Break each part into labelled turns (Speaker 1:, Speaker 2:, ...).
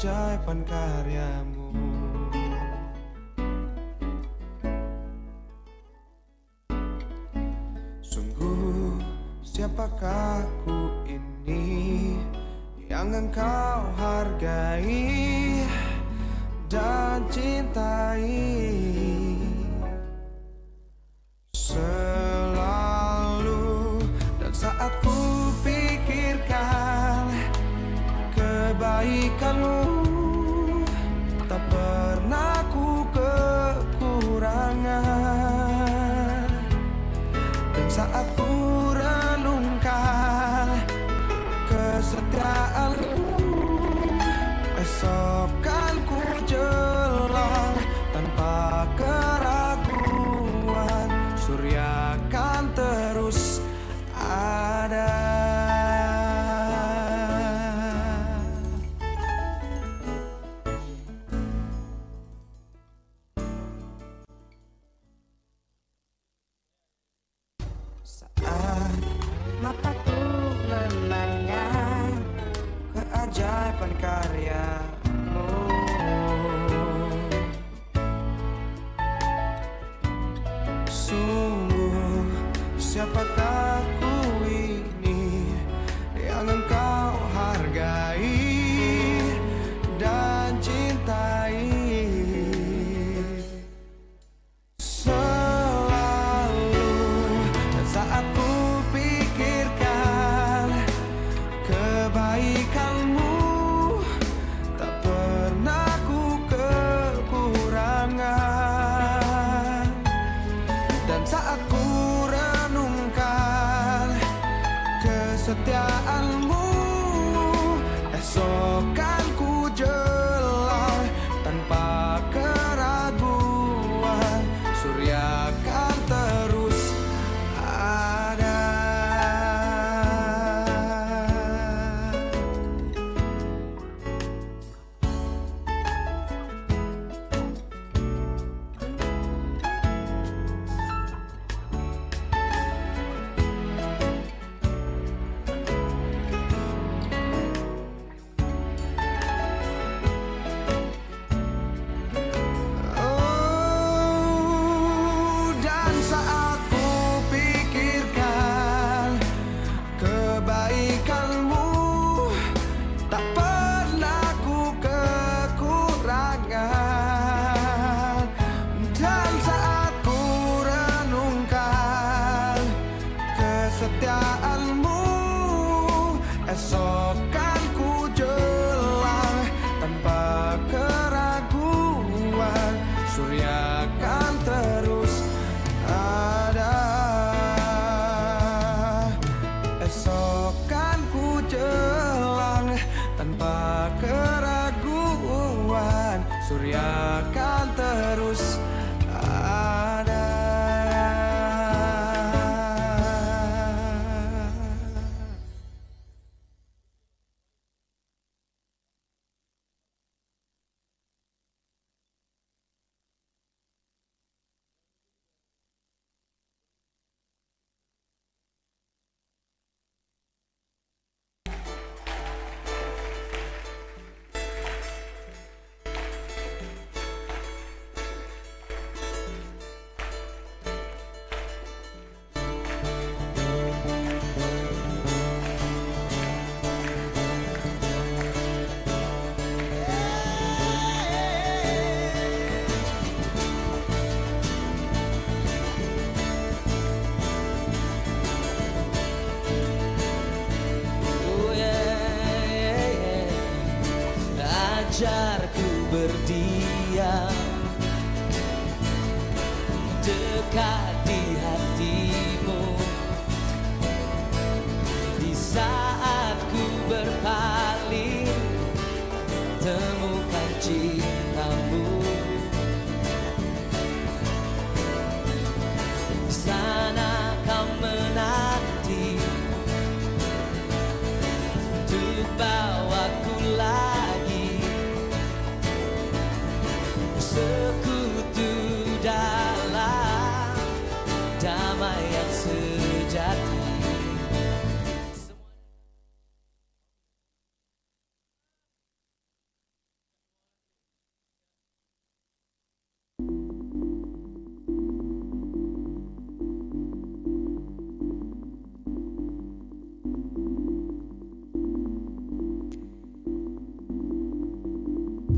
Speaker 1: keajaiban karyamu. Sungguh siapakah ku ini yang engkau hargai dan cintai. Selalu dan saat ku pikirkan kebaikanmu, tak pernah ku kekurangan. Dan saat ku renungkan kesetiaanmu, esok kan ku jelang tanpa keraguan. Surya kan terus ada. Saat
Speaker 2: mataku memandang
Speaker 1: keajaiban karyamu, sungguh siapakah ku ini yang engkau hargai dan cintai. Saat ku pikirkan kebaikanmu, tak pernah ku kekurangan. Dan saat ku renungkan kesetiaanmu, esok kan ku jelang tanpa keraguan. Surya kan terus ada. Dan saat ku pikirkan kebaikanmu, tak pernah ku kekurangan. Dan saat ku renungkan kesetiaanmu, esok kan ku jelang tanpa keraguan. Surya kan terus ada. Esok kan ku jelang tanpa keraguan. Surya kan terus ada.
Speaker 3: Ajarku berdiam dekat di hatimu, di saat ku berpaling temukan cintamu. Di sana kau menanti untuk bawaku lagi sekutu dalam damai yang sejati.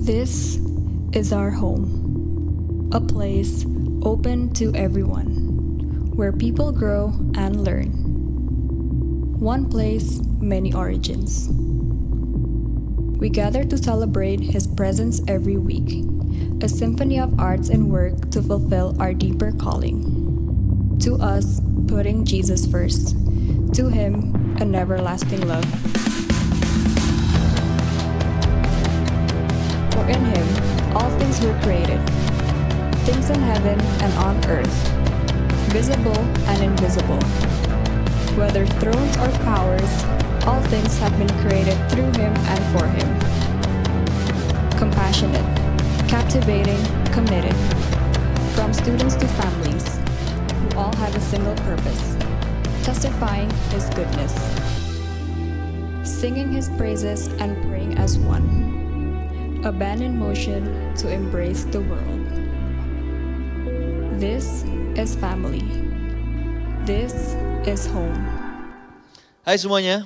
Speaker 4: This is our home, a place open to everyone, where people grow and learn. One place, many origins. We gather to celebrate His presence every week, a symphony of arts and work to fulfill our deeper calling. To us, putting Jesus first. To Him, an everlasting love. For in Him, all things were created, things in heaven and on earth, visible and invisible. Whether thrones or powers, all things have been created through Him and for Him. Compassionate, captivating, committed. From students to families, who all have a single purpose, testifying His goodness, singing His praises and praying as one. A band in motion to embrace the world. This is family. This is home.
Speaker 3: Hai semuanya.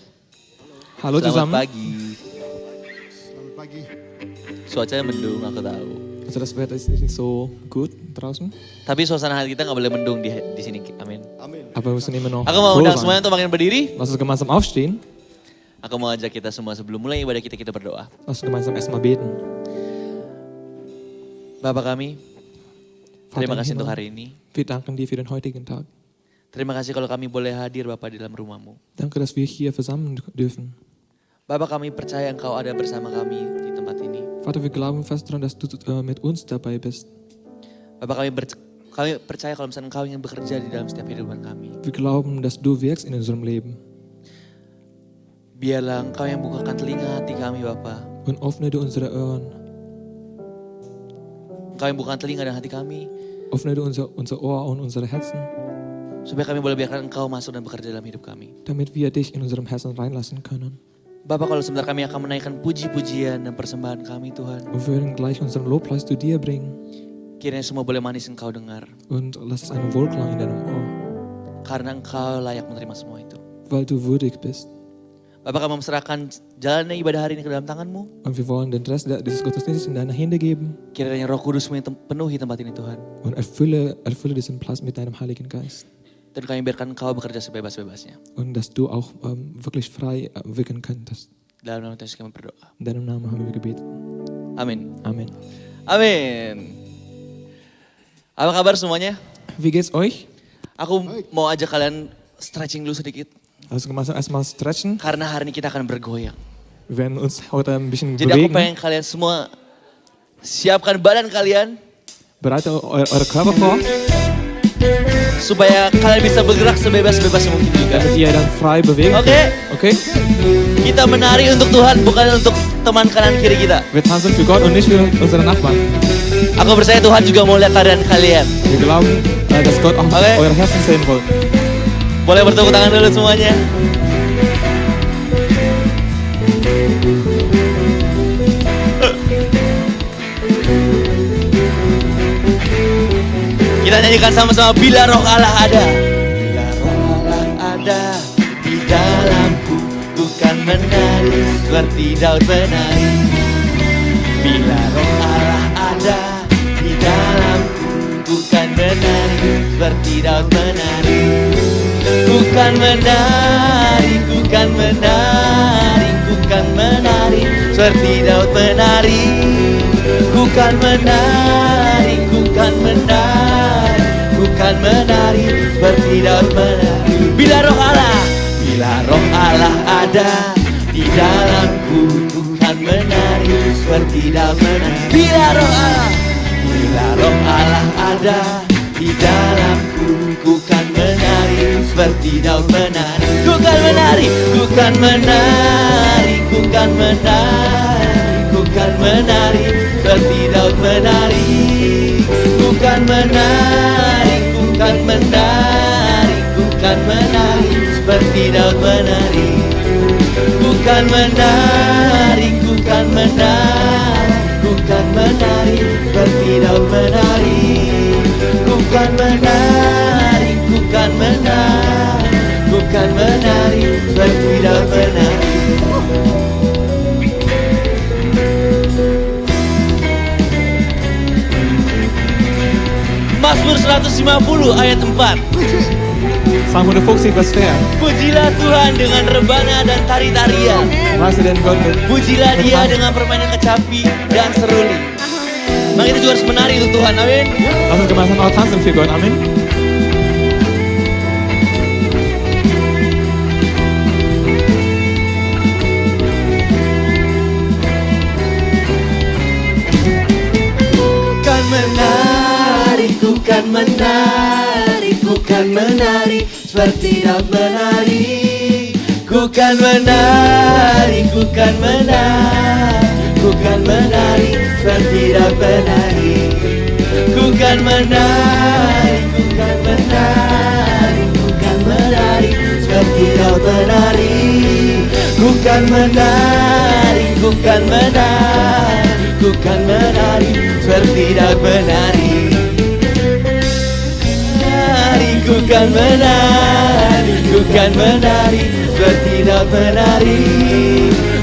Speaker 5: Halo
Speaker 3: Selamat
Speaker 5: zusammen.
Speaker 3: pagi.
Speaker 6: Selamat pagi.
Speaker 3: Cuacanya mendung, aku tahu.
Speaker 5: Also das Wetter ist nicht so gut draußen,
Speaker 3: Tapi suasana hati kita nggak boleh mendung di sini. Amin.
Speaker 5: aber wir müssen immer noch
Speaker 3: Aku mau
Speaker 5: froh
Speaker 3: undang
Speaker 5: sein.
Speaker 3: semuanya untuk makin berdiri.
Speaker 5: Lass uns gemeinsam aufstehen.
Speaker 3: Aku mau ajak kita semua sebelum mulai ibadah kita berdoa.
Speaker 5: Lass uns gemeinsam erstmal beten.
Speaker 3: Bapak kami,
Speaker 5: Vater
Speaker 3: terima
Speaker 5: im
Speaker 3: kasih
Speaker 5: Himmel,
Speaker 3: untuk hari ini.
Speaker 5: wir danken dir für den heutigen Tag.
Speaker 3: Terima kasih kalau kami boleh hadir Bapak di dalam rumah-Mu.
Speaker 5: Danke, dass wir hier versammeln dürfen.
Speaker 3: Bapak kami percaya Engkau ada bersama kami di tempat ini.
Speaker 5: Vater, wir glauben fest daran, dass du mit uns dabei bist.
Speaker 3: Bapak kami percaya kalau misalnya Engkau ingin bekerja di dalam setiap kehidupan kami.
Speaker 5: Wir glauben, dass du wirkst in unserem Leben.
Speaker 3: Biarlah Engkau yang bukakan telinga hati kami Bapak.
Speaker 5: Und öffne du unsere Ohren.
Speaker 3: Engkau yang bukakan telinga dan hati kami.
Speaker 5: Öffne du unser Ohr und unsere Herzen,
Speaker 3: Supaya kami boleh biarkan Engkau masuk dan bekerja dalam hidup kami.
Speaker 5: damit wir dich in unserem Herzen reinlassen können.
Speaker 3: Bapak kalau sebentar kami akan menaikkan puji-pujian dan persembahan kami Tuhan.
Speaker 5: Und wir werden gleich unseren Lobpreis zu dir bringen.
Speaker 3: Kiranya semua boleh manis Engkau dengar.
Speaker 5: Und lass es einen Wohlklang in deinem Ohr,
Speaker 3: Karena Engkau layak menerima semua itu.
Speaker 5: weil du würdig bist.
Speaker 3: Bapak kami memserahkan jalannya ibadah hari ini ke dalam tangan-Mu.
Speaker 5: Und wir wollen den Rest dieses Gottesdienstes in deine Hände geben
Speaker 3: Kiranya Roh Kudus penuhi tempat ini Tuhan.
Speaker 5: und erfülle diesen Platz mit deinem Heiligen Geist.
Speaker 3: Dan kami biarkan Engkau bekerja sebebas-bebasnya.
Speaker 5: Und dass du auch wirklich frei wirken könntest.
Speaker 3: Dalam nama Tuhan Yesus kami berdoa.
Speaker 5: In deinem Namen haben wir gebetet.
Speaker 3: Amin.
Speaker 5: Amen.
Speaker 3: Amin. Apa kabar semuanya?
Speaker 5: Wie geht's euch?
Speaker 3: Aku mau ajak kalian stretching dulu sedikit.
Speaker 5: Also gemeinsam erstmal stretchen.
Speaker 3: Karena hari ini kita akan bergoyang.
Speaker 5: Wir werden uns heute ein bisschen
Speaker 3: Jadi aku
Speaker 5: bewegen.
Speaker 3: pengen kalian semua siapkan badan kalian.
Speaker 5: Bereitet eure Körper vor,
Speaker 3: Supaya kalian bisa bergerak sebebas-bebasnya mungkin juga.
Speaker 5: damit ihr dann frei bewegen
Speaker 3: Oke.
Speaker 5: könnt. Okay?
Speaker 3: Kita menari untuk Tuhan bukan untuk teman kanan kiri kita.
Speaker 5: Wir tanzen für Gott und nicht für unsere Nachbarn.
Speaker 3: Aku percaya Tuhan juga mau lihat keadaan kalian.
Speaker 5: Wir glauben, dass Gott auch
Speaker 3: Okay.
Speaker 5: eure Herzen sehen will.
Speaker 3: Boleh bertepuk tangan dulu semuanya. Kita nyanyikan sama-sama Bila Roh Allah ada. Bila Roh Allah ada di dalamku, ku kan menari seperti Daud menari. Bila Roh Allah ada di dalamku, ku kan menari seperti Daud menari. Ku kan menari, ku kan menari, ku kan menari seperti Daud menari. Ku kan menari, ku kan menari, ku kan menari seperti Daud menari. Bila Roh Allah ada di dalamku, ku kan menari seperti Daud menari. Bila Roh Allah ada di dalamku, ku kan menari seperti Daud menari. Ku kan menari, ku kan menari, ku kan menari, ku kan menari seperti Daud menari. Ku kan menari, ku kan menari, ku kan menari seperti Daud menari. Ku kan menari, ku kan menari, ku kan menari seperti Daud menari. Ku kan menari, ku kan menari, ku kan menari seperti Daud menari. 150 ayat 4.
Speaker 5: Psalm 150 vers 4.
Speaker 3: Pujilah Tuhan dengan rebana dan tari-tarian.
Speaker 5: Prijs den God met
Speaker 3: Pujilah dia dengan permainan kecapi dan seruling. Maka kita juga harus menari untuk Tuhan, amin.
Speaker 5: Lass uns gemeinsam auch tanzen für Gott. Amen.
Speaker 3: Ku kan menari, ku kan menari seperti Daud menari. Ku kan menari, ku kan menari, ku kan menari seperti Daud menari. Ku kan menari, ku kan menari, ku kan menari seperti Daud menari. Ku kan menari, ku kan menari, ku kan menari seperti Daud menari. Ku kan menari, ku kan menari seperti Daud menari.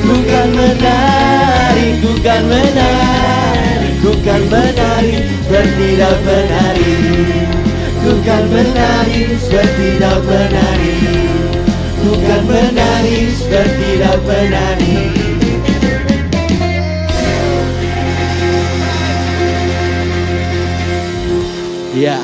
Speaker 3: Ku kan menari, ku kan menari, ku kan menari seperti Daud menari. Ku kan menari seperti Daud menari. Ku kan menari seperti Daud menari. Ya.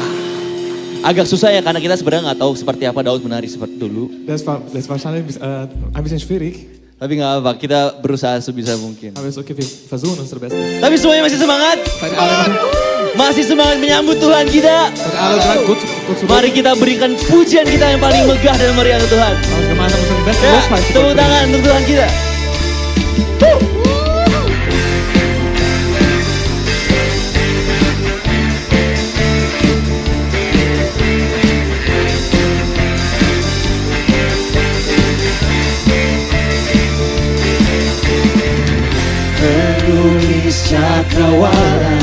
Speaker 3: Agak susah ya karena kita sebenarnya nggak tahu seperti apa Daud menari seperti dulu.
Speaker 5: Das ist wahrscheinlich ein bisschen schwierig.
Speaker 3: Tapi nggak apa, kita berusaha sebisa mungkin.
Speaker 5: Aber ist okay, wir versuchen unser Bestes.
Speaker 3: Tapi semuanya masih semangat?
Speaker 5: Seid ihr alle noch?
Speaker 3: Masih semangat menyambut Tuhan kita?
Speaker 5: Seid ihr alle bereit? Gut zu
Speaker 3: Mari kita berikan pujian kita yang paling megah dan meriah untuk Tuhan.
Speaker 5: Lass uns gemeinsam unseren besten
Speaker 3: Ya,
Speaker 5: Lobpreis zu
Speaker 3: tepuk
Speaker 5: Gott bringen.
Speaker 3: tangan untuk Tuhan kita. Penulis cakrawala,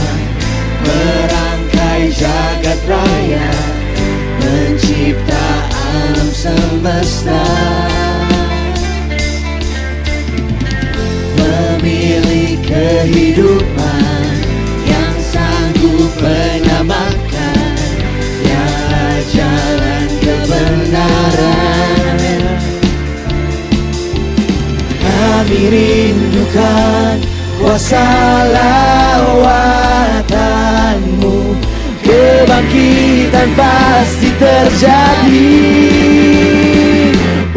Speaker 3: merangkai jagat raya, mencipta alam semesta, memilih kehidupan yang sanggup menyamakan, nyala jalan kebenaran. Kami rindukan kuasa lawatanmu, kebangkitan pasti terjadi.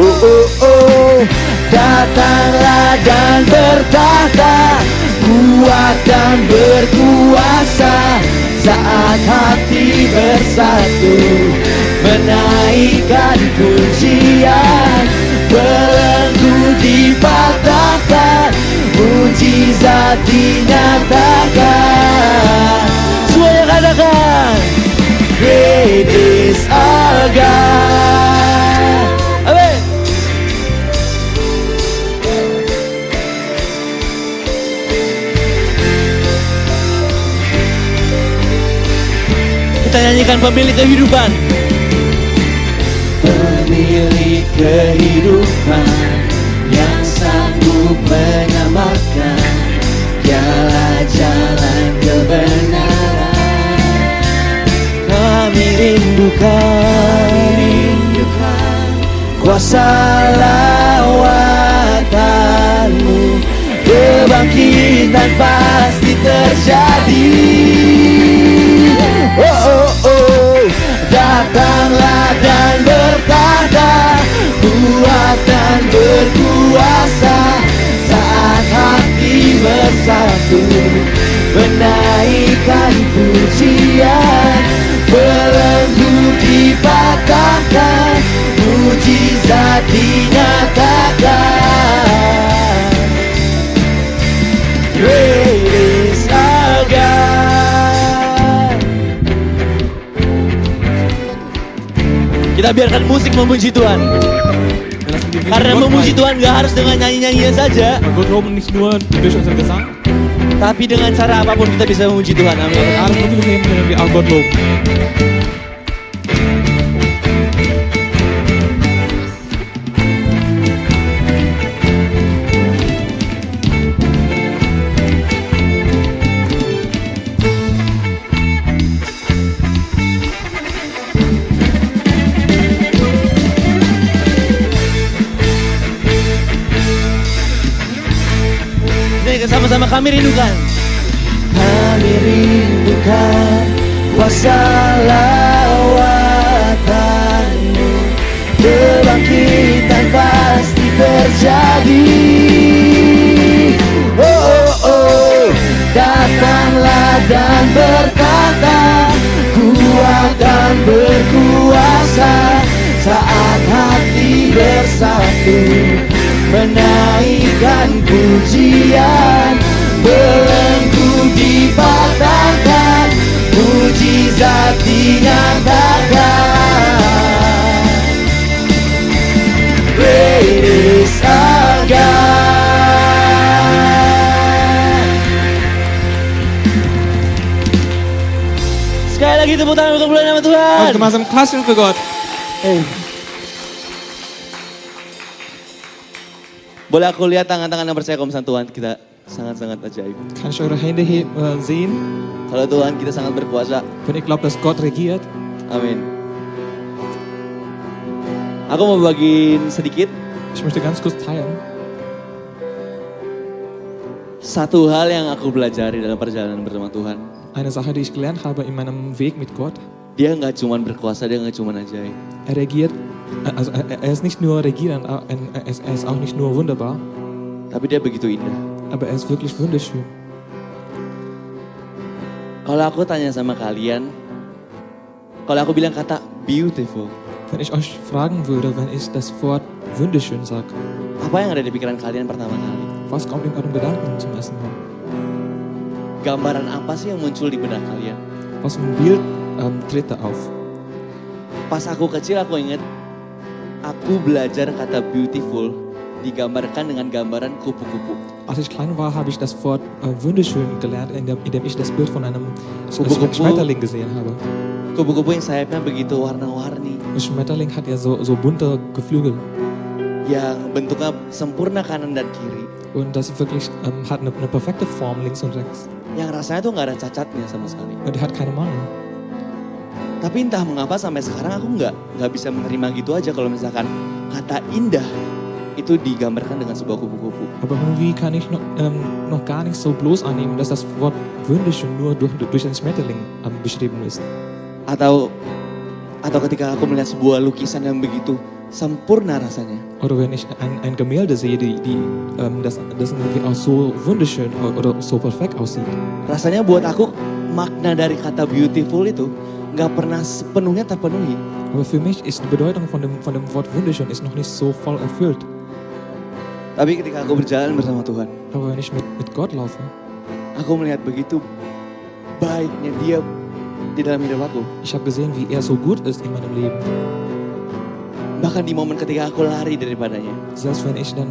Speaker 3: Oh oh oh, datanglah dan bertahta, kuat dan berkuasa, saat hati bersatu, menaikkan pujian, belenggu dipatahkan, mujizat dinyatakan. Semuanya katakan, great is our God. Amin. Kita nyanyikan pemilik kehidupan. Pemilik kehidupan yang sanggup menyamakan, jalan-jalan kebenaran. Kami rindukan kuasa lawatanmu, kebangkitan pasti terjadi. Oh oh oh, datanglah dan bertahta, kuat dan berkuasa, saat hati bersatu, menaikkan pujian, belenggu dipatahkan, mujizat dinyatakan. Great is our God. Kita biarkan musik memuji Tuhan. Karena memuji Tuhan gak harus dengan nyanyi-nyanyian saja,
Speaker 5: Gott loben nicht nur durch unseren Gesang,
Speaker 3: tapi dengan cara apapun kita bisa memuji Tuhan. Amin.
Speaker 5: alles mögliche nehmen, können wir auch Gott loben.
Speaker 3: Sama-sama kami rindukan. Kami rindukan kuasa lawatan-Mu. Kebangkitan pasti terjadi. Oh, oh, oh. Datanglah dan berkata, Ku akan berkuasa. Saat hati bersatu menaikkan pujian, belenggu dipatahkan, mujizat dinyatakan. Great is our God. Sekali lagi tepuk tangan untuk bulan nama Tuhan.
Speaker 5: Und gemeinsam klatschen für Gott.
Speaker 3: Boleh aku lihat tangan-tangan yang percaya kalau misalnya Tuhan kita sangat-sangat ajaib.
Speaker 5: Kann ich eure Hände sehen?
Speaker 3: Kalau Tuhan kita sangat berkuasa.
Speaker 5: Wenn ich glaube, dass Gott regiert.
Speaker 3: Amin. Aku mau bagiin sedikit.
Speaker 5: Ich möchte ganz kurz teilen.
Speaker 3: Satu hal yang aku pelajari dalam perjalanan bersama Tuhan.
Speaker 5: Eine Sache, die ich gelernt habe in meinem Weg mit Gott.
Speaker 3: Dia nggak cuma berkuasa, dia nggak cuma ajaib.
Speaker 5: Er regiert, also er ist nicht nur regierend, er ist auch nicht nur wunderbar,
Speaker 3: Tapi dia begitu indah.
Speaker 5: aber er ist wirklich wunderschön.
Speaker 3: Kalau aku tanya sama kalian, kalau aku bilang kata beautiful,
Speaker 5: Wenn ich euch fragen würde, wenn ich das Wort wunderschön sage,
Speaker 3: apa yang ada di pikiran kalian pertama kali?
Speaker 5: was kommt in eurem Gedanken zum ersten Mal?
Speaker 3: Gambaran apa sih yang muncul di benak kalian?
Speaker 5: Was für ein Bild tritt da auf?
Speaker 3: Pas aku kecil aku ingat, aku belajar kata beautiful digambarkan dengan gambaran kupu-kupu.
Speaker 5: Als ich klein war, habe ich das Wort wunderschön gelernt, indem ich das Bild von einem
Speaker 3: Kupu-kupu.
Speaker 5: Schmetterling gesehen habe.
Speaker 3: Kupu-kupu yang sayapnya begitu warna-warni,
Speaker 5: Ein Schmetterling hat ja so bunte Geflügel
Speaker 3: yang bentuknya sempurna kanan dan kiri,
Speaker 5: und das wirklich hat eine perfekte Form links und rechts
Speaker 3: yang rasanya tuh nggak ada cacatnya sama sekali.
Speaker 5: und hat keine Mangel.
Speaker 3: Tapi entah mengapa sampai sekarang aku nggak bisa menerima gitu aja kalau misalkan kata indah itu digambarkan dengan sebuah kupu-kupu.
Speaker 5: Aber irgendwie kann ich noch gar nicht so bloß annehmen, dass das Wort wunderschön nur durch einen Schmetterling beschrieben ist.
Speaker 3: Atau ketika aku melihat sebuah lukisan yang begitu sempurna rasanya.
Speaker 5: Oder wenn ich ein Gemälde sehe, das irgendwie auch so wunderschön oder so perfekt aussieht.
Speaker 3: Rasanya buat aku makna dari kata beautiful itu nggak pernah sepenuhnya terpenuhi.
Speaker 5: Aber für mich ist die Bedeutung von dem Wort wunderschön ist noch nicht so voll erfüllt.
Speaker 3: Tapi ketika aku berjalan bersama Tuhan,
Speaker 5: Aber wenn ich mit Gott laufe,
Speaker 3: aku melihat begitu baiknya Dia di dalam hidup aku.
Speaker 5: ich habe gesehen, wie er so gut ist in meinem Leben.
Speaker 3: Bahkan di momen ketika aku lari daripadanya,
Speaker 5: Selbst wenn ich dann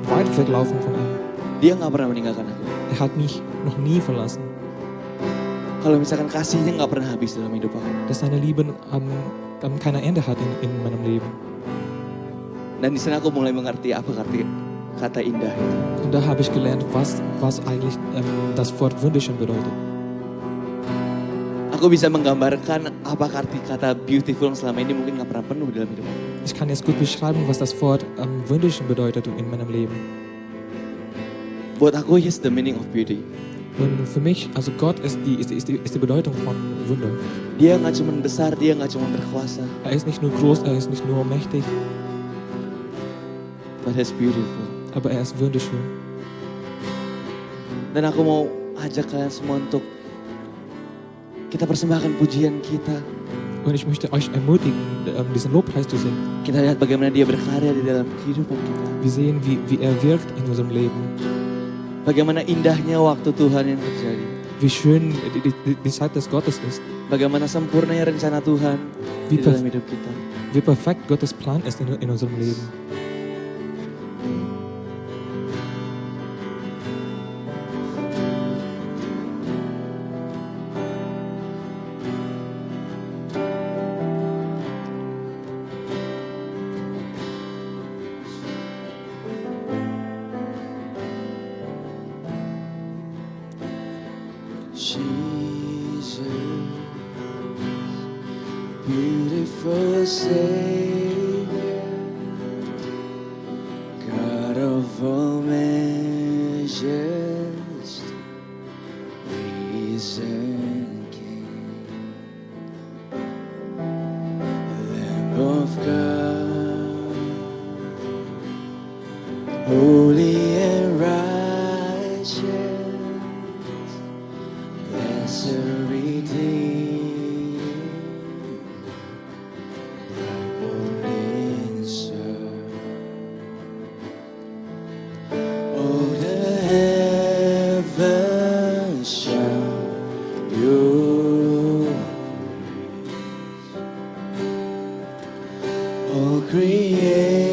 Speaker 5: weit weglaufen von ihm.
Speaker 3: Dia nggak pernah meninggalkan aku.
Speaker 5: Er hat mich noch nie verlassen.
Speaker 3: Kalau misalkan kasihnya nggak pernah habis dalam hidup aku.
Speaker 5: Dass seine Liebe kein Ende hat in meinem Leben.
Speaker 3: Dan di sana aku mulai mengerti apa arti kata indah itu.
Speaker 5: Und da habe ich gelernt, was eigentlich das Wort wunderschön bedeutet.
Speaker 3: Aku bisa menggambarkan apa arti kata beautiful yang selama ini mungkin nggak pernah penuh dalam hidup aku.
Speaker 5: Ich kann jetzt gut beschreiben, was das Wort wunderschön bedeutet in meinem Leben.
Speaker 3: Buat aku, here's the meaning of beauty.
Speaker 5: Und für mich, also Gott ist die Bedeutung von Wunder.
Speaker 3: Dia nggak cuma besar, dia nggak cuma berkuasa,
Speaker 5: Er ist nicht nur groß, er ist nicht nur mächtig,
Speaker 3: but he's beautiful.
Speaker 5: aber er ist wunderschön.
Speaker 3: Dan aku mau ajak kalian semua untuk kita persembahkan pujian kita.
Speaker 5: Und ich möchte euch ermutigen, diesen Lobpreis zu singen.
Speaker 3: Kita lihat bagaimana dia berkarya di dalam kehidupan kita.
Speaker 5: Wir sehen, wie er wirkt in unserem Leben.
Speaker 3: Bagaimana indahnya waktu Tuhan yang terjadi.
Speaker 5: Wie schön die Zeit des Gottes ist.
Speaker 3: Bagaimana sempurnanya rencana Tuhan di
Speaker 5: Wie,
Speaker 3: dalam hidup kita.
Speaker 5: wie perfekt Gottes Plan ist in unserem Leben.
Speaker 3: Jesus, beautiful Savior, God of all measures, All creations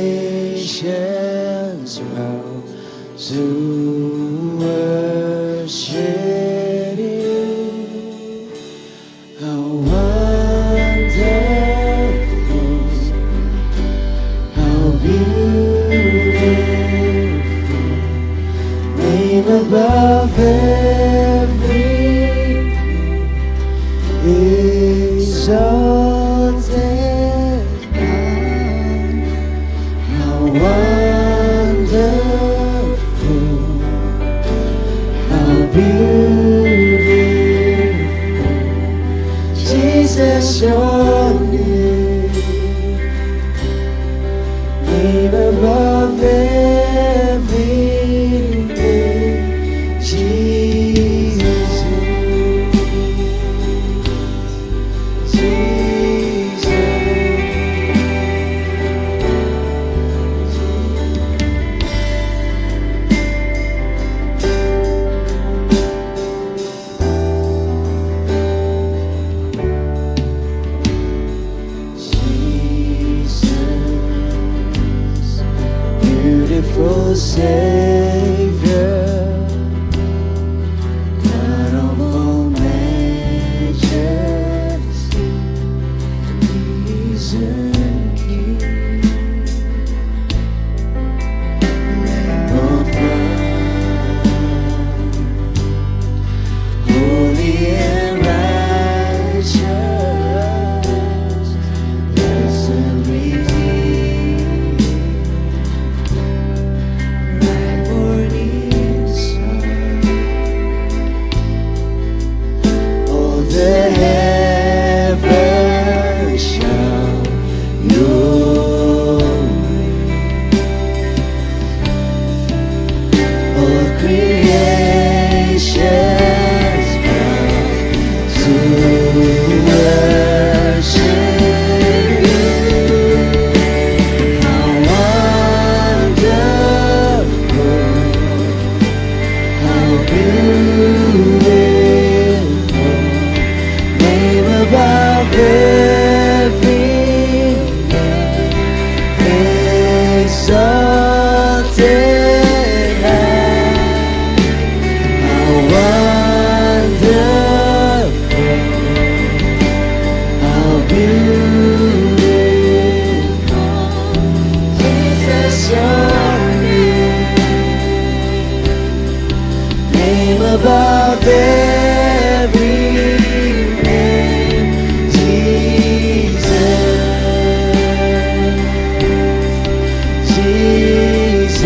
Speaker 3: bow to worship you. How wonderful, how beautiful, name above every exalted high. How wonderful, how beautiful, Jesus, your name above every name, Jesus, Jesus. Jesus, beautiful Savior, God of all majesty, risen King, Lamb of God, holy and righteous, blessed Redeemer, right morning sun. All the heavens shout your praise. All creations bow to worship you. How wonderful, how beautiful, name above every name, exalted high. How wonderful, how beautiful, Jesus, your name above every name, Jesus, Jesus,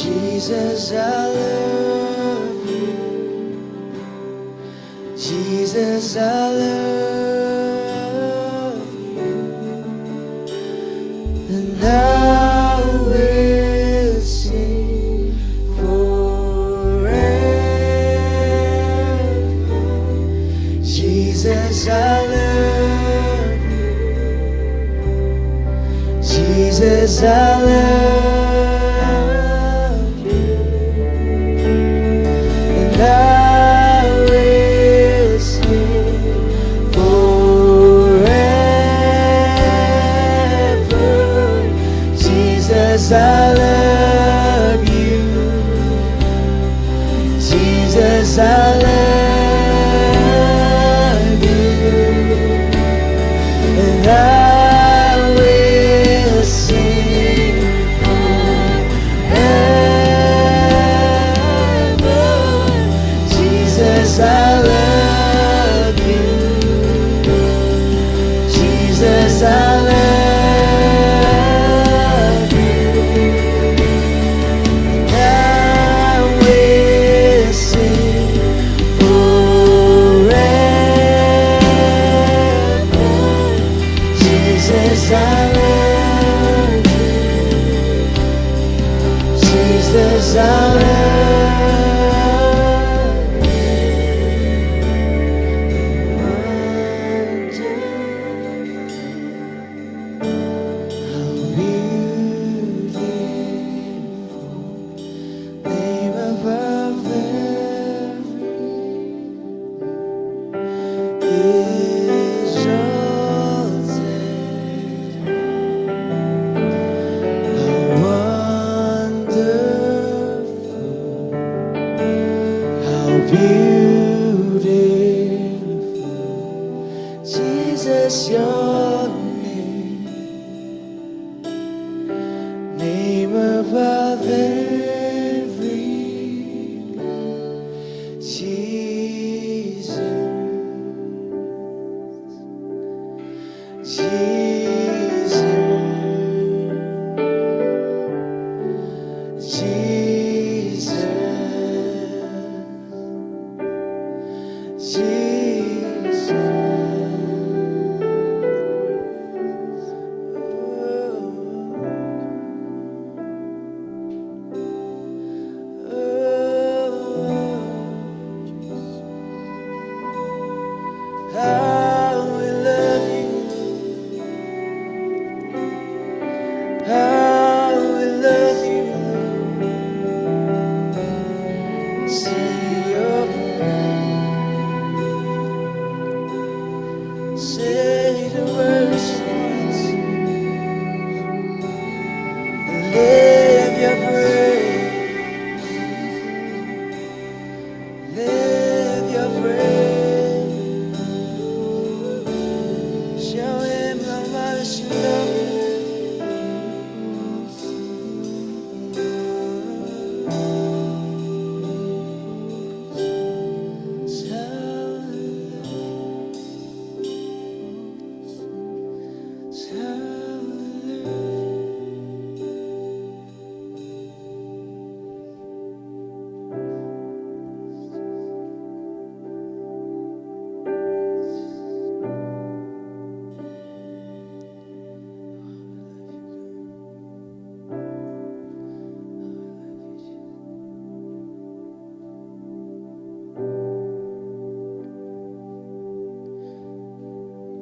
Speaker 3: Jesus, I love you. Jesus, I love you. And I will sing forever. Jesus, I love you. Jesus, I love you. And I will sing forever. Jesus, I love you. Jesus, I love you. And I will sing forever. Jesus, I love you. Jesus, I love you. Jesus, I love you. Jesus, I love you. Jesus, your name above every name. Jesus, Jesus, Jesus, Jesus. Say the words once, live your praise, live your praise. Show him how much you love him.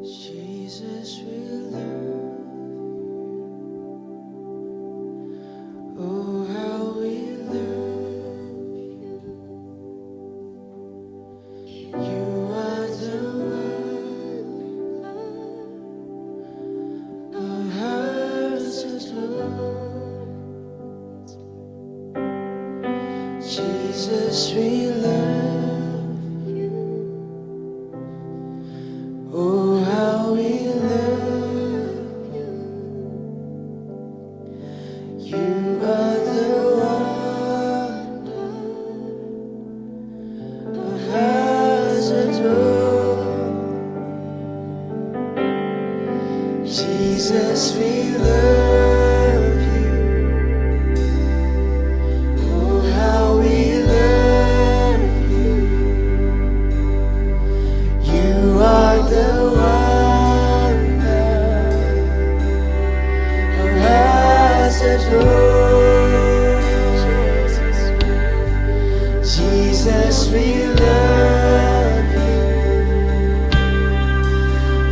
Speaker 3: Jesus, we love you. Oh, how we love you. You are the one our hearts adore. Jesus, we love you. Oh, how we love you. You are the one our hearts adore. Jesus, we love you. Oh, how we love you. You are the one our hearts adore. Jesus, we love you.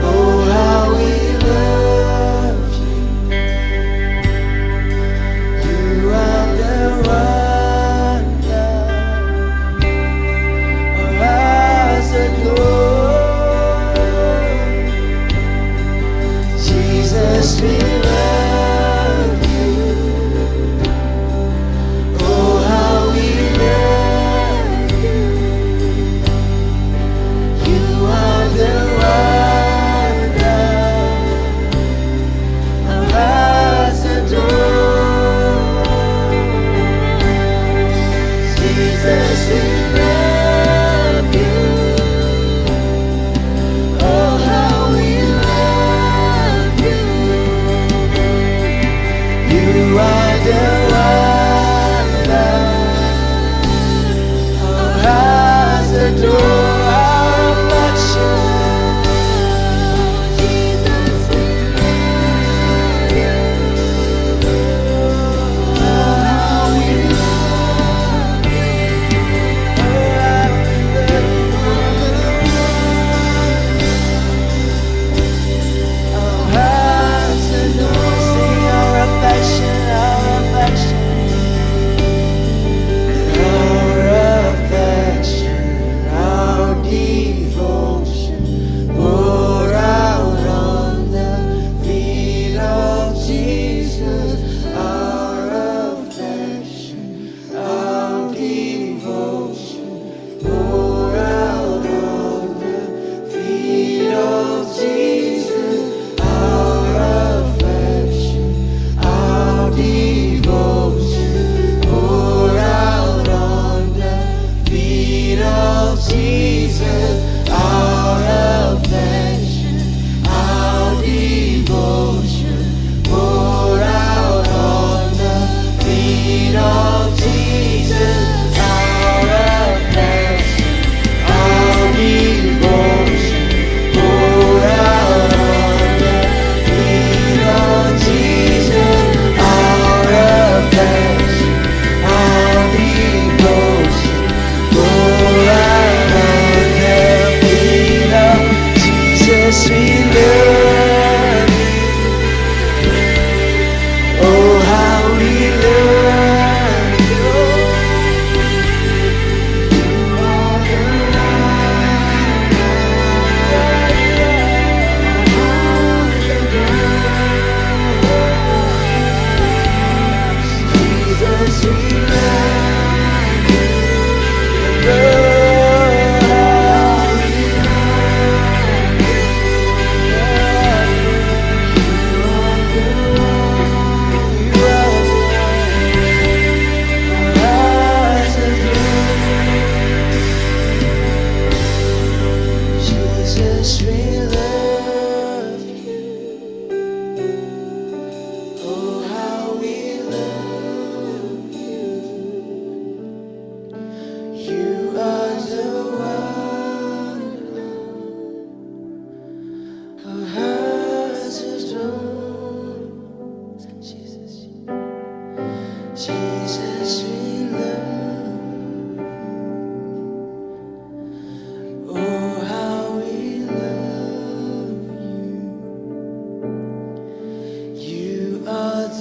Speaker 3: Oh, how we love you. You are the one our hearts adore. Jesus, we love you. Oh, how we love you. You are the one our hearts adore. Jesus, we love you. Oh, how we love you.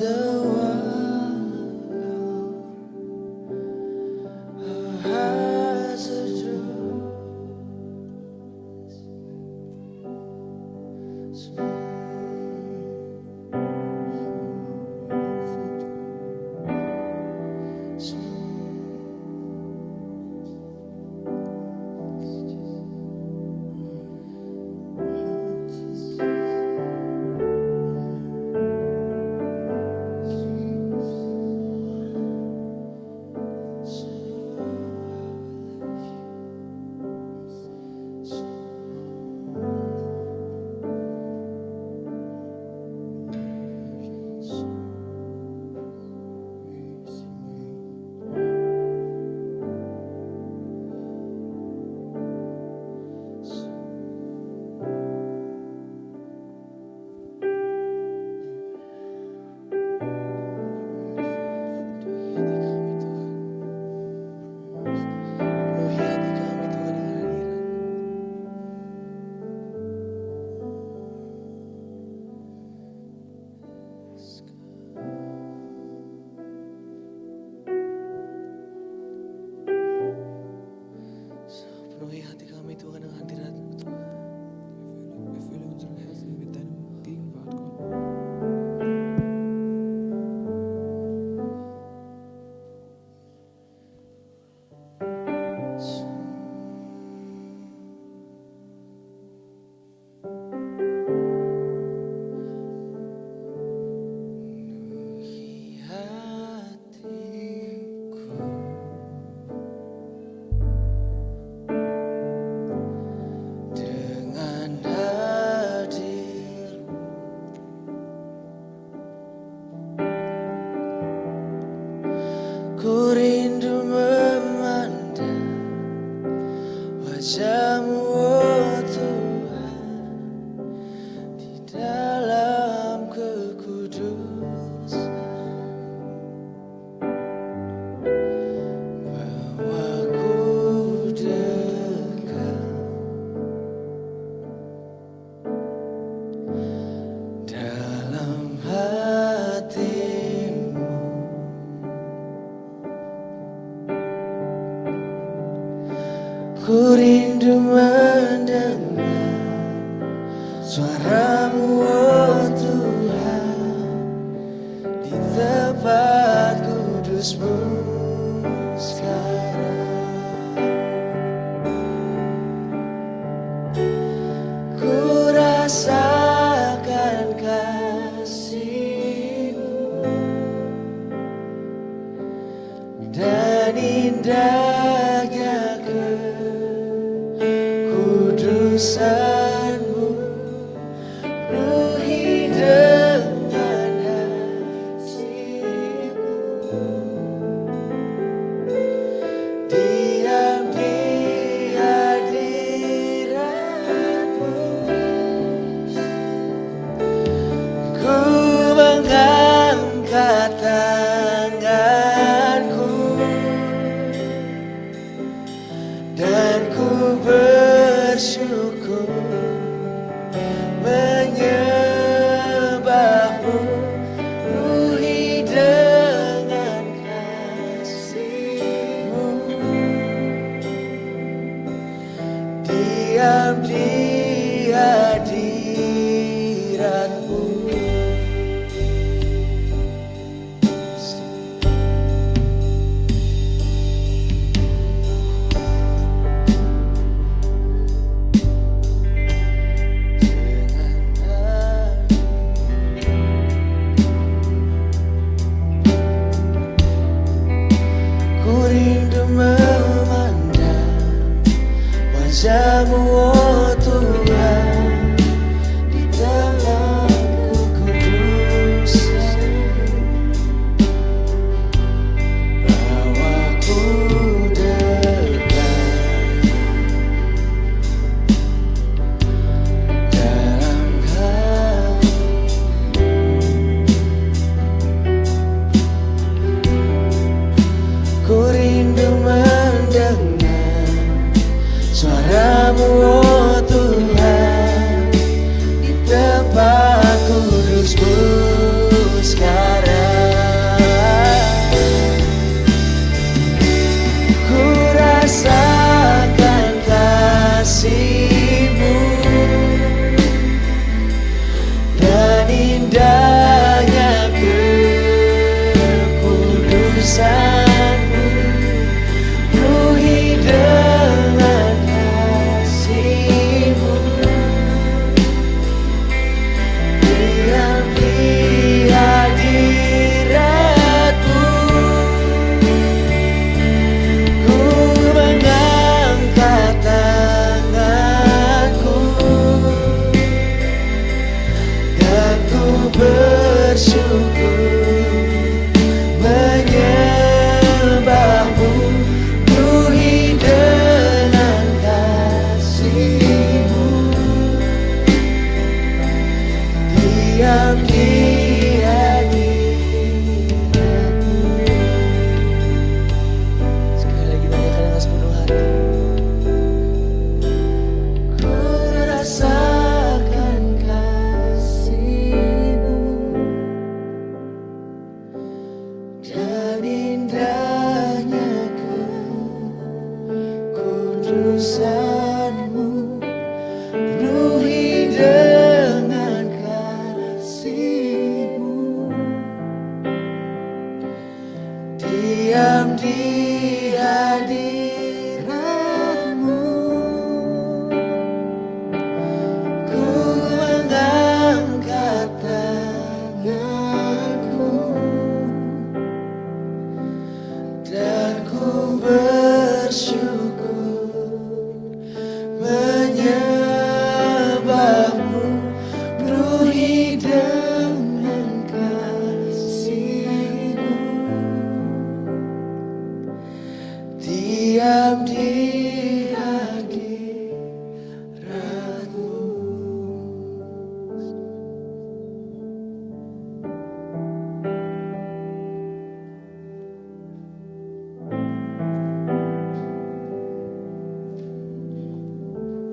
Speaker 3: the world, our hearts are true. Penuhi hati kami Tuhan dengan hadirat-Mu Tuhan.
Speaker 5: Erfülle unsere Herzen mit deinem Gegenwart, Gott.
Speaker 3: Penuhi hatiku dengan hadir-Mu. Ku rindu memandang wajah-Mu, oh Tuhan, di dalam kekudusan. Bawaku dekat dalam hati-Mu. Ku rindu mendengar suara-Mu, oh Tuhan, di tempat kudus-Mu sekarang. Ku rasakan kasih-Mu dan indahnya kekudusan-Mu. Penuhi dengan hati-Mu, diam di hadirat-Mu. Ku mengangkat tanganku bersyukur menyembahmu, penuhi dengan kasih-Mu. Diam di hadirat-Mu. Sekali lagi nyanyikan dengan sepenuh hati. Ku rasakan kasih-Mu dan indahnya kekudusan-Mu, penuhi dengan kasih-Mu. Diam di hadirat-Mu, ku mengangkat tanganku dan ku bersyukur menyembahmu, penuhi dengan kasih-Mu. Diam di hadirat-Mu.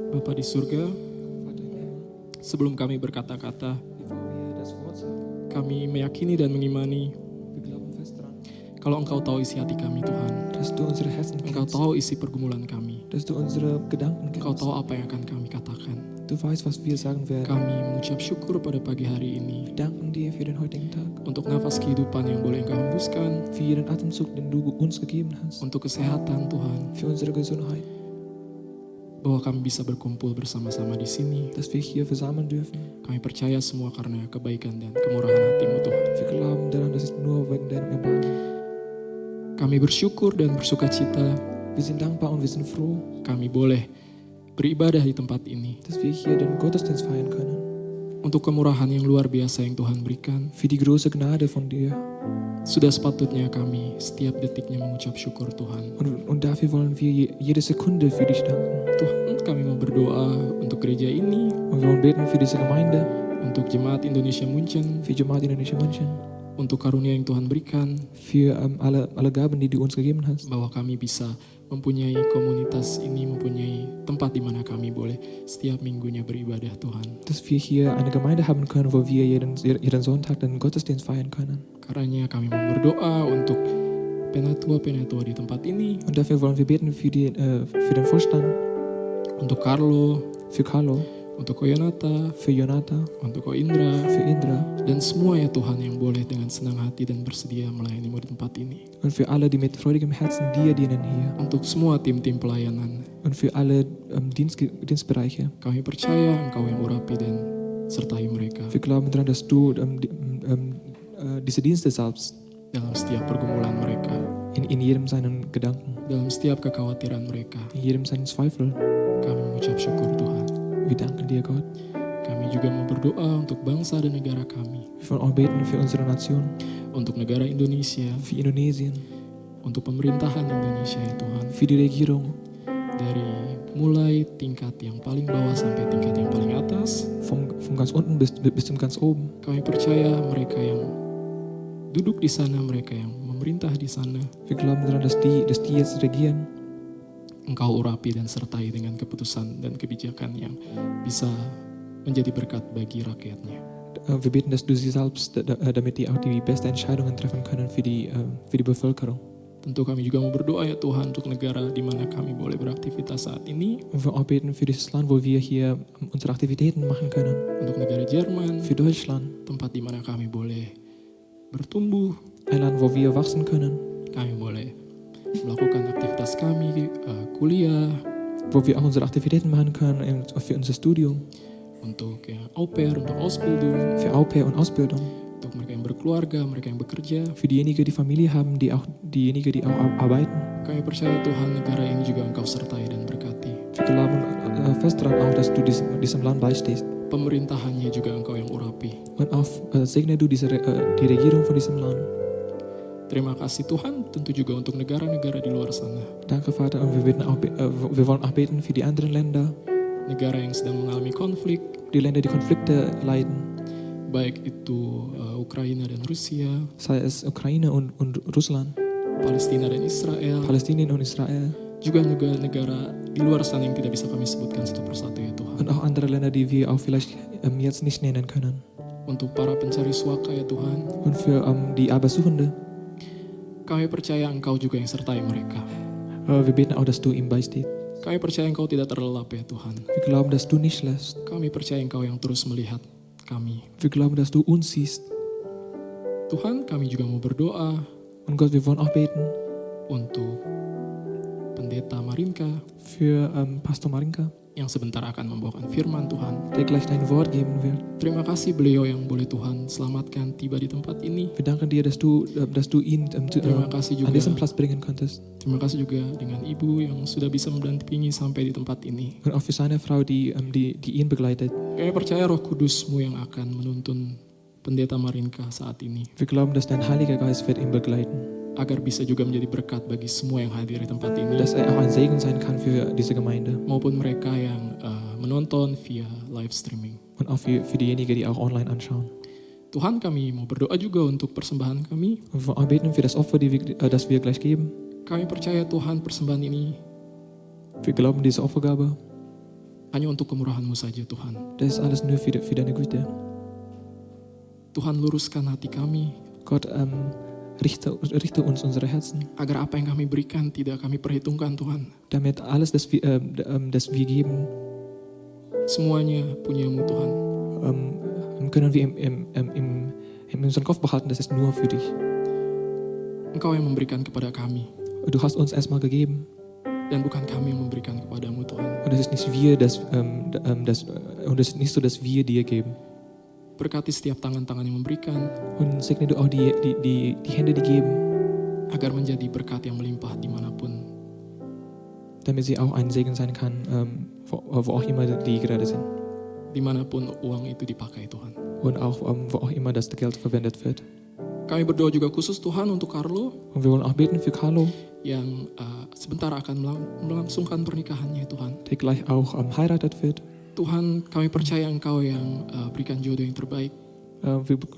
Speaker 5: Bapa di surga, sebelum kami berkata-kata, kami meyakini dan mengimani kalau Engkau tahu isi hati kami, Tuhan.
Speaker 7: dass du unsere Herzen
Speaker 5: Engkau
Speaker 7: kennst,
Speaker 5: tahu isi pergumulan kami.
Speaker 7: dass du unsere Gedanken
Speaker 5: Engkau
Speaker 7: kennst.
Speaker 5: tahu apa yang akan kami katakan.
Speaker 7: Du weißt, was wir sagen werden.
Speaker 5: Kami mengucap syukur pada pagi hari ini
Speaker 7: Wir danken dir für den heutigen Tag,
Speaker 5: untuk nafas kehidupan yang boleh Engkau hembuskan,
Speaker 7: für jeden Atemzug, den du uns gegeben hast,
Speaker 5: untuk kesehatan Tuhan,
Speaker 7: für unsere Gesundheit,
Speaker 5: bahwa kami bisa berkumpul bersama-sama di sini.
Speaker 7: dass wir hier versammeln dürfen.
Speaker 5: Kami percaya semua karena kebaikan dan kemurahan hati-Mu, Tuhan.
Speaker 7: Wir glauben daran, dass es nur wegen deinem Erbarmen.
Speaker 5: Kami bersyukur dan bersuka cita
Speaker 7: Wir sind dankbar und wir sind froh,
Speaker 5: kami boleh beribadah di tempat ini.
Speaker 7: dass wir hier den Gottesdienst feiern können.
Speaker 5: Untuk kemurahan yang luar biasa yang Tuhan berikan,
Speaker 7: Für die große Gnade von dir.
Speaker 5: sudah sepatutnya kami setiap detiknya mengucap syukur, Tuhan.
Speaker 7: Und dafür wollen wir jede Sekunde für dich danken.
Speaker 5: Tuhan, kami mau berdoa untuk gereja ini,
Speaker 7: Und wir wollen beten für diese Gemeinde,
Speaker 5: untuk jemaat Indonesia Munchen,
Speaker 7: für Jemaat Indonesia München,
Speaker 5: untuk karunia yang Tuhan berikan,
Speaker 7: für alle Gaben, die du uns gegeben hast.
Speaker 5: bahwa kami bisa mempunyai komunitas ini, mempunyai tempat di mana kami boleh setiap minggunya beribadah, Tuhan.
Speaker 7: Dass wir hier eine Gemeinde haben können, wo wir jeden Sonntag den Gottesdienst feiern können.
Speaker 5: Karenanya kami mau berdoa untuk penatua-penatua di tempat ini,
Speaker 7: Und dafür wollen wir beten für den Vorstand,
Speaker 5: untuk Carlo,
Speaker 7: für Carlo,
Speaker 5: untuk Ko Yonata,
Speaker 7: für Jonata,
Speaker 5: untuk Ko Indra,
Speaker 7: für Indra
Speaker 5: dan semua ya Tuhan yang boleh dengan senang hati dan bersedia melayani-Mu di tempat ini.
Speaker 7: und für alle, die mit freudigem Herzen dir dienen hier.
Speaker 5: Untuk semua tim-tim pelayanan,
Speaker 7: Und für alle Dienstbereiche.
Speaker 5: kami percaya Engkau yang urapi dan sertai mereka
Speaker 7: Wir glauben daran, dass du diese Dienste salbst
Speaker 5: dalam setiap pergumulan mereka,
Speaker 7: in jedem seinen Gedanken,
Speaker 5: dalam setiap kekhawatiran mereka.
Speaker 7: in jedem seinen Zweifel.
Speaker 5: Kami mengucap syukur, Tuhan.
Speaker 7: Wir danken dir, Gott.
Speaker 5: Kami juga mau berdoa untuk bangsa dan negara kami,
Speaker 7: Wir wollen auch beten für unsere Nation,
Speaker 5: untuk negara Indonesia,
Speaker 7: für Indonesien,
Speaker 5: untuk pemerintahan Indonesia ya Tuhan,
Speaker 7: für die Regierung,
Speaker 5: dari mulai tingkat yang paling bawah sampai tingkat yang paling atas.
Speaker 7: vom ganz unten bis zum ganz oben.
Speaker 5: Kami percaya mereka yang duduk di sana, mereka yang memerintah di sana,
Speaker 7: Wir glauben daran, dass die jetzt regieren,
Speaker 5: Engkau urapi dan sertai dengan keputusan dan kebijakan yang bisa menjadi berkat bagi rakyatnya.
Speaker 7: Wir beten, dass du sie salbst, damit die auch die beste Entscheidungen treffen können für die Bevölkerung.
Speaker 5: Tentu kami juga mau berdoa ya Tuhan untuk negara di mana kami boleh beraktivitas saat ini,
Speaker 7: Und wir auch beten für dieses Land, wo wir hier unsere Aktivitäten machen können.
Speaker 5: untuk negara Jerman,
Speaker 7: Für Deutschland,
Speaker 5: tempat di mana kami boleh bertumbuh,
Speaker 7: ein Land, wo wir wachsen können,
Speaker 5: kami boleh melakukan aktivitas kami, kuliah,
Speaker 7: wo wir auch unsere Aktivitäten machen können für unser Studium,
Speaker 5: untuk yang au pair, untuk Ausbildung,
Speaker 7: für Au pair und Ausbildung,
Speaker 5: untuk mereka yang berkeluarga, mereka yang bekerja.
Speaker 7: für diejenigen, die Familie haben, diejenigen, die auch arbeiten.
Speaker 5: Kami percaya Tuhan negara ini juga Engkau sertai dan berkati.
Speaker 7: Wir glauben fest daran auch, dass du diesem Land beistehst.
Speaker 5: Pemerintahannya juga Engkau yang urapi.
Speaker 7: Und auch segne du die Regierung von diesem Land.
Speaker 5: Terima kasih Tuhan, tentu juga untuk negara-negara di luar sana.
Speaker 7: Danke, Vater. Und wir wollen auch beten für die anderen Länder,
Speaker 5: Negara yang sedang mengalami konflik,
Speaker 7: die Länder, die Konflikte leiden,
Speaker 5: baik itu Ukraina dan Rusia,
Speaker 7: sei es Ukraine und Russland,
Speaker 5: Palestina dan Israel,
Speaker 7: Palästina und Israel
Speaker 5: juga negara di luar sana yang tidak bisa kami sebutkan satu persatu ya Tuhan.
Speaker 7: und auch andere Länder, die wir auch vielleicht jetzt nicht nennen können.
Speaker 5: Untuk para pencari suaka ya Tuhan,
Speaker 7: Und für die Arbeitssuchende,
Speaker 5: kami percaya Engkau juga yang sertai mereka.
Speaker 7: wir beten auch, dass du ihm beistehst.
Speaker 5: Kami percaya Engkau tidak terlelap ya Tuhan.
Speaker 7: Wir glauben, dass du nicht lässt.
Speaker 5: Kami percaya Engkau yang terus melihat kami.
Speaker 7: Wir glauben, dass du uns siehst.
Speaker 5: Tuhan, kami juga mau berdoa
Speaker 7: Und Gott, wir wollen auch beten
Speaker 5: untuk Pendeta Marinka
Speaker 7: für Pastor Marinka,
Speaker 5: yang sebentar akan membawakan firman Tuhan.
Speaker 7: der gleich dein Wort geben wird.
Speaker 5: Terima kasih beliau yang boleh Tuhan selamatkan tiba di tempat ini.
Speaker 7: Wir danken dir, dass du ihn
Speaker 5: Terima kasih
Speaker 7: an
Speaker 5: juga.
Speaker 7: diesem Platz bringen konntest.
Speaker 5: Terima kasih juga dengan ibu yang sudah bisa mendampingi sampai di tempat ini.
Speaker 7: Und auch für seine Frau, die ihn begleitet.
Speaker 5: Kami percaya Roh Kudus-Mu yang akan menuntun Pendeta Marinka saat ini,
Speaker 7: Wir glauben, dass dein Heiliger Geist wird ihn begleiten.
Speaker 5: agar bisa juga menjadi berkat bagi semua yang hadir di tempat ini,
Speaker 7: Dass er auch ein Segen sein kann für diese Gemeinde.
Speaker 5: maupun mereka yang menonton via live streaming.
Speaker 7: Und auch für diejenigen, die auch online anschauen.
Speaker 5: Tuhan, kami mau berdoa juga untuk persembahan kami.
Speaker 7: Und wir beten für das Opfer, das wir gleich geben.
Speaker 5: Kami percaya Tuhan persembahan ini
Speaker 7: Wir glauben, diese Opfergabe,
Speaker 5: hanya untuk kemurahan-Mu saja Tuhan.
Speaker 7: das ist alles nur für deine Güte.
Speaker 5: Tuhan, luruskan hati kami,
Speaker 7: Gott, richte uns unsere Herzen,
Speaker 5: agar apa yang kami berikan tidak kami perhitungkan Tuhan.
Speaker 7: damit alles, das wir geben,
Speaker 5: Semuanya punya-Mu Tuhan.
Speaker 7: können wir in unserem Kopf behalten, das ist nur für dich.
Speaker 5: Engkau yang memberikan kepada kami,
Speaker 7: Du hast uns erstmal gegeben
Speaker 5: dan bukan kami yang memberikan kepadamu Tuhan.
Speaker 7: und es ist nicht und es ist nicht so, dass wir dir geben.
Speaker 5: Berkati setiap tangan-tangan yang memberikan,
Speaker 7: Und segne du auch die Hände, die geben,
Speaker 5: agar menjadi berkat yang melimpah dimanapun.
Speaker 7: damit sie auch ein Segen sein kann, wo auch immer die gerade sind.
Speaker 5: Dimanapun uang itu dipakai Tuhan.
Speaker 7: Und auch wo auch immer das Geld verwendet wird.
Speaker 5: Kami berdoa juga khusus Tuhan untuk Carlo
Speaker 7: Und wir wollen auch beten für Carlo,
Speaker 5: yang sebentar akan melangsungkan pernikahannya Tuhan.
Speaker 7: der gleich auch heiratet wird.
Speaker 5: Tuhan, kami percaya Engkau yang berikan jodoh yang terbaik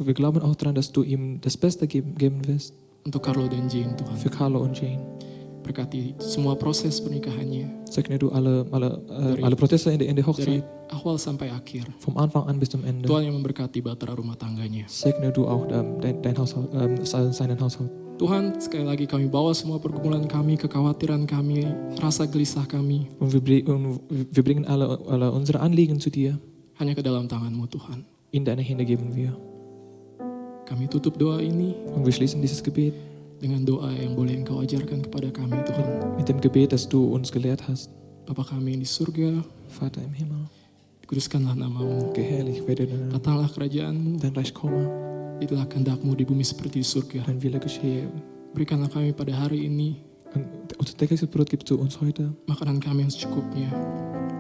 Speaker 7: Wir glauben auch daran, dass du ihm das Beste geben wirst.
Speaker 5: untuk Carlo dan Jane Tuhan.
Speaker 7: Für Carlo und Jane.
Speaker 5: Berkati semua proses pernikahannya
Speaker 7: Segne du alle Prozesse in der
Speaker 5: dari
Speaker 7: Hochzeit,
Speaker 5: awal sampai akhir.
Speaker 7: vom Anfang an bis zum Ende.
Speaker 5: Tuhan yang memberkati bahtera rumah tangganya.
Speaker 7: Segne du auch dein Haushalt, seinen Haushalt.
Speaker 5: Tuhan, sekali lagi kami bawa semua pergumulan kami, kekhawatiran kami, rasa gelisah kami
Speaker 7: Und wir bringen alle unsere Anliegen zu dir.
Speaker 5: hanya ke dalam tangan-Mu Tuhan.
Speaker 7: In deine Hände geben wir.
Speaker 5: Kami tutup doa ini
Speaker 7: Und wir schließen dieses Gebet
Speaker 5: dengan doa yang boleh Engkau ajarkan kepada kami Tuhan.
Speaker 7: mit dem Gebet, das du uns gelehrt hast.
Speaker 5: Bapa kami yang di surga,
Speaker 7: Vater im Himmel,
Speaker 5: dikuduskanlah nama-Mu,
Speaker 7: geherrlicht werde dein Name,
Speaker 5: datanglah kerajaan-Mu,
Speaker 7: dein Reich komme,
Speaker 5: itulah kehendak-Mu di bumi seperti di surga.
Speaker 7: dein Wille geschehe.
Speaker 5: Berikanlah kami pada hari ini
Speaker 7: Und unser tägliches Brot gibst du uns heute.
Speaker 5: makanan kami yang secukupnya.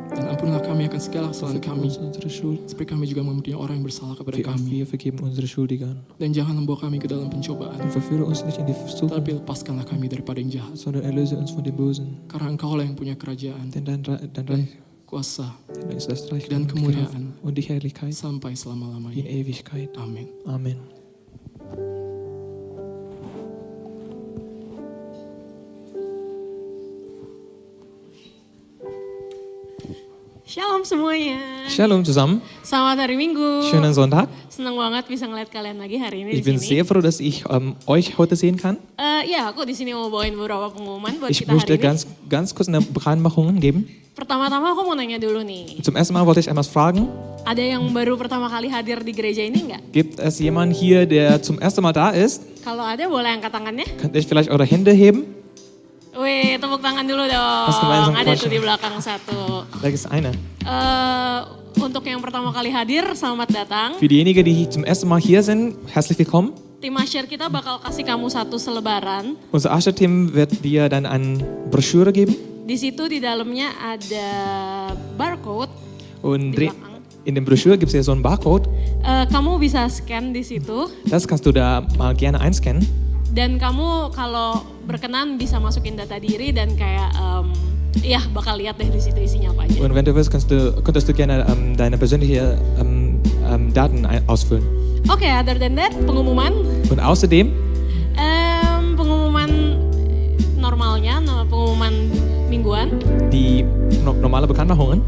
Speaker 5: Dan ampunilah kami akan segala kesalahan
Speaker 7: Vergib
Speaker 5: kami,
Speaker 7: uns unsere Schuld,
Speaker 5: seperti kami juga mengampuni orang yang bersalah kepada
Speaker 7: wie auch
Speaker 5: kami.
Speaker 7: wir vergeben unsere Schuldigern.
Speaker 5: Dan jangan membawa kami ke dalam pencobaan,
Speaker 7: Und verführe uns nicht in die Versuchung,
Speaker 5: tapi lepaskanlah kami daripada yang jahat.
Speaker 7: sondern erlöse uns von dem Bösen.
Speaker 5: Karena Engkau lah yang punya kerajaan,
Speaker 7: Denn dein Reich
Speaker 5: kuasa,
Speaker 7: dein ist das Reich
Speaker 5: dan
Speaker 7: und die Kraft
Speaker 5: kemuliaan
Speaker 7: und die Herrlichkeit
Speaker 5: sampai
Speaker 7: in
Speaker 5: selama-lamanya.
Speaker 7: Ewigkeit.
Speaker 5: Amin.
Speaker 7: Amen.
Speaker 8: Shalom semuanya.
Speaker 7: Shalom zusammen.
Speaker 8: Selamat hari Minggu.
Speaker 7: Schönen Sonntag.
Speaker 8: Senang banget bisa ngeliat kalian lagi hari ini
Speaker 7: Ich
Speaker 8: di
Speaker 7: bin
Speaker 8: sini.
Speaker 7: sehr froh, dass ich euch heute sehen kann.
Speaker 8: Ya, aku di sini mau bawain beberapa pengumuman buat
Speaker 7: Ich
Speaker 8: kita
Speaker 7: möchte
Speaker 8: hari ini.
Speaker 7: ganz kurz eine Bekanntmachung geben.
Speaker 8: Pertama-tama aku mau nanya dulu nih.
Speaker 7: Zum ersten Mal wollte ich einmal fragen,
Speaker 8: Ada yang baru pertama kali hadir di gereja ini nggak?
Speaker 7: gibt es jemanden hier, der zum ersten Mal da ist?
Speaker 8: Kalau ada boleh angkat tangannya.
Speaker 7: Könnt ihr vielleicht eure Hände heben?
Speaker 8: Wih, tepuk tangan dulu dong.
Speaker 7: Pas gemeinsam
Speaker 8: Ada tuh
Speaker 7: klatschen.
Speaker 8: di belakang satu.
Speaker 7: Da ist einer.
Speaker 8: Untuk yang pertama kali hadir, selamat datang.
Speaker 7: Für diejenigen, die zum ersten Mal hier sind, herzlich willkommen.
Speaker 8: Tim Asyir kita bakal kasih kamu satu selebaran.
Speaker 7: Unser Asche-Team wird dir dann eine Broschüre geben.
Speaker 8: Di situ di dalamnya ada barcode
Speaker 7: Und
Speaker 8: di belakang.
Speaker 7: in dem Broschüre gibt es ja so einen Barcode.
Speaker 8: Kamu bisa scan di situ
Speaker 7: Das kannst du da mal gerne einscannen.
Speaker 8: dan kamu kalau berkenan bisa masukin data diri dan kayak ya bakal lihat deh di situ isinya apa aja.
Speaker 7: Und wenn du willst, könntest du gerne deine persönliche Daten ausfüllen.
Speaker 8: Oke, other than that, pengumuman.
Speaker 7: Und außerdem,
Speaker 8: Pengumuman normalnya, pengumuman mingguan.
Speaker 7: die normale Bekanntmachungen.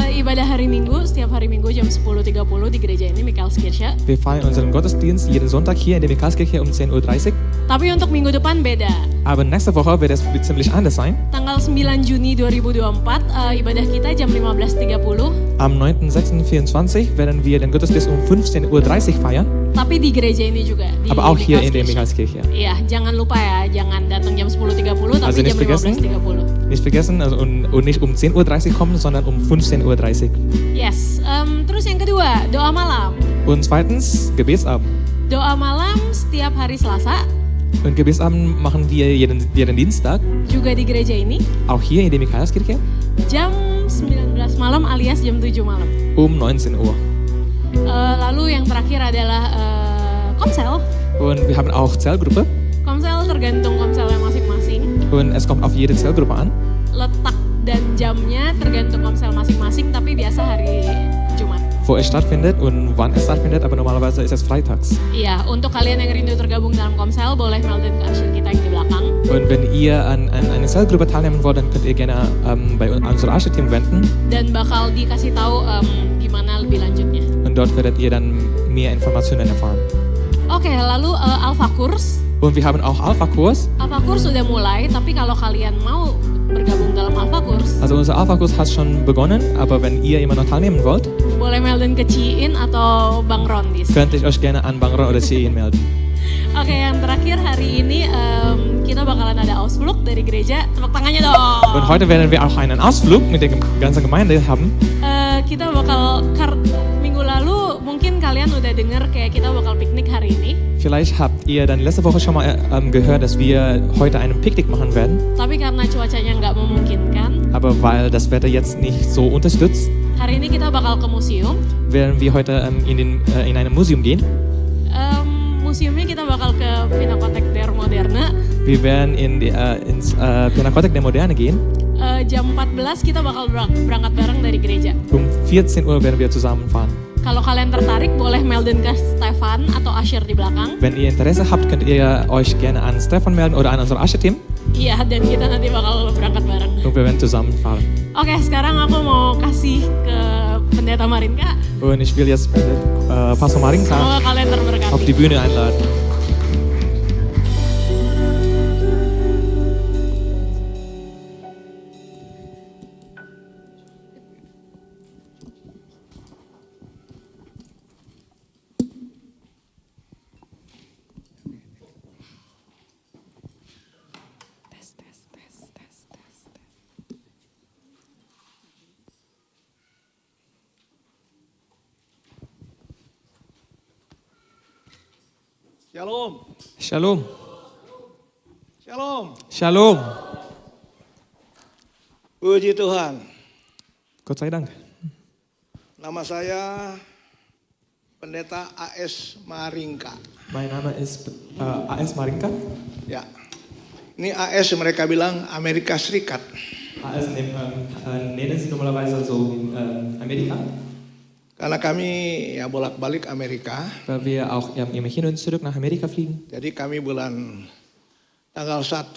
Speaker 8: Ibadah hari Minggu, setiap hari Minggu jam 10.30 di gereja ini, Michaelskirche.
Speaker 7: Wir feiern unseren Gottesdienst jeden Sonntag hier in der Michaelskirche um 10:30 Uhr.
Speaker 8: Tapi untuk minggu depan beda.
Speaker 7: Aber nächste Woche wird es ziemlich anders sein.
Speaker 8: Tanggal 9 Juni 2024, ibadah kita jam 15.30.
Speaker 7: Am 9.6.24 werden wir den Gottesdienst um 15:30 Uhr feiern.
Speaker 8: Tapi di gereja ini juga. Di
Speaker 7: Aber auch hier in der
Speaker 8: Michaelskirche.
Speaker 7: Michaelskirche.
Speaker 8: Iya, jangan lupa ya, jangan datang jam 10.30 tapi
Speaker 7: Also
Speaker 8: jam
Speaker 7: nicht vergessen.
Speaker 8: 15.30.
Speaker 7: Nicht vergessen, und nicht um 10:30 Uhr kommen, sondern um 15:30 Uhr.
Speaker 8: Yes, terus yang kedua, doa malam.
Speaker 7: Und zweitens, Gebetsabend.
Speaker 8: Doa malam setiap hari Selasa,
Speaker 7: Und Gebetsabend machen wir jeden Dienstag,
Speaker 8: juga di gereja ini,
Speaker 7: auch hier in der Michaelskirche,
Speaker 8: jam 19 malam alias jam 7 malam.
Speaker 7: um 19 Uhr.
Speaker 8: Lalu yang terakhir adalah komsel.
Speaker 7: Und wir haben auch Zellgruppe.
Speaker 8: Komsel tergantung komselnya masing-masing.
Speaker 7: Und es kommt auf jede Zellgruppe an.
Speaker 8: Letak dan jamnya tergantung komsel masing-masing, tapi biasa hari Jumat.
Speaker 7: Wo es stattfindet und wann es stattfindet, aber normalerweise ist es freitags.
Speaker 8: Iya, untuk kalian yang rindu tergabung dalam komsel, boleh melden ke usher kita yang di belakang.
Speaker 7: Und wenn ihr an einer Zellgruppe teilnehmen wollt, dann könnt ihr gerne bei unserem Usher-Team wenden.
Speaker 8: Dan bakal dikasih tahu gimana lebih lanjutnya.
Speaker 7: Und dort werdet ihr dann mehr Informationen erfahren.
Speaker 8: Oke, lalu Alpha Kurs.
Speaker 7: Und wir haben auch Alpha-Kurs.
Speaker 8: Alpha Kurs sudah mulai, tapi kalau kalian mau bergabung dalam Alpha Kurs,
Speaker 7: Also unser Alpha-Kurs hat schon begonnen, aber wenn ihr immer noch teilnehmen wollt,
Speaker 8: boleh melden ke Ciin atau Bang Rondis.
Speaker 7: könnt ihr euch gerne an Bang Ron oder Ciin melden.
Speaker 8: Oke, yang terakhir hari ini kita bakalan ada Ausflug dari gereja. Tepuk tangannya dong.
Speaker 7: Und heute werden wir auch einen Ausflug mit der ganzen Gemeinde haben.
Speaker 8: Kita bakal minggu lalu mungkin kalian udah denger kayak kita bakal piknik hari ini.
Speaker 7: Vielleicht habt ihr dann letzte Woche schon mal gehört, dass wir heute einen Picknick machen werden.
Speaker 8: Tapi karena cuacanya nggak memungkinkan,
Speaker 7: Aber weil das Wetter jetzt nicht so unterstützt,
Speaker 8: hari ini kita bakal ke museum.
Speaker 7: werden wir heute in ein Museum gehen.
Speaker 8: Museumnya kita bakal ke Pinakothek der Moderne.
Speaker 7: Wir werden ins Pinakothek der Moderne gehen.
Speaker 8: Jam 14 kita bakal berangkat bareng dari gereja.
Speaker 7: Um 14 Uhr werden wir zusammenfahren.
Speaker 8: Kalau kalian tertarik boleh melden ke Stefan atau Usher di belakang.
Speaker 7: Wenn ihr Interesse habt, könnt ihr euch gerne an Stefan melden oder an unser Usher-Team.
Speaker 8: Iya, dan kita nanti bakal berangkat bareng.
Speaker 7: Und wir werden zusammenfahren.
Speaker 8: Oke, sekarang aku mau kasih ke Pendeta Marinka.
Speaker 7: Und ich will jetzt Pastor Marinka
Speaker 8: Semoga kalian terberkati.
Speaker 7: auf die Bühne einladen.
Speaker 6: Shalom.
Speaker 7: Shalom.
Speaker 6: Shalom.
Speaker 7: Shalom.
Speaker 6: Puji Tuhan.
Speaker 7: Gott sei Dank.
Speaker 6: Nama saya Pendeta AS Maringka.
Speaker 7: Mein Name ist AS Marinka.
Speaker 6: Ya. Ini AS mereka bilang Amerika Serikat.
Speaker 7: AS nennen sie normalerweise so in Amerika.
Speaker 6: Karena kami ya bolak-balik Amerika.
Speaker 7: Weil wir auch immer hin und zurück nach Amerika fliegen.
Speaker 6: Jadi kami bulan tanggal 1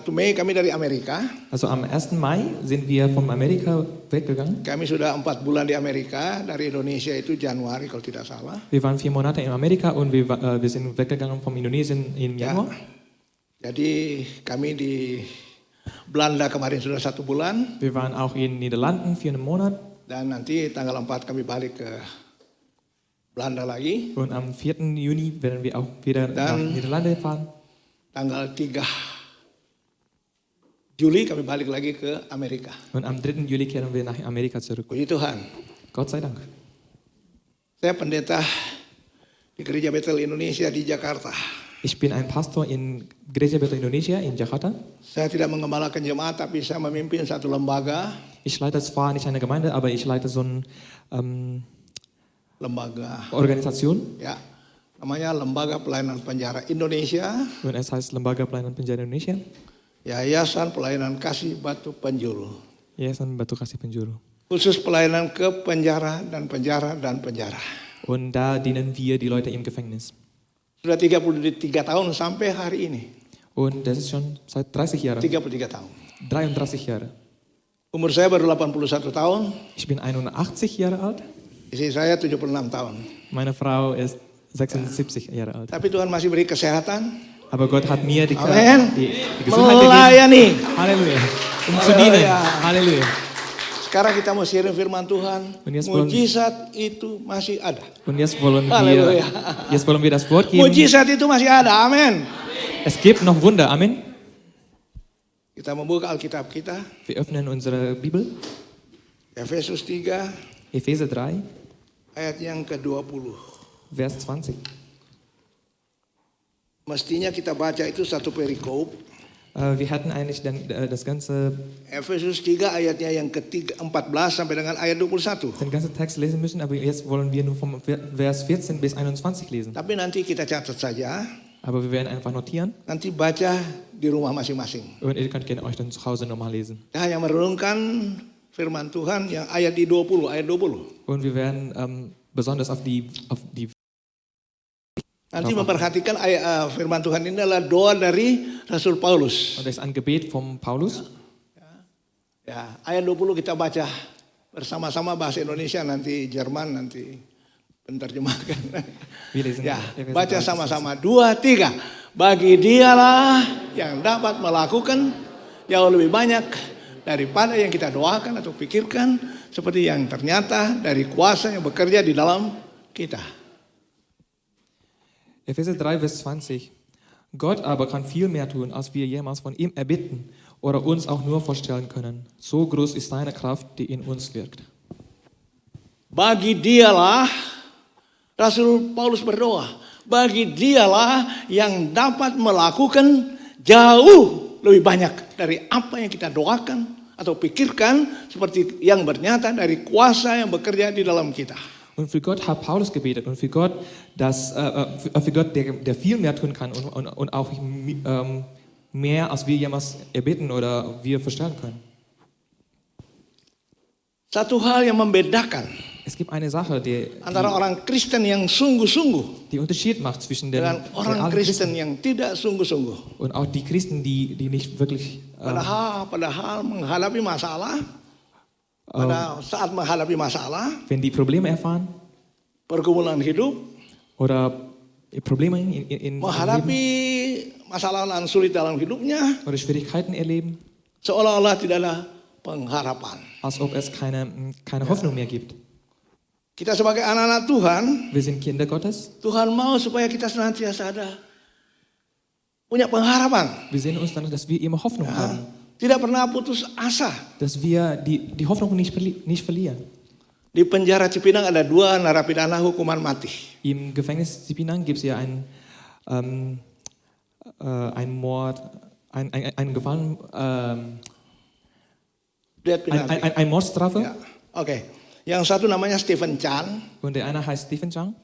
Speaker 6: Mei kami dari Amerika.
Speaker 7: Also am 1. Mai sind wir von Amerika weggegangen.
Speaker 6: Kami sudah 4 bulan di Amerika, dari Indonesia itu Januari kalau tidak salah.
Speaker 7: Wir waren 4 Monate in Amerika und wir sind weggegangen von Indonesien im Januar.
Speaker 6: Jadi kami di Belanda kemarin sudah 1 bulan.
Speaker 7: Wir waren auch in Niederlanden für einen Monat.
Speaker 6: Dan nanti tanggal 4 kami balik ke Belanda lagi.
Speaker 7: Und am 4. Juni werden wir auch wieder nach Niederlande fahren.
Speaker 6: Tanggal 3 Juli kami balik lagi ke Amerika.
Speaker 7: Und am 3. Juli kehren wir nach Amerika zurück.
Speaker 6: Puji Tuhan.
Speaker 7: Gott sei Dank.
Speaker 6: Saya pendeta di Gereja Betel Indonesia di Jakarta.
Speaker 7: Ich bin ein Pastor in Gereja Betel Indonesia in Jakarta.
Speaker 6: Saya tidak mengembalakan jemaat, tapi saya memimpin satu lembaga.
Speaker 7: Ich leite zwar nicht eine Gemeinde, aber ich leite so eine
Speaker 6: Lembaga,
Speaker 7: Organisation.
Speaker 6: ya, namanya Lembaga Pelayanan Penjara Indonesia,
Speaker 7: Und es heißt Lembaga Pelayanan Penjara Indonesia.
Speaker 6: Yayasan Pelayanan Kasih Batu Penjuru.
Speaker 7: Yayasan Batu Kasih Penjuru.
Speaker 6: Khusus pelayanan ke penjara dan penjara dan penjara.
Speaker 7: Und da dienen wir die Leute im Gefängnis.
Speaker 6: Sudah 33 tahun sampai hari ini.
Speaker 7: Und das ist schon seit 30 Jahren.
Speaker 6: 33 tahun.
Speaker 7: 33 Jahre.
Speaker 6: Umur saya baru 81 tahun,
Speaker 7: Ich bin 81 Jahre alt.
Speaker 6: istri saya 76 tahun.
Speaker 7: Meine Frau ist 76 Jahre alt.
Speaker 6: Tapi Tuhan masih beri kesehatan,
Speaker 7: Aber Gott hat mir die,
Speaker 6: Amen.
Speaker 7: die Gesundheit gegeben.
Speaker 6: melayani.
Speaker 7: Halleluja. Um zu dienen. Halleluja.
Speaker 6: Sekarang kita mau sharing firman Tuhan.
Speaker 7: Und jetzt wollen-
Speaker 6: Mujizat itu masih ada.
Speaker 7: Und jetzt
Speaker 6: Halleluja.
Speaker 7: wollen wir das Wort geben.
Speaker 6: Mujizat itu masih ada, amin.
Speaker 7: Es gibt noch Wunder. Amen.
Speaker 6: Kita membuka Alkitab kita,
Speaker 7: Wir öffnen unsere Bibel.
Speaker 6: Efesus 3,
Speaker 7: Epheser 3,
Speaker 6: ayat yang ke-20.
Speaker 7: Vers 20.
Speaker 6: Mestinya kita baca itu satu perikop.
Speaker 7: Wir hatten eigentlich dann das ganze,
Speaker 6: Efesus 3 ayatnya yang ke-14 sampai dengan ayat 21.
Speaker 7: den ganzen Text lesen müssen, aber jetzt wollen wir nur vom Vers 14 bis 21 lesen.
Speaker 6: Tapi nanti kita catat saja,
Speaker 7: Aber wir werden einfach notieren
Speaker 6: nanti baca di rumah masing-masing.
Speaker 7: und ihr könnt gerne euch dann zu Hause nochmal lesen.
Speaker 6: Kita hanya merenungkan firman Tuhan yang ayat di 20, ayat 20.
Speaker 7: Und wir werden besonders auf die
Speaker 6: Nanti memperhatikan ayat firman Tuhan ini adalah doa dari Rasul Paulus.
Speaker 7: und das ist ein Gebet vom Paulus.
Speaker 6: Ya, ayat 20 kita baca bersama-sama bahasa Indonesia, nanti Jerman, nanti penterjemahkan.
Speaker 7: Wir lesen
Speaker 6: Ya,
Speaker 7: Epheser
Speaker 6: baca
Speaker 7: 3.
Speaker 6: sama-sama. 2, 3. Bagi dialah yang dapat melakukan jauh lebih banyak daripada yang kita doakan atau pikirkan, seperti yang ternyata dari kuasa yang bekerja di dalam kita.
Speaker 7: Epheser 3, Vers 20. Gott aber kann viel mehr tun, als wir jemals von ihm erbitten oder uns auch nur vorstellen können. So groß ist seine Kraft, die in uns wirkt.
Speaker 6: Bagi dialah, Rasul Paulus berdoa, bagi dialah yang dapat melakukan jauh lebih banyak dari apa yang kita doakan atau pikirkan, seperti yang bernyata dari kuasa yang bekerja di dalam kita.
Speaker 7: Und für Gott hat Paulus gebetet und für Gott, für Gott der viel mehr tun kann und auch mehr, als wir jemals erbitten oder wir vorstellen können.
Speaker 6: Satu hal yang membedakan
Speaker 7: Es gibt eine Sache,
Speaker 6: antara orang Kristen yang sungguh-sungguh
Speaker 7: die Unterschied macht zwischen den
Speaker 6: dengan orang
Speaker 7: realen
Speaker 6: Kristen
Speaker 7: Christen
Speaker 6: yang tidak sungguh-sungguh.
Speaker 7: und auch die Christen, die nicht wirklich
Speaker 6: Padahal menghadapi masalah, pada saat menghadapi masalah,
Speaker 7: wenn die Probleme erfahren
Speaker 6: pergumulan hidup,
Speaker 7: oder Probleme in Leben
Speaker 6: menghadapi masalah yang sulit dalam hidupnya,
Speaker 7: oder Schwierigkeiten erleben,
Speaker 6: seolah-olah tidak ada pengharapan.
Speaker 7: als ob es keine Hoffnung mehr gibt.
Speaker 6: Kita sebagai anak-anak Tuhan,
Speaker 7: Wir sind Kinder Gottes.
Speaker 6: Tuhan mau supaya kita senantiasa ada punya pengharapan.
Speaker 7: Wir sehen uns dann, dass wir immer Hoffnung haben.
Speaker 6: Tidak pernah putus asa.
Speaker 7: Dass wir die Hoffnung nicht verlieren.
Speaker 6: Di penjara Cipinang ada 2 narapidana hukuman mati.
Speaker 7: Im Gefängnis Cipinang gibt es ja ein Mord, ein Gefallen,
Speaker 6: Death penalty.
Speaker 7: ein Mordstrafe.
Speaker 6: Ya, oke. Yang satu namanya Stephen Chan.
Speaker 7: Und der eine heißt Stephen Chang.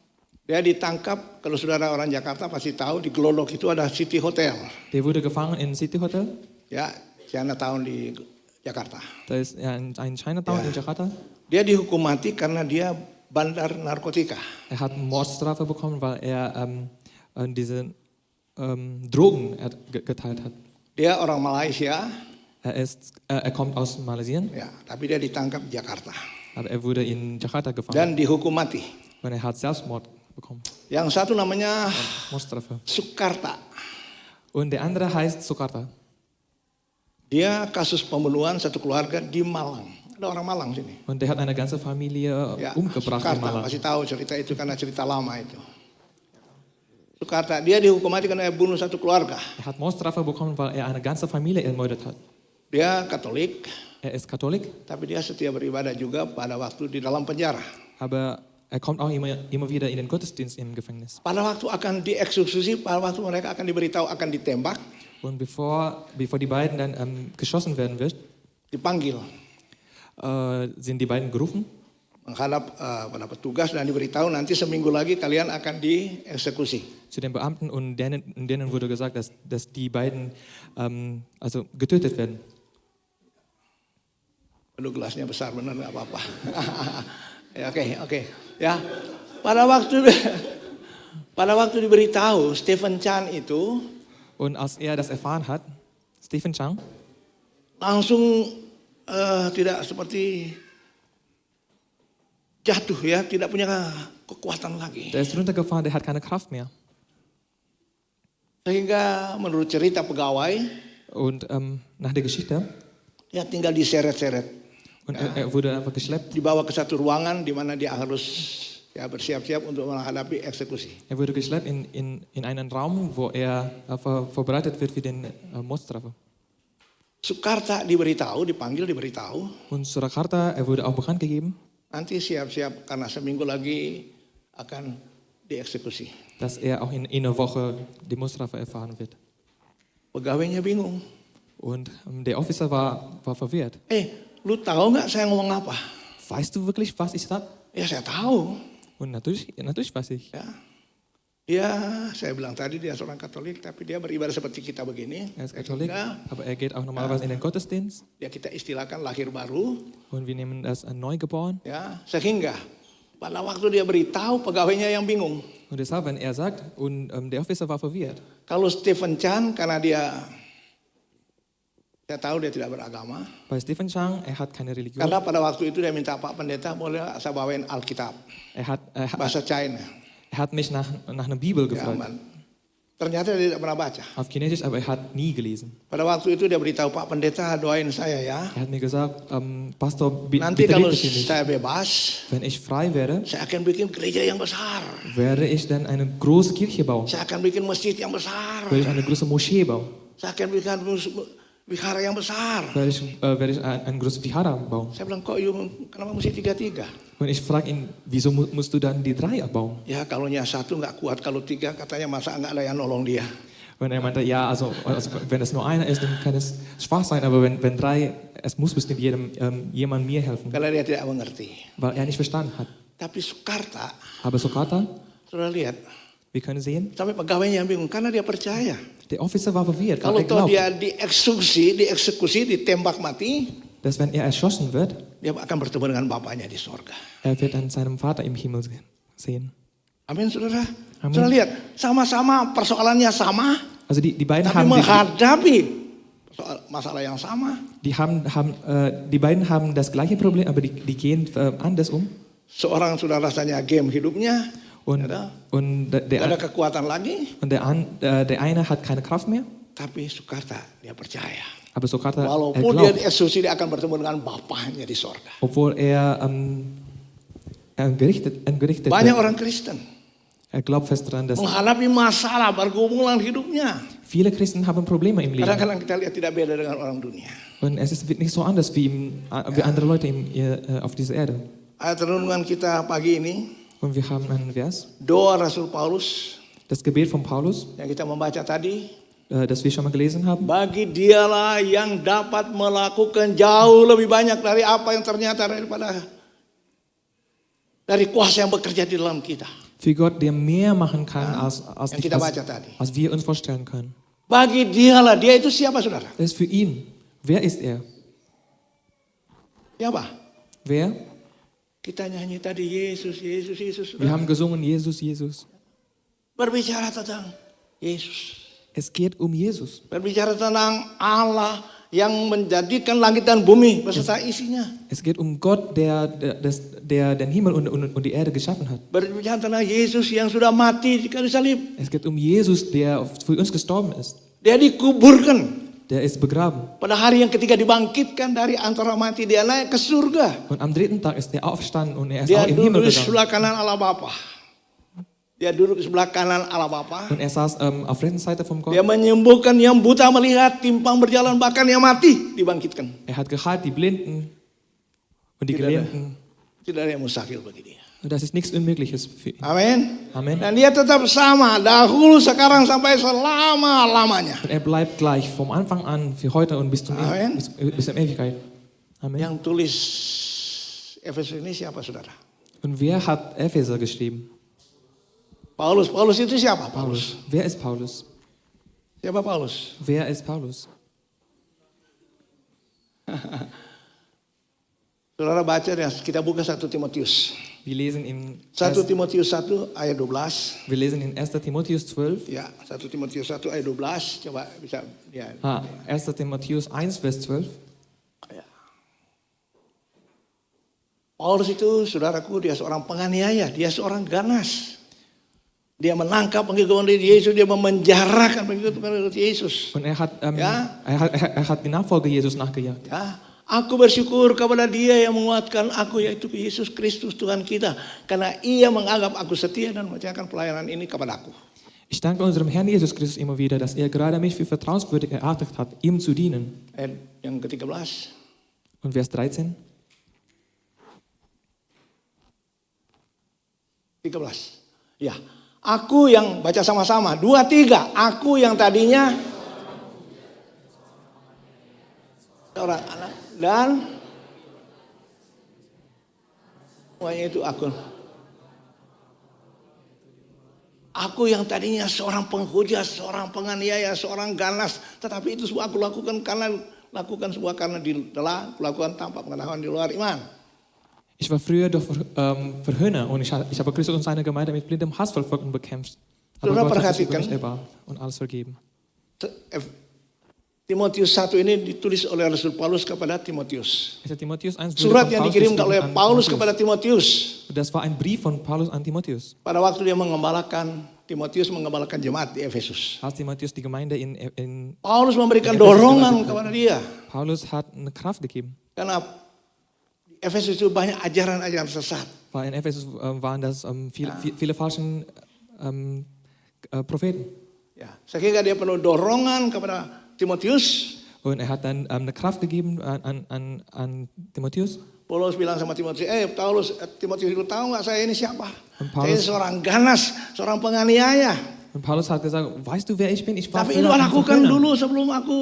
Speaker 6: Dia ditangkap, kalau saudara orang Jakarta pasti tahu, di Glodok itu ada City Hotel.
Speaker 7: Der wurde gefangen in City Hotel.
Speaker 6: Ya, Chinatown di Jakarta.
Speaker 7: Da ist ein Chinatown in Jakarta.
Speaker 6: Dia dihukum mati karena dia bandar narkotika.
Speaker 7: Er hat eine Mordstrafe bekommen, weil er diese Drogen geteilt hat.
Speaker 6: Dia orang Malaysia,
Speaker 7: Er kommt aus Malaysia,
Speaker 6: ya, tapi dia ditangkap di Jakarta
Speaker 7: aber er wurde in Jakarta gefangen.
Speaker 6: dan dihukum mati.
Speaker 7: Und er hat Selbstmord bekommen.
Speaker 6: Yang satu namanya
Speaker 7: Mordstrafe.
Speaker 6: Sukarta.
Speaker 7: Und der andere heißt Sukarta.
Speaker 6: Dia kasus pembunuhan satu keluarga di Malang. Ada orang Malang sini.
Speaker 7: Und der hat eine ganze Familie
Speaker 6: Ya,
Speaker 7: umgebracht in
Speaker 6: Sukarta,
Speaker 7: Malang.
Speaker 6: pasti tahu cerita itu karena cerita lama itu. Sukarta, dia dihukum mati karena dia bunuh satu keluarga.
Speaker 7: Er hat Mordstrafe bekommen, weil er eine ganze Familie ermordet hat.
Speaker 6: Dia Katolik,
Speaker 7: Er ist Katholik,
Speaker 6: tapi dia setia beribadah juga pada waktu di dalam penjara.
Speaker 7: aber er kommt auch immer wieder in den Gottesdienst im Gefängnis.
Speaker 6: Pada waktu akan dieksekusi, pada waktu mereka akan diberitahu akan ditembak,
Speaker 7: Und bevor die beiden dann geschossen werden wird,
Speaker 6: dipanggil
Speaker 7: sind die beiden gerufen
Speaker 6: menghadap pada petugas dan diberitahu nanti seminggu lagi kalian akan dieksekusi.
Speaker 7: zu den Beamten und denen wurde gesagt, dass die beiden also getötet werden.
Speaker 6: Aduh gelasnya besar benar nggak apa-apa. Ya, oke. Ya, pada waktu diberitahu Stephen Chan itu
Speaker 7: Und als er das erfahren hat, Stephen Chang,
Speaker 6: langsung tidak seperti jatuh ya, tidak punya kekuatan lagi.
Speaker 7: der ist runtergefahren, der hat keine Kraft mehr.
Speaker 6: Sehingga menurut cerita pegawai,
Speaker 7: Und nach der Geschichte,
Speaker 6: ya tinggal diseret-seret.
Speaker 7: und er wurde einfach geschleppt.
Speaker 6: Dibawa ke satu ruangan di mana dia harus ya bersiap-siap untuk menghadapi eksekusi.
Speaker 7: Er wurde geschleppt in einen Raum, wo er vorbereitet wird für den Mordstrafe.
Speaker 6: Sukarta dipanggil diberitahu,
Speaker 7: Und Surakarta, er wurde auch bekannt gegeben,
Speaker 6: nanti siap-siap karena seminggu lagi akan dieksekusi.
Speaker 7: dass er auch in einer Woche die Mordstrafe erfahren wird.
Speaker 6: Pegawainya bingung.
Speaker 7: Und der Officer war verwirrt.
Speaker 6: Lu tahu nggak saya ngomong apa?
Speaker 7: Weißt du wirklich, was ich sage?
Speaker 6: Ya saya tahu.
Speaker 7: Und natürlich weiß ich.
Speaker 6: Ya, saya bilang tadi dia seorang Katolik, tapi dia beribadah seperti kita begini.
Speaker 7: Er ist Katholik,
Speaker 6: Sehingga
Speaker 7: aber er geht auch normalerweise in den Gottesdienst.
Speaker 6: dia kita istilahkan lahir baru.
Speaker 7: Und wir nehmen das neugeboren.
Speaker 6: Ya, sehingga pada waktu dia beritahu pegawainya yang bingung.
Speaker 7: Und deshalb, wenn er sagt, und der Officer war verwirrt.
Speaker 6: Kalau Stephen Chan karena saya tahu dia tidak beragama.
Speaker 7: Bei Stephen Chang, er hat keine Religion.
Speaker 6: Karena pada waktu itu dia minta Pak Pendeta boleh saya bawain Alkitab bahasa China.
Speaker 7: Er hat mich nach einer Bibel
Speaker 6: Ya,
Speaker 7: gefragt.
Speaker 6: aman. Ternyata dia tidak pernah baca.
Speaker 7: Auf Chinesisch, aber er hat nie gelesen.
Speaker 6: Pada waktu itu dia beritahu Pak Pendeta doain saya ya.
Speaker 7: Er hat mir gesagt, Pastor,
Speaker 6: Nanti
Speaker 7: bitte
Speaker 6: kalau
Speaker 7: bete für mich.
Speaker 6: saya bebas,
Speaker 7: Wenn ich frei werde,
Speaker 6: saya akan bikin gereja yang besar.
Speaker 7: werde ich dann eine große Kirche bauen.
Speaker 6: Saya akan bikin masjid yang besar.
Speaker 7: Werde ich eine große Moschee bauen.
Speaker 6: Saya akan bikin wihara yang besar.
Speaker 7: Werde ich ein großes Vihara bauen.
Speaker 6: Saya bilang kok kenapa mesti 3-3?
Speaker 7: Und ich frage ihn, wieso musst du dann die 3 bauen?
Speaker 6: Ya kalau satu nggak kuat, kalau 3 katanya masa nggak ada yang nolong dia.
Speaker 7: Und er meinte, ja, also wenn es nur einer ist, dann kann es schwach sein, aber wenn 3, es muss bestimmt jemand mir helfen,
Speaker 6: Karena dia tidak mengerti.
Speaker 7: weil er nicht verstanden hat.
Speaker 6: Tapi Sukarta,
Speaker 7: Aber Sokrata,
Speaker 6: sudah lihat,
Speaker 7: wir können sehen,
Speaker 6: sampai pegawainya yang bingung karena dia percaya.
Speaker 7: der Officer war verwirrt,
Speaker 6: Kalau
Speaker 7: weil er
Speaker 6: toh
Speaker 7: glaubt,
Speaker 6: dia dieksekusi, ditembak mati,
Speaker 7: dass wenn er erschossen wird,
Speaker 6: dia akan bertemu dengan bapaknya di sorga.
Speaker 7: er wird dann seinen Vater im Himmel sehen.
Speaker 6: Amin, saudara.
Speaker 7: Amin.
Speaker 6: Saudara lihat, sama-sama persoalannya sama,
Speaker 7: Also die beiden
Speaker 6: tapi
Speaker 7: haben
Speaker 6: menghadapi masalah yang sama.
Speaker 7: die beiden haben das gleiche Problem, aber die gehen anders um.
Speaker 6: Seorang sudah rasanya game hidupnya,
Speaker 7: Und,
Speaker 6: ya,
Speaker 7: und,
Speaker 6: tidak ada
Speaker 7: der,
Speaker 6: kekuatan lagi,
Speaker 7: und der eine hat keine Kraft mehr,
Speaker 6: tapi Sukarta dia percaya.
Speaker 7: aber Sokrata, er
Speaker 6: Walaupun dia
Speaker 7: glaubt,
Speaker 6: dieksekusi, dia akan bertemu dengan bapaknya di sorga.
Speaker 7: obwohl er gerichtet
Speaker 6: Banyak
Speaker 7: wird.
Speaker 6: orang Kristen
Speaker 7: Er glaubt fest daran, dass
Speaker 6: menghadapi masalah bergumulan hidupnya.
Speaker 7: viele Christen haben Probleme im Leben.
Speaker 6: Kadang-kadang kita lihat tidak beda dengan orang dunia.
Speaker 7: Und es ist nicht so anders wie andere Leute auf dieser Erde.
Speaker 6: Ayat renungan kita pagi ini,
Speaker 7: Und wir haben einen Vers,
Speaker 6: doa Rasul Paulus
Speaker 7: das Gebet von Paulus,
Speaker 6: yang kita membaca tadi.
Speaker 7: das wir schon mal gelesen haben.
Speaker 6: Bagi dialah yang dapat melakukan jauh lebih banyak dari apa yang ternyata dari kuasa yang bekerja di dalam kita.
Speaker 7: Für Gott, der mehr machen kann, als
Speaker 6: Yang kita baca tadi.
Speaker 7: wir uns vorstellen können.
Speaker 6: Bagi dialah, dia itu siapa saudara?
Speaker 7: Das ist für ihn. Wer ist er?
Speaker 6: Siapa?
Speaker 7: Wer?
Speaker 6: Kita nyanyi tadi Yesus, Yesus, Yesus.
Speaker 7: Wir haben gesungen, Jesus, Jesus.
Speaker 6: Berbicara tentang Yesus.
Speaker 7: Es geht um Jesus.
Speaker 6: Berbicara tentang Allah yang menjadikan langit dan bumi beserta isinya.
Speaker 7: Es geht um Gott, der den Himmel und die Erde geschaffen hat.
Speaker 6: Berbicara tentang Yesus yang sudah mati di kayu salib.
Speaker 7: Es geht um Jesus, der für uns gestorben ist.
Speaker 6: Dia dikuburkan.
Speaker 7: Der ist begraben.
Speaker 6: Pada hari yang ketiga dibangkitkan dari antara mati, dia naik ke surga.
Speaker 7: Und am 3. Tag ist er aufgestanden und er ist
Speaker 6: Dia
Speaker 7: auch im Himmel
Speaker 6: duduk di
Speaker 7: gegangen.
Speaker 6: sebelah kanan Allah Bapa. Dia duduk di sebelah kanan Allah Bapa.
Speaker 7: Und er saß auf rechten Seite vom Gott.
Speaker 6: Dia menyembuhkan yang buta melihat, timpang berjalan, bahkan yang mati dibangkitkan.
Speaker 7: Er hat geheilt die Blinden und die
Speaker 6: Tidak ada.
Speaker 7: Gelähmten.
Speaker 6: Tidak ada yang mustahil bagi dia.
Speaker 7: Und das ist nichts Unmögliches für ihn.
Speaker 6: Amin.
Speaker 7: Amin.
Speaker 6: Dan dia tetap sama, dahulu, sekarang, sampai selama-lamanya.
Speaker 7: Und er bleibt gleich vom Anfang an, für heute und bis zum
Speaker 6: Amen.
Speaker 7: bis in Ewigkeit. Amen.
Speaker 6: Yang tulis Efesus ini siapa, saudara?
Speaker 7: Und wer hat Epheser geschrieben?
Speaker 6: Paulus. Paulus itu siapa? Paulus.
Speaker 7: Wer ist Paulus?
Speaker 6: Siapa Paulus?
Speaker 7: Wer ist Paulus?
Speaker 6: Saudara baca ya, kita buka 1 Timotius.
Speaker 7: Wir lesen in
Speaker 6: 1 Timotius 1 ayat 12.
Speaker 7: wir lesen in 1. Timotheus 12.
Speaker 6: Ya, 1 Timotius 1 ayat 12. Coba bisa ya.
Speaker 7: 1. Timotheus 1, Vers 12.
Speaker 6: Ya. Paulus itu, saudaraku, dia seorang penganiaya, dia seorang ganas. Dia menangkap pengikut Yesus, dia memenjarakan pengikut Yesus.
Speaker 7: Und er hat,
Speaker 6: Ja.
Speaker 7: er hat die Nachfolger Jesus nachgejagt.
Speaker 6: Ya, aku bersyukur kepada Dia yang menguatkan aku, yaitu Yesus Kristus Tuhan kita, karena Ia menganggap aku setia dan mengerjakan pelayanan ini kepadaku.
Speaker 7: Ich danke unserem Herrn Jesus Christus immer wieder, dass er gerade mich für vertrauenswürdig erachtet hat, ihm zu dienen.
Speaker 6: Ayat yang ke-13.
Speaker 7: Und Vers 13.
Speaker 6: 13. Ya, aku yang baca sama-sama 2, 3. Aku yang tadinya seorang anak dan semuanya itu aku. Aku yang tadinya seorang penghujat, seorang penganiaya, seorang ganas, tetapi itu semua aku lakukan karena di dalam, lakukan tanpa pengetahuan di luar iman.
Speaker 7: Ich war früher doch Verhöhner und ich habe Christus und seine Gemeinde mit blindem Hass verfolgt und bekämpft. Aber
Speaker 6: Saudara
Speaker 7: Gott hat sich über
Speaker 6: perhatikan.
Speaker 7: mich erbarmt und alles vergeben.
Speaker 6: Timotius 1 ini ditulis oleh Rasul Paulus kepada Timotius.
Speaker 7: 1. Timotheus 1 wurde
Speaker 6: Surat
Speaker 7: von
Speaker 6: yang
Speaker 7: Paulus
Speaker 6: dikirimkan oleh
Speaker 7: geschrieben an
Speaker 6: Paulus
Speaker 7: Timotheus.
Speaker 6: kepada Timotius.
Speaker 7: Das war ein Brief von Paulus an Timotheus.
Speaker 6: Pada waktu dia Timotius mengembalakan jemaat di Efesus.
Speaker 7: Als Timotheus die Gemeinde in
Speaker 6: Paulus memberikan
Speaker 7: Efesus
Speaker 6: dorongan
Speaker 7: geleitet hat.
Speaker 6: kepada dia.
Speaker 7: Paulus hat eine Kraft gegeben.
Speaker 6: Karena di Efesus itu banyak ajaran-ajaran sesat.
Speaker 7: Weil in Ephesus waren das viele falschen Propheten.
Speaker 6: Ya, sehingga dia penuh dorongan kepada Timotius.
Speaker 7: Und er hat dann eine Kraft gegeben an Timotheus.
Speaker 6: Paulus bilang sama Timotius, Timotius itu tahu nggak saya ini siapa?
Speaker 7: Und
Speaker 6: Saya ini
Speaker 7: Paulus,
Speaker 6: seorang ganas, seorang penganiaya.
Speaker 7: und Paulus hat gesagt, weißt du, wer ich bin? Ich war
Speaker 6: Tapi
Speaker 7: früher
Speaker 6: itu
Speaker 7: ein
Speaker 6: lakukan
Speaker 7: Verhöhner.
Speaker 6: dulu sebelum aku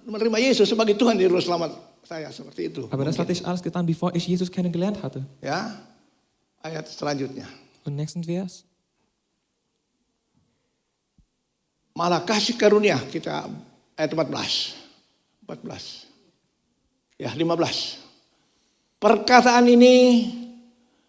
Speaker 6: menerima Yesus sebagai Tuhan di Juru Selamat saya, seperti itu.
Speaker 7: Aber das hatte ich alles getan, bevor ich Jesus kennengelernt hatte.
Speaker 6: Ya, ayat selanjutnya.
Speaker 7: Und nächsten Vers.
Speaker 6: Malah kasih karunia kita ayat 14. Ya, 15. Perkataan ini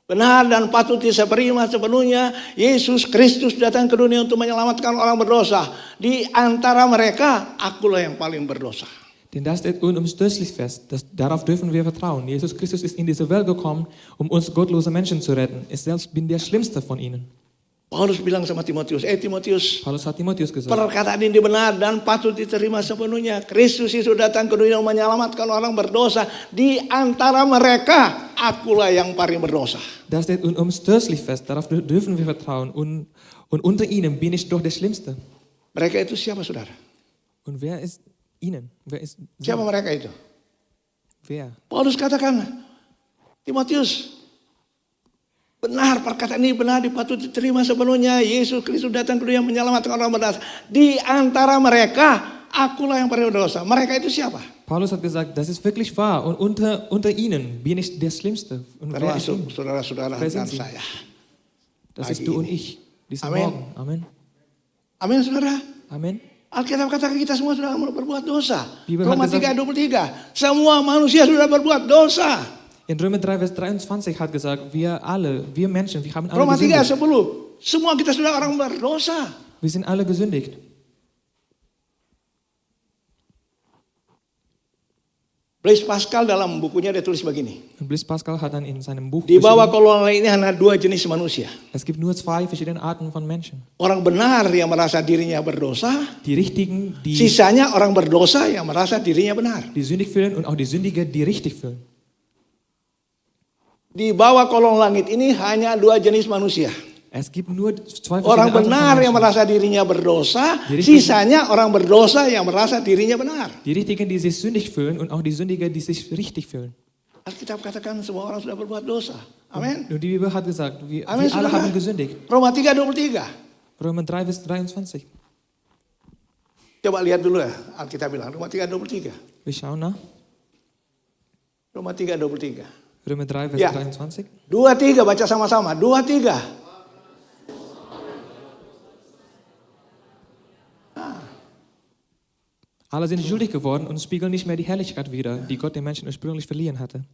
Speaker 6: benar dan patut diserima sepenuhnya. Yesus Kristus datang ke dunia untuk menyelamatkan orang berdosa. Di antara mereka, akulah yang paling berdosa.
Speaker 7: Denn da steht unumstößlich fest, dass darauf dürfen wir vertrauen. Jesus Christus ist in diese Welt gekommen, um uns gottlose Menschen zu retten. Ich selbst bin der Schlimmste von ihnen.
Speaker 6: Paulus bilang sama Timotius, Timotius,
Speaker 7: Paulus hat Timotheus gesagt,
Speaker 6: perkataan ini benar dan patut diterima sepenuhnya. Kristus itu datang ke dunia untuk menyelamatkan orang berdosa. Di antara mereka, akulah yang paling berdosa.
Speaker 7: da steht unumstößlich fest, darauf dürfen wir vertrauen. Und unter ihnen bin ich doch der Schlimmste.
Speaker 6: Mereka itu siapa, saudara?
Speaker 7: Und wer ist ihnen? Wer ist sie?
Speaker 6: Siapa mereka itu?
Speaker 7: Wer?
Speaker 6: Paulus katakan, Timotius, benar perkataan ini benar dipatut diterima sepenuhnya. Yesus Kristus datang ke dunia menyelamatkan orang berdosa. Di antara mereka, akulah yang paling berdosa. Mereka itu siapa?
Speaker 7: Paulus hat gesagt, das ist wirklich wahr. Und unter ihnen bin ich der Schlimmste. Und wer ist
Speaker 6: Termasuk
Speaker 7: ihnen?
Speaker 6: saudara-saudara
Speaker 7: Wer
Speaker 6: dan
Speaker 7: sind sie?
Speaker 6: saya.
Speaker 7: Das
Speaker 6: Pagi
Speaker 7: ist du und
Speaker 6: ini.
Speaker 7: ich. Diesen
Speaker 6: Amen.
Speaker 7: Morgen. Amen.
Speaker 6: Amin, saudara.
Speaker 7: Amen.
Speaker 6: Alkitab katakan kita semua sudah berbuat dosa.
Speaker 7: Bibel
Speaker 6: Roma
Speaker 7: hat gesagt-
Speaker 6: 3:23. Semua manusia sudah berbuat dosa.
Speaker 7: In Römer 3, Vers 23 hat gesagt, wir Menschen, wir haben alle
Speaker 6: Roma 3:10.
Speaker 7: gesündigt.
Speaker 6: Semua kita sudah orang berdosa.
Speaker 7: Wir sind alle gesündigt.
Speaker 6: Blaise Pascal dalam bukunya dia tulis begini.
Speaker 7: Und Blaise Pascal hat dann in seinem Buch
Speaker 6: Di bawah
Speaker 7: geschrieben,
Speaker 6: kolonial ini hanya 2 jenis manusia.
Speaker 7: es gibt nur 2 verschiedene Arten von Menschen.
Speaker 6: Orang benar yang merasa dirinya berdosa.
Speaker 7: Die Richtigen, die
Speaker 6: Sisanya orang berdosa yang merasa dirinya benar.
Speaker 7: sündig fühlen und auch die Sündige, die richtig fühlen.
Speaker 6: Di bawah kolong langit ini hanya 2 jenis manusia.
Speaker 7: Es gibt nur 2 verschiedene
Speaker 6: Orang
Speaker 7: Arten von
Speaker 6: benar yang
Speaker 7: Menschen.
Speaker 6: merasa dirinya berdosa.
Speaker 7: Die richtigen-
Speaker 6: Sisanya orang berdosa yang merasa dirinya benar.
Speaker 7: Die Richtigen, die sich sündig fühlen und auch die Sündige, die sich richtig fühlen.
Speaker 6: Alkitab katakan semua orang sudah berbuat dosa. Amin.
Speaker 7: Und die Bibel hat gesagt, wir
Speaker 6: Amen,
Speaker 7: alle
Speaker 6: saudara.
Speaker 7: haben gesündigt.
Speaker 6: Roma 3:23.
Speaker 7: Römer 3, Vers 23.
Speaker 6: Coba lihat dulu ya, Alkitab bilang Roma 3:23.
Speaker 7: Wir schauen nach.
Speaker 6: Roma 3:23.
Speaker 7: Römer 3, Vers
Speaker 6: Ja.
Speaker 7: 23.
Speaker 6: 2-3 baca sama-sama. 2-3.
Speaker 7: Alle sind schuldig geworden und spiegeln nicht mehr die Herrlichkeit wider, die Gott den Menschen ursprünglich verliehen hatte.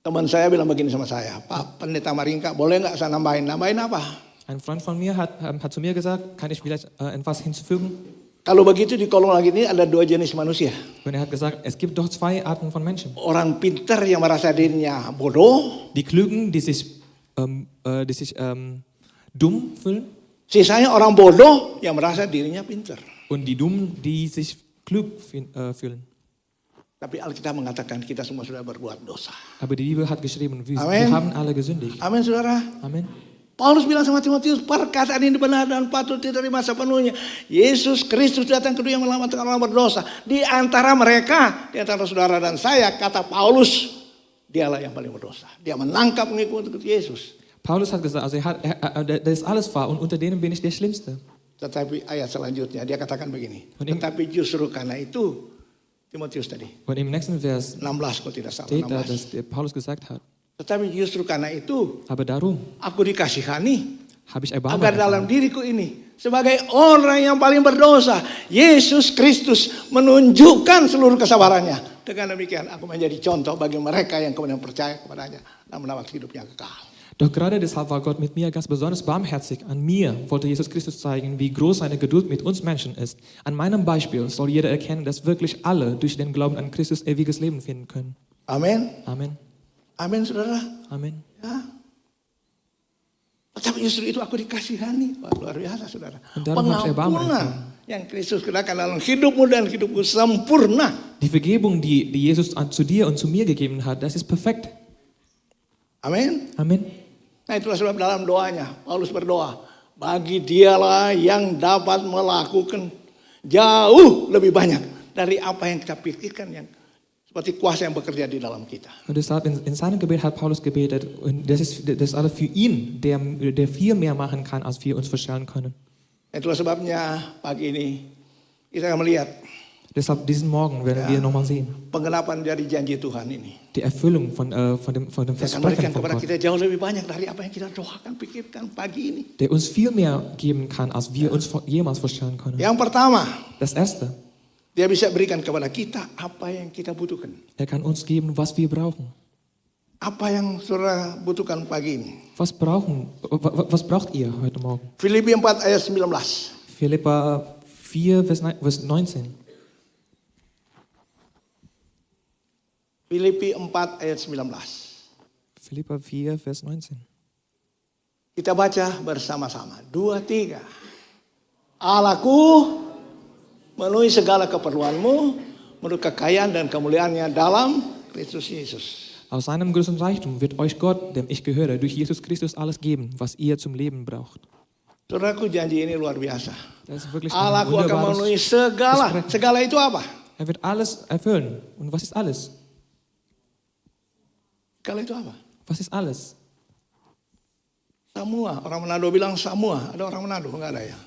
Speaker 6: Teman saya bilang begini sama saya, Pak Pendeta Maringka, boleh nggak saya nambahin? Nambahin apa?
Speaker 7: Ein Freund von mir hat zu mir gesagt, kann ich vielleicht etwas hinzufügen?
Speaker 6: Kalau begitu di kolom lagi ini ada 2 jenis manusia.
Speaker 7: Und er hat gesagt, es gibt doch 2 Arten von Menschen.
Speaker 6: Orang pintar yang merasa dirinya bodoh,
Speaker 7: Die Klügen, die sich dumm fühlen,
Speaker 6: sisanya orang bodoh yang merasa dirinya pintar.
Speaker 7: und die Dummen, die sich klug fühlen.
Speaker 6: Tapi Alkitab mengatakan kita semua sudah berbuat dosa.
Speaker 7: Aber die Bibel hat geschrieben, wir
Speaker 6: Amen.
Speaker 7: haben alle gesündigt.
Speaker 6: Amin saudara.
Speaker 7: Amen.
Speaker 6: Paulus bilang sama Timotius, perkataan ini benar dan patut diterima sepenuhnya. Yesus Kristus datang kedua yang menyelamatkan orang berdosa. Di antara mereka, di antara saudara dan saya, kata Paulus, dialah yang paling berdosa. Dia menangkap pengikut Yesus.
Speaker 7: Paulus hat gesagt, also das ist alles wahr und unter denen bin ich der Schlimmste.
Speaker 6: Tetapi ayat selanjutnya dia katakan begini.
Speaker 7: Und im-
Speaker 6: Tetapi justru karena itu, Timotius tadi,
Speaker 7: Und im nächsten Vers
Speaker 6: 16 kalau tidak salah.
Speaker 7: steht da,
Speaker 6: 16.
Speaker 7: dass der Paulus gesagt hat,
Speaker 6: Tetapi justru karena itu,
Speaker 7: aber darum
Speaker 6: aku dikasihani
Speaker 7: habe ich Erbarmen
Speaker 6: agar dalam
Speaker 7: erfahren,
Speaker 6: diriku ini sebagai orang yang paling berdosa, Yesus Kristus menunjukkan seluruh kesabarannya. Dengan demikian aku menjadi contoh bagi mereka yang kemudian percaya kepadanya dan mendapat hidup yang kekal.
Speaker 7: Doch gerade deshalb war Gott mit mir ganz besonders barmherzig. An mir wollte Jesus Christus zeigen, wie groß seine Geduld mit uns Menschen ist. An meinem Beispiel soll jeder erkennen, dass wirklich alle durch den Glauben an Christus ewiges Leben finden können.
Speaker 6: Amin.
Speaker 7: Amen.
Speaker 6: Amin saudara.
Speaker 7: Amen.
Speaker 6: Ya. Tetapi justru itu aku dikasihani. Wah, luar biasa saudara.
Speaker 7: Und darum habe ich Erbarmen
Speaker 6: Pengampunan
Speaker 7: erfahren.
Speaker 6: yang Kristus kerjakan dalam hidupmu dan hidupku sempurna.
Speaker 7: Die Vergebung, die Jesus zu dir und zu mir gegeben hat, das ist perfekt.
Speaker 6: Amin.
Speaker 7: Amen.
Speaker 6: Nah itulah sebab dalam doanya Paulus berdoa, bagi dialah yang dapat melakukan jauh lebih banyak dari apa yang kita pikirkan, yang seperti kuasa yang bekerja di dalam kita.
Speaker 7: Und deshalb in seinem Gebet hat Paulus gebetet, und das ist alles für ihn, der viel mehr machen kann, als wir uns vorstellen können.
Speaker 6: Itulah sebabnya pagi ini kita akan melihat
Speaker 7: Deshalb diesen Morgen werden wir nochmal sehen,
Speaker 6: pengenapan dari janji Tuhan ini.
Speaker 7: die Erfüllung von dem
Speaker 6: Dia akan
Speaker 7: Versprechen
Speaker 6: memberikan
Speaker 7: von
Speaker 6: kepada
Speaker 7: Gott,
Speaker 6: kita jauh lebih banyak dari apa yang kita doakan, pikirkan pagi ini.
Speaker 7: der uns viel mehr geben kann, als wir uns jemals vorstellen können.
Speaker 6: Yang pertama,
Speaker 7: Das Erste,
Speaker 6: dia bisa berikan kepada kita apa yang kita butuhkan.
Speaker 7: er kann uns geben, was wir brauchen.
Speaker 6: Apa yang saudara butuhkan pagi ini?
Speaker 7: Was braucht ihr heute Morgen?
Speaker 6: Filipi 4 ayat 19.
Speaker 7: Philippa 4, Vers 19.
Speaker 6: Filipi 4 ayat 19.
Speaker 7: Philippa 4, Vers 19.
Speaker 6: Kita baca bersama-sama. 2, 3. Allahku memenuhi segala keperluanmu menurut kekayaan dan kemuliaannya dalam Kristus Yesus.
Speaker 7: Aus seinem größten Reichtum wird euch Gott, dem ich gehöre, durch Jesus Christus alles geben, was ihr zum Leben braucht.
Speaker 6: Saudaraku, janji ini luar biasa.
Speaker 7: Das ist wirklich ein
Speaker 6: Allahku akan memenuhi
Speaker 7: wunderbares
Speaker 6: segala.
Speaker 7: Versprechen.
Speaker 6: Segala itu apa?
Speaker 7: Er wird alles erfüllen. Und was ist alles?
Speaker 6: Segala itu apa?
Speaker 7: Was ist alles?
Speaker 6: Semua. Orang Manado bilang semua. Ada orang Manado? Enggak ada ya.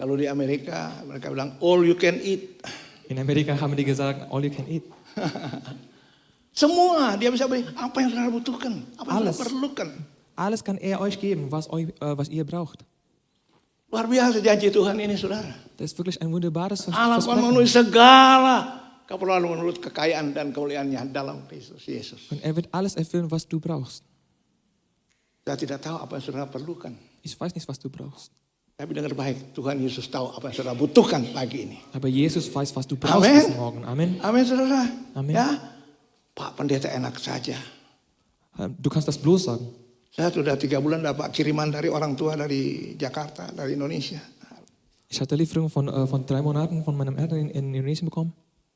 Speaker 6: Kalau di Amerika, mereka bilang all you can eat.
Speaker 7: In Amerika haben die gesagt, all you can eat.
Speaker 6: Semua. Dia bisa beri apa yang saudara butuhkan. Apa yang
Speaker 7: Alles.
Speaker 6: saudara perlukan.
Speaker 7: Alles kann er euch geben, was ihr braucht.
Speaker 6: Luar biasa janji Tuhan ini saudara.
Speaker 7: Das ist wirklich ein wunderbares
Speaker 6: Allah akan
Speaker 7: Versprechen.
Speaker 6: memenuhi segala keperluan menurut kekayaan dan kemuliaannya dalam Kristus Yesus.
Speaker 7: Und er wird alles erfüllen, was du brauchst.
Speaker 6: Saya tidak tahu apa yang saudara perlukan.
Speaker 7: Ich weiß nicht, was du brauchst.
Speaker 6: Tapi dengar baik, Tuhan Yesus tahu apa yang saudara butuhkan pagi ini.
Speaker 7: Aber Jesus weiß, was du brauchst
Speaker 6: Amen.
Speaker 7: diesen Morgen. Amen.
Speaker 6: Amin saudara.
Speaker 7: Amin.
Speaker 6: Ya, Pak Pendeta enak saja.
Speaker 7: Du kannst das bloß sagen.
Speaker 6: Saya sudah 3 bulan dapat kiriman dari orang tua dari Jakarta, dari Indonesia.
Speaker 7: Ich hatte Lieferung von 3 Monaten von meinem Eltern in Indonesien bekommen.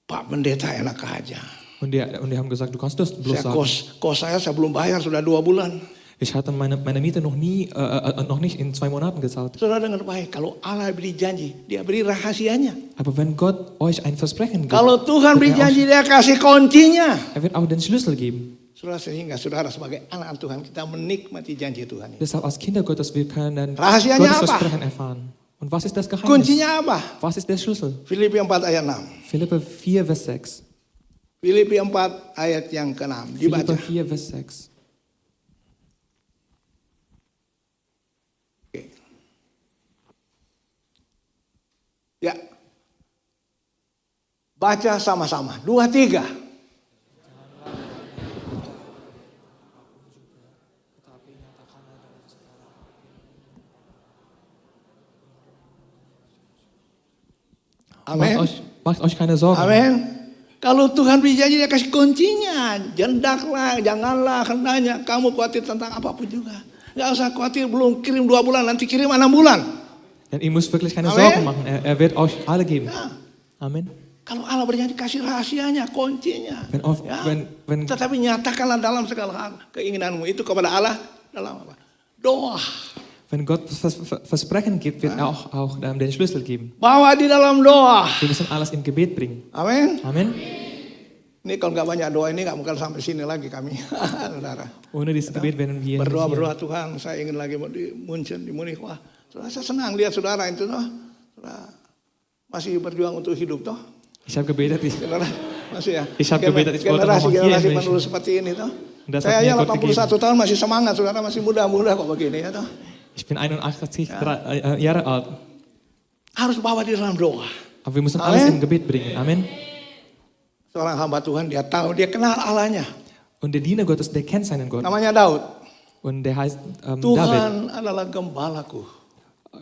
Speaker 6: Pak Pendeta enak aja.
Speaker 7: Und die haben gesagt, du kannst das bloß
Speaker 6: Saya
Speaker 7: sagen.
Speaker 6: kos saya belum bayar sudah 2 bulan.
Speaker 7: Ich hatte meine Miete noch nicht in 2 Monaten gezahlt.
Speaker 6: Saudara dengar baik, kalau Allah beri janji, dia beri rahasianya.
Speaker 7: Aber wenn Gott euch ein Versprechen gibt,
Speaker 6: Kalau Tuhan beri janji, dia kasih kuncinya.
Speaker 7: wird auch den Schlüssel geben.
Speaker 6: Saudara, sehingga saudara sebagai anak Tuhan, kita menikmati janji Tuhan.
Speaker 7: Deshalb als Kinder Gottes, wir können dann
Speaker 6: Rahasianya
Speaker 7: Gottes
Speaker 6: apa?
Speaker 7: Versprechen erfahren. Und was ist das Geheimnis?
Speaker 6: Kuncinya apa?
Speaker 7: Was ist der Schlüssel?
Speaker 6: Filipi 4 ayat 6.
Speaker 7: Filippe 4, Vers 6.
Speaker 6: Filipi 4 ayat yang ke-6. Dibaca.
Speaker 7: Filippe 4, Vers 6.
Speaker 6: Oke. Ya. Baca sama-sama. 2, 3. Amin.
Speaker 7: Macht euch keine Sorgen.
Speaker 6: Amin. Kalau Tuhan beri janji, dia kasih kuncinya. Jendaklah, janganlah hendaknya kamu khawatir tentang apapun juga. Gak usah khawatir, belum kirim 2 bulan, nanti kirim 6 bulan.
Speaker 7: Denn ihr müsst wirklich keine
Speaker 6: Amen.
Speaker 7: Sorgen machen. Er wird euch alle geben.
Speaker 6: Ya.
Speaker 7: Amen.
Speaker 6: Kalau Allah berjanji, kasih rahasianya, kuncinya.
Speaker 7: Wenn
Speaker 6: Tetapi nyatakanlah dalam segala hal keinginanmu itu kepada Allah dalam apa? Doa.
Speaker 7: Wenn Gott Versprechen gibt, wird er auch den Schlüssel geben.
Speaker 6: Bawa di dalam doa.
Speaker 7: Wir müssen alles im Gebet bringen.
Speaker 6: Amin.
Speaker 7: Amen.
Speaker 6: Ini kalau nggak banyak doa ini nggak mungkin sampai sini lagi kami, saudara.
Speaker 7: Ohne dieses Gebet werden wir nicht hier.
Speaker 6: Berdoa Tuhan, saya ingin lagi di Munchen, di Munich. Wah, saudara, saya senang lihat saudara itu, toh. Saudara masih berjuang untuk hidup, toh.
Speaker 7: Ich habe gebetet,
Speaker 6: Masih ya.
Speaker 7: Ich habe gebetet, ich wollte noch mal hier
Speaker 6: Generasi
Speaker 7: in
Speaker 6: penerus seperti ini, toh.
Speaker 7: Das
Speaker 6: Saya
Speaker 7: hat
Speaker 6: ya
Speaker 7: mir Gott
Speaker 6: 81 tahun masih semangat, saudara masih muda-muda kok begini ya, toh.
Speaker 7: Ich bin 81 Jahre alt.
Speaker 6: Harus bawa di dalam doa.
Speaker 7: Aber wir müssen alles im Gebet bringen. Amen.
Speaker 6: Seorang hamba Tuhan, dia tahu, dia kenal Allahnya.
Speaker 7: Und der Diener Gottes, der kennt seinen Gott.
Speaker 6: Namanya Daud.
Speaker 7: Und der heißt David.
Speaker 6: Tuhan adalah gembalaku.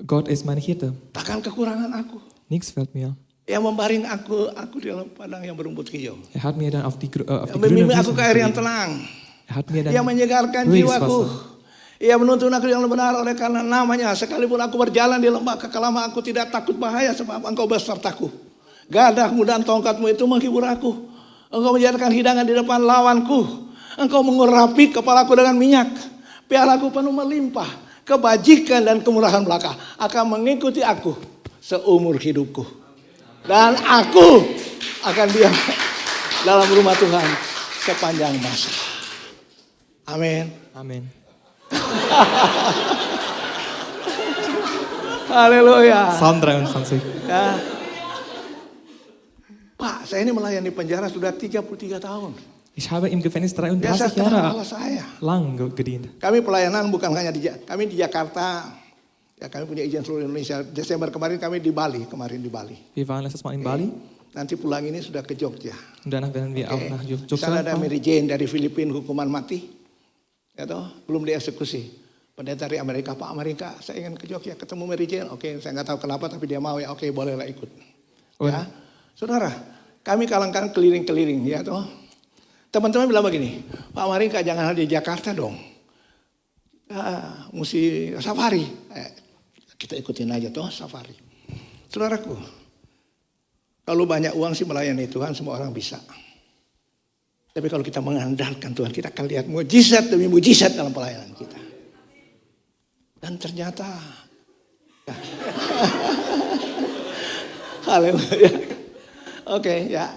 Speaker 7: Gott ist mein Hirte.
Speaker 6: Takkan kekurangan aku.
Speaker 7: Nichts fehlt mir.
Speaker 6: Yang membaring aku di dalam padang yang berumput hijau.
Speaker 7: Er hat mir dann auf die grüne
Speaker 6: Membimbing aku
Speaker 7: Wiese
Speaker 6: ke air yang
Speaker 7: gelegt.
Speaker 6: tenang.
Speaker 7: Er hat mir
Speaker 6: Ia
Speaker 7: dann
Speaker 6: menyegarkan
Speaker 7: ruhiges
Speaker 6: jiwaku.
Speaker 7: Wasser.
Speaker 6: Ia menuntun aku yang benar oleh karena namanya. Sekalipun aku berjalan di lembah kekelaman, aku tidak takut bahaya sebab engkau besertaku. Gadahmu dan tongkatmu itu menghibur aku. Engkau menjadikan hidangan di depan lawanku. Engkau mengurapi kepalaku dengan minyak. Pialaku penuh melimpah. Kebajikan dan kemurahan belaka akan mengikuti aku seumur hidupku. Dan aku akan diam dalam rumah Tuhan sepanjang masa. Amin.
Speaker 7: Amen.
Speaker 6: Haleluya.
Speaker 7: Psalm 23.
Speaker 6: Ya. Pak, saya ini melayani penjara sudah 33 tahun.
Speaker 7: Ich habe im Gefängnis
Speaker 6: Biasa
Speaker 7: 33 Jahre
Speaker 6: Allah saya.
Speaker 7: lang gedient.
Speaker 6: Kami pelayanan bukan hanya kami di Jakarta. Ya, kami punya izin seluruh Indonesia. Desember kemarin kami di Bali,
Speaker 7: Wir waren letztes Mal in Bali
Speaker 6: Nanti pulang ini sudah ke Jogja.
Speaker 7: und danach werden wir auch nach
Speaker 6: Di
Speaker 7: Jogja
Speaker 6: sana ada
Speaker 7: fahren.
Speaker 6: Mary Jane dari Filipina hukuman mati. Ya toh, belum dieksekusi. Pendeta dari Amerika, Pak Amerika, saya ingin ke Jogja ketemu Mary Jane. Oke, saya nggak tahu kenapa tapi dia mau ya. Oke, bolehlah ikut. Ya, saudara, kami kalangkan keliling-keliling ya toh. Teman-teman bilang begini, Pak Amerika jangan di Jakarta dong. Mesti safari. Kita ikutin aja toh safari. Saudaraku, kalau banyak uang sih melayani Tuhan semua orang bisa. Tapi kalau kita mengandalkan Tuhan, kita akan lihat mujizat demi mujizat dalam pelayanan kita. Dan ternyata, ya. Haleluya. Oke, ya.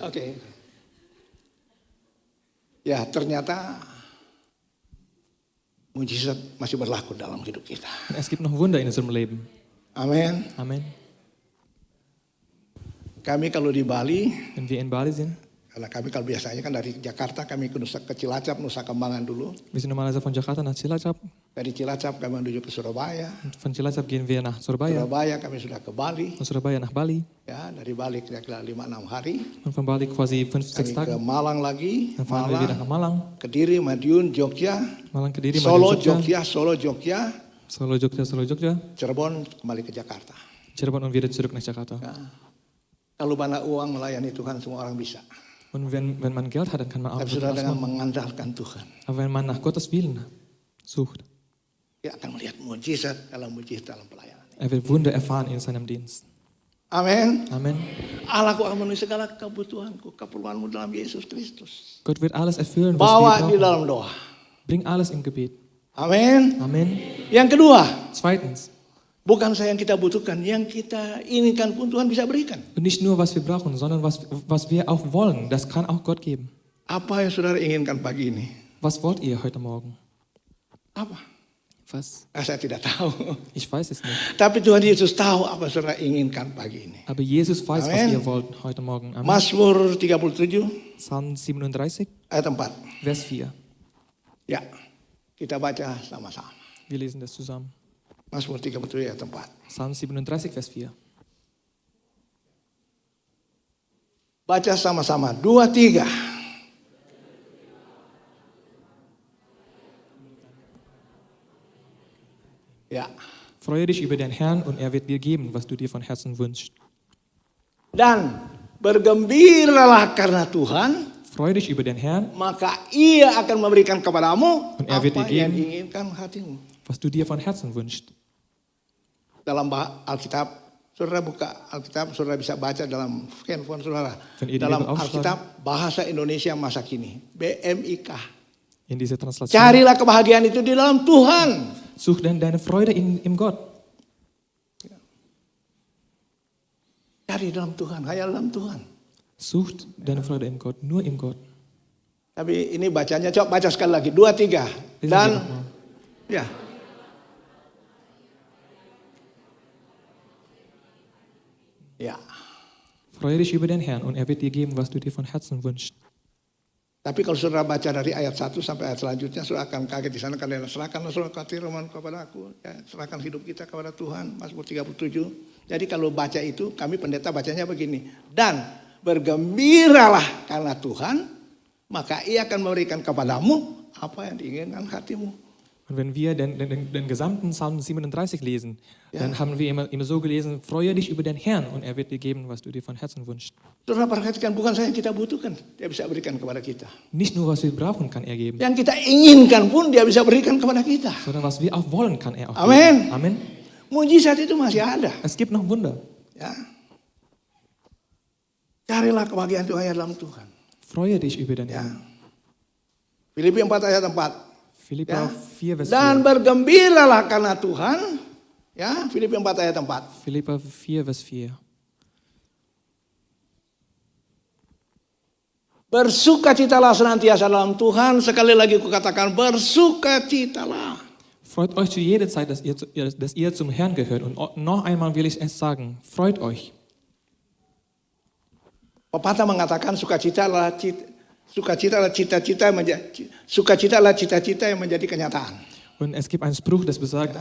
Speaker 6: Oke. Ya, ternyata mujizat masih berlaku dalam hidup kita.
Speaker 7: Es gibt noch Wunder in unserem Leben.
Speaker 6: Amin.
Speaker 7: Amen.
Speaker 6: Kami kalau di Bali,
Speaker 7: Wenn wir in Bali sind,
Speaker 6: karena kami kalau biasanya kan dari Jakarta kami ke Cilacap, Nusa Kambangan dulu.
Speaker 7: wir sind normalerweise von Jakarta nach Cilacap.
Speaker 6: Dari Cilacap kami menuju ke Surabaya.
Speaker 7: Und von Cilacap gehen wir nach Surabaya.
Speaker 6: Surabaya kami sudah ke Bali.
Speaker 7: Von Surabaya nach Bali.
Speaker 6: Ya, dari Bali kira-kira 5-6 hari.
Speaker 7: Und von Bali quasi 5-6
Speaker 6: Kami ke
Speaker 7: Tage.
Speaker 6: Malang lagi.
Speaker 7: Dann fahren wir wieder nach Malang.
Speaker 6: Kediri, Madiun, Jogja.
Speaker 7: Malang, Kediri,
Speaker 6: Solo,
Speaker 7: Madiun, Jogja.
Speaker 6: Solo, Jogja.
Speaker 7: Solo, Jogja.
Speaker 6: Cirebon kembali ke Jakarta.
Speaker 7: Cirebon und wieder zurück nach Jakarta.
Speaker 6: Ya. Kalau banyak uang melayani Tuhan semua orang bisa.
Speaker 7: Und wenn man Geld hat, dann kann man auch
Speaker 6: Tapi sudah
Speaker 7: was
Speaker 6: dengan
Speaker 7: machen.
Speaker 6: mengandalkan Tuhan.
Speaker 7: Aber wenn man nach Gottes Willen sucht,
Speaker 6: Dia akan melihat mujizat dalam pelayanan.
Speaker 7: er wird Wunder erfahren in seinem Dienst.
Speaker 6: Amin.
Speaker 7: Amen.
Speaker 6: Allahku akan memenuhi segala kebutuhanku, keperluanmu dalam Yesus Kristus.
Speaker 7: Gott wird alles erfüllen, was
Speaker 6: Bawa
Speaker 7: wir
Speaker 6: di
Speaker 7: brauchen.
Speaker 6: dalam doa.
Speaker 7: Bring alles im Gebet.
Speaker 6: Amin.
Speaker 7: Amen.
Speaker 6: Yang kedua,
Speaker 7: Zweitens,
Speaker 6: bukan saya yang kita butuhkan, yang kita inginkan pun Tuhan bisa berikan.
Speaker 7: und nicht nur, was wir brauchen, sondern was wir auch wollen, das kann auch Gott geben.
Speaker 6: Apa yang saudara inginkan pagi ini?
Speaker 7: Was wollt ihr heute Morgen?
Speaker 6: Apa?
Speaker 7: Was?
Speaker 6: Saya tidak tahu.
Speaker 7: Ich weiß es nicht.
Speaker 6: Tapi Tuhan Yesus tahu apa saudara inginkan pagi ini.
Speaker 7: Aber Jesus weiß, was
Speaker 6: Amen.
Speaker 7: ihr wollt heute Morgen. Amen.
Speaker 6: Mazmur 37
Speaker 7: Psalm 37,
Speaker 6: ayat 4.
Speaker 7: Vers 4.
Speaker 6: Ya, kita baca sama-sama.
Speaker 7: Wir lesen das zusammen.
Speaker 6: Mazmur 37 ayat 4.
Speaker 7: Psalm 37, Vers 4.
Speaker 6: Baca sama-sama. 2, 3. Ya.
Speaker 7: Freue dich über den Herrn und er wird dir geben, was du dir von Herzen wünschst.
Speaker 6: Dan bergembiralah karena Tuhan,
Speaker 7: Freue dich über den Herrn,
Speaker 6: maka Ia akan memberikan kepadamu
Speaker 7: Und er wird
Speaker 6: apa
Speaker 7: dir
Speaker 6: yang
Speaker 7: geben.
Speaker 6: diinginkan hatimu.
Speaker 7: was du dir von Herzen wünschst.
Speaker 6: Dalam Alkitab, saudara buka Alkitab, saudara bisa baca dalam handphone saudara.
Speaker 7: Wenn ihr die
Speaker 6: Dalam
Speaker 7: Bibel aufschlagen.
Speaker 6: Alkitab bahasa Indonesia masa kini, BMIK.
Speaker 7: In dieser Translation.
Speaker 6: Carilah kebahagiaan itu di dalam Tuhan.
Speaker 7: Such denn deine Freude im Gott.
Speaker 6: Cari dalam Tuhan, hanya dalam Tuhan.
Speaker 7: Sucht deine Freude im Gott, nur im Gott.
Speaker 6: Tapi ini bacanya, coba baca sekali lagi. 2, 3.
Speaker 7: Lesen
Speaker 6: Dan,
Speaker 7: wir nochmal.
Speaker 6: ya. Ya.
Speaker 7: Freue dich über den Herrn und er wird dir geben, was du dir von Herzen wünschst.
Speaker 6: Tapi kalau saudara baca dari ayat 1 sampai ayat selanjutnya, saudara akan kaget di sana karena serahkanlah saudara firman kepada aku, ya, serahkan hidup kita kepada Tuhan. Mazmur 37. Jadi kalau baca itu, kami pendeta bacanya begini. Dan bergembiralah karena Tuhan, maka Ia akan memberikan kepadamu apa yang diinginkan hatimu.
Speaker 7: Und wenn wir den gesamten Psalm 37 lesen, dann haben wir immer so gelesen, freue dich über den Herrn und er wird dir geben, was du dir von Herzen wünschst.
Speaker 6: Saudara perhatikan, bukan saja yang kita butuhkan, Dia bisa berikan kepada kita.
Speaker 7: Nicht nur, was wir brauchen, kann er geben,
Speaker 6: Yang kita inginkan pun Dia bisa berikan kepada kita.
Speaker 7: sondern was wir auch wollen, kann er auch
Speaker 6: Amen.
Speaker 7: geben. Amen.
Speaker 6: Mujizat itu masih ada.
Speaker 7: Es gibt noch Wunder.
Speaker 6: Ya. Carilah kebahagiaan itu hanya dalam Tuhan.
Speaker 7: Freue dich über den
Speaker 6: Ya.
Speaker 7: Herrn.
Speaker 6: Filipi 4 ayat 4.
Speaker 7: Philippa
Speaker 6: Ya.
Speaker 7: 4, Vers
Speaker 6: Dan
Speaker 7: 4.
Speaker 6: bergembiralah karena Tuhan. Ya, Filipi 4 ayat 4.
Speaker 7: Philippa 4, Vers 4.
Speaker 6: Bersukacitalah senantiasa dalam Tuhan. Sekali lagi kukatakan bersukacitalah.
Speaker 7: Freut euch zu jeder Zeit, dass ihr zum Herrn gehört. Und noch einmal will ich es sagen, freut euch.
Speaker 6: Pepatah mengatakan sukacita adalah cita-cita yang menjadi kenyataan.
Speaker 7: Und es gibt einen Spruch, das besagt,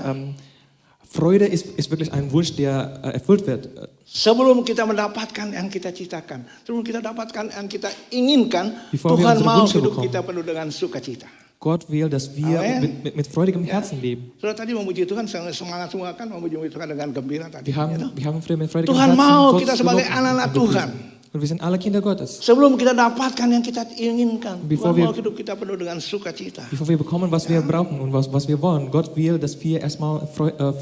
Speaker 7: Freude ist wirklich ein Wunsch, der erfüllt wird.
Speaker 6: Sebelum kita mendapatkan yang kita citakan, sebelum kita dapatkan yang kita inginkan,
Speaker 7: Before we
Speaker 6: Tuhan
Speaker 7: unsere
Speaker 6: mau
Speaker 7: Wünsche
Speaker 6: hidup
Speaker 7: bekommen.
Speaker 6: kita penuh dengan sukacita.
Speaker 7: Gott will, dass wir
Speaker 6: Amen.
Speaker 7: mit freudigem Herzen leben.
Speaker 6: Saudara tadi memuji Tuhan, semangat semua kan memuji Tuhan dengan gembira tadi.
Speaker 7: Wir haben mit freudigem
Speaker 6: Tuhan
Speaker 7: Herzen
Speaker 6: mau
Speaker 7: Gott
Speaker 6: kita sebagai
Speaker 7: geloben
Speaker 6: anak-anak
Speaker 7: und gepriesen.
Speaker 6: Tuhan.
Speaker 7: Und wir sind alle Kinder Gottes.
Speaker 6: Sebelum kita dapatkan yang kita inginkan,
Speaker 7: Before
Speaker 6: Tuhan
Speaker 7: we-
Speaker 6: mau hidup kita penuh dengan sukacita.
Speaker 7: Bevor wir bekommen, was wir brauchen und was wir wollen, Gott will, dass wir erstmal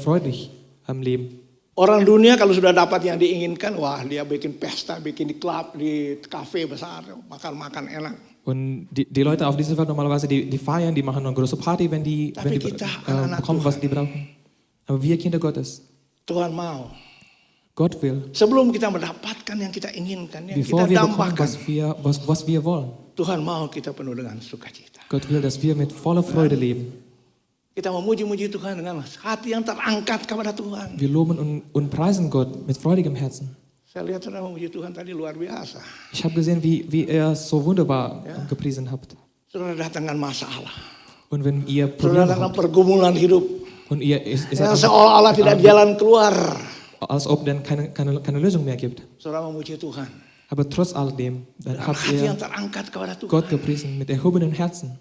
Speaker 7: freudig leben.
Speaker 6: Orang dunia kalau sudah dapat yang diinginkan, wah dia bikin pesta, bikin di klub, di kafe besar, makan-makan enak.
Speaker 7: Und die Leute auf dieser Welt normalerweise, die feiern, die machen eine große Party, wenn die
Speaker 6: Tapi kita anak-anak
Speaker 7: bekommen, was
Speaker 6: Tuhan.
Speaker 7: die brauchen. Aber wir Kinder Gottes,
Speaker 6: Tuhan mau.
Speaker 7: Gott will,
Speaker 6: Sebelum kita mendapatkan yang kita inginkan, yang
Speaker 7: bevor
Speaker 6: kita
Speaker 7: wir bekommen,
Speaker 6: dambakan,
Speaker 7: was wir wollen,
Speaker 6: Tuhan mau kita penuh dengan sukacita.
Speaker 7: Gott will, dass wir mit voller Freude leben.
Speaker 6: Kita memuji-muji Tuhan dengan hati yang terangkat kepada Tuhan.
Speaker 7: Wir loben und preisen Gott mit freudigem Herzen.
Speaker 6: Saya lihat saudara memuji Tuhan tadi luar biasa.
Speaker 7: Ich habe gesehen, wie ihr so wunderbar gepriesen habt.
Speaker 6: Saudara datang dengan masalah.
Speaker 7: Und wenn ihr
Speaker 6: Saudara
Speaker 7: Probleme
Speaker 6: dengan
Speaker 7: habt
Speaker 6: pergumulan hidup.
Speaker 7: und ihr
Speaker 6: Yang seolah-olah tidak jalan keluar.
Speaker 7: als ob dann keine Lösung mehr gibt.
Speaker 6: Saudara memuji Tuhan.
Speaker 7: Aber trotz alledem, dann
Speaker 6: Dengan
Speaker 7: habt
Speaker 6: hati yang
Speaker 7: ihr
Speaker 6: terangkat kepada Tuhan.
Speaker 7: Gott gepriesen mit erhobenen Herzen.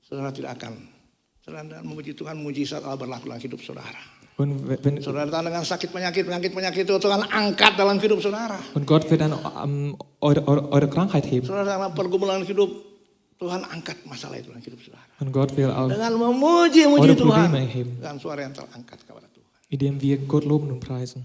Speaker 6: Saudara tidak akan. Saudara memuji Tuhan, mujizat Allah berlaku dalam hidup saudara.
Speaker 7: Und wenn
Speaker 6: Saudara datang dengan sakit penyakit itu Tuhan angkat dalam hidup saudara.
Speaker 7: und Gott wird dann eure Krankheit heben.
Speaker 6: Saudara dalam pergumulan hidup, Tuhan angkat masalah itu dalam hidup saudara.
Speaker 7: Und Gott will auch,
Speaker 6: Dengan memuji
Speaker 7: Eure
Speaker 6: Tuhan.
Speaker 7: Probleme erheben.
Speaker 6: Dengan suara yang terangkat kepada Tuhan.
Speaker 7: indem wir Gott loben und preisen.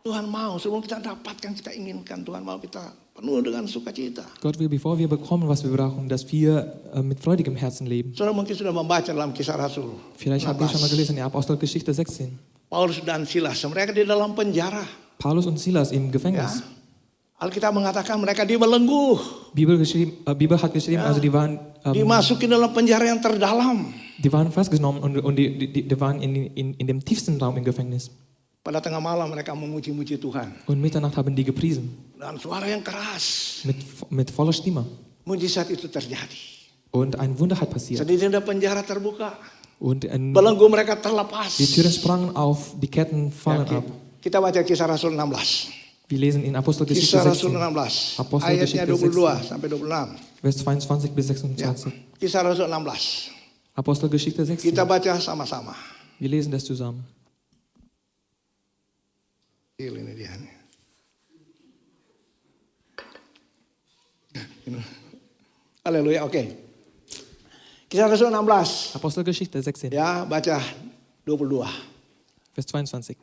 Speaker 6: Tuhan mau sebelum kita dapatkan kita inginkan, Tuhan mau kita penuh dengan sukacita.
Speaker 7: Gott will, bevor wir bekommen, was wir brauchen, dass wir mit freudigem Herzen leben.
Speaker 6: Saudara mungkin sudah membaca dalam Kisah Rasul.
Speaker 7: Vielleicht habt ihr schon mal gelesen in der Apostelgeschichte 16.
Speaker 6: Paulus dan Silas, mereka di dalam penjara.
Speaker 7: Paulus und Silas im
Speaker 6: Ya.
Speaker 7: Gefängnis.
Speaker 6: Alkitab mengatakan mereka dibelenggu,
Speaker 7: Bibel hat geschrieben, also die
Speaker 6: dimasukin dalam penjara yang terdalam.
Speaker 7: waren festgenommen und die waren in dem tiefsten Raum im Gefängnis.
Speaker 6: Pada tengah malam mereka memuji-muji Tuhan.
Speaker 7: Und Mitternacht haben die gepriesen.
Speaker 6: Dan suara yang keras.
Speaker 7: Mit voller Stimme.
Speaker 6: Mujizat itu terjadi.
Speaker 7: Und ein Wunder hat passiert.
Speaker 6: Sedikit penjara terbuka.
Speaker 7: Und
Speaker 6: Belenggu mereka terlepas.
Speaker 7: die Türen sprangen auf, die Ketten fallen ab.
Speaker 6: Kita baca Kisah Rasul 16.
Speaker 7: Wir lesen in Apostelgeschichte
Speaker 6: Kisah Rasul
Speaker 7: 16,
Speaker 6: 16. Ayatnya 22 sampai 26.
Speaker 7: Vers 22 bis
Speaker 6: Ya.
Speaker 7: 26.
Speaker 6: Kisah Rasul 16.
Speaker 7: Apostelgeschichte 16.
Speaker 6: Kita baca sama-sama.
Speaker 7: Wir lesen das zusammen.
Speaker 6: Ini dia. Haleluya, oke. Kisah Rasul 16.
Speaker 7: Apostelgeschichte 16,
Speaker 6: Ya, baca 22.
Speaker 7: Vers 22.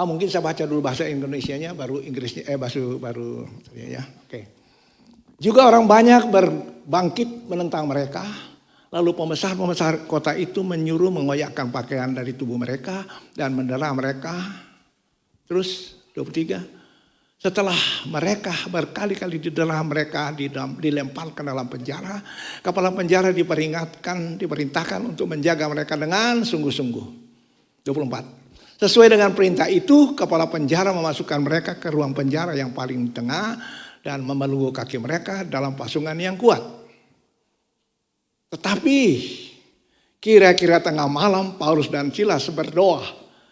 Speaker 6: Mungkin saya baca dulu bahasa Indonesianya, baru Inggrisnya, baru ya. Oke. Juga orang banyak berbangkit menentang mereka. Lalu pembesar-pembesar kota itu menyuruh mengoyakkan pakaian dari tubuh mereka dan mendera mereka. Terus 23. Setelah mereka berkali-kali didera mereka dilemparkan dalam penjara. Kepala penjara diperintahkan untuk menjaga mereka dengan sungguh-sungguh. 24. Sesuai dengan perintah itu, kepala penjara memasukkan mereka ke ruang penjara yang paling tengah dan memeluk kaki mereka dalam pasungan yang kuat. Tetapi kira-kira tengah malam Paulus dan Silas berdoa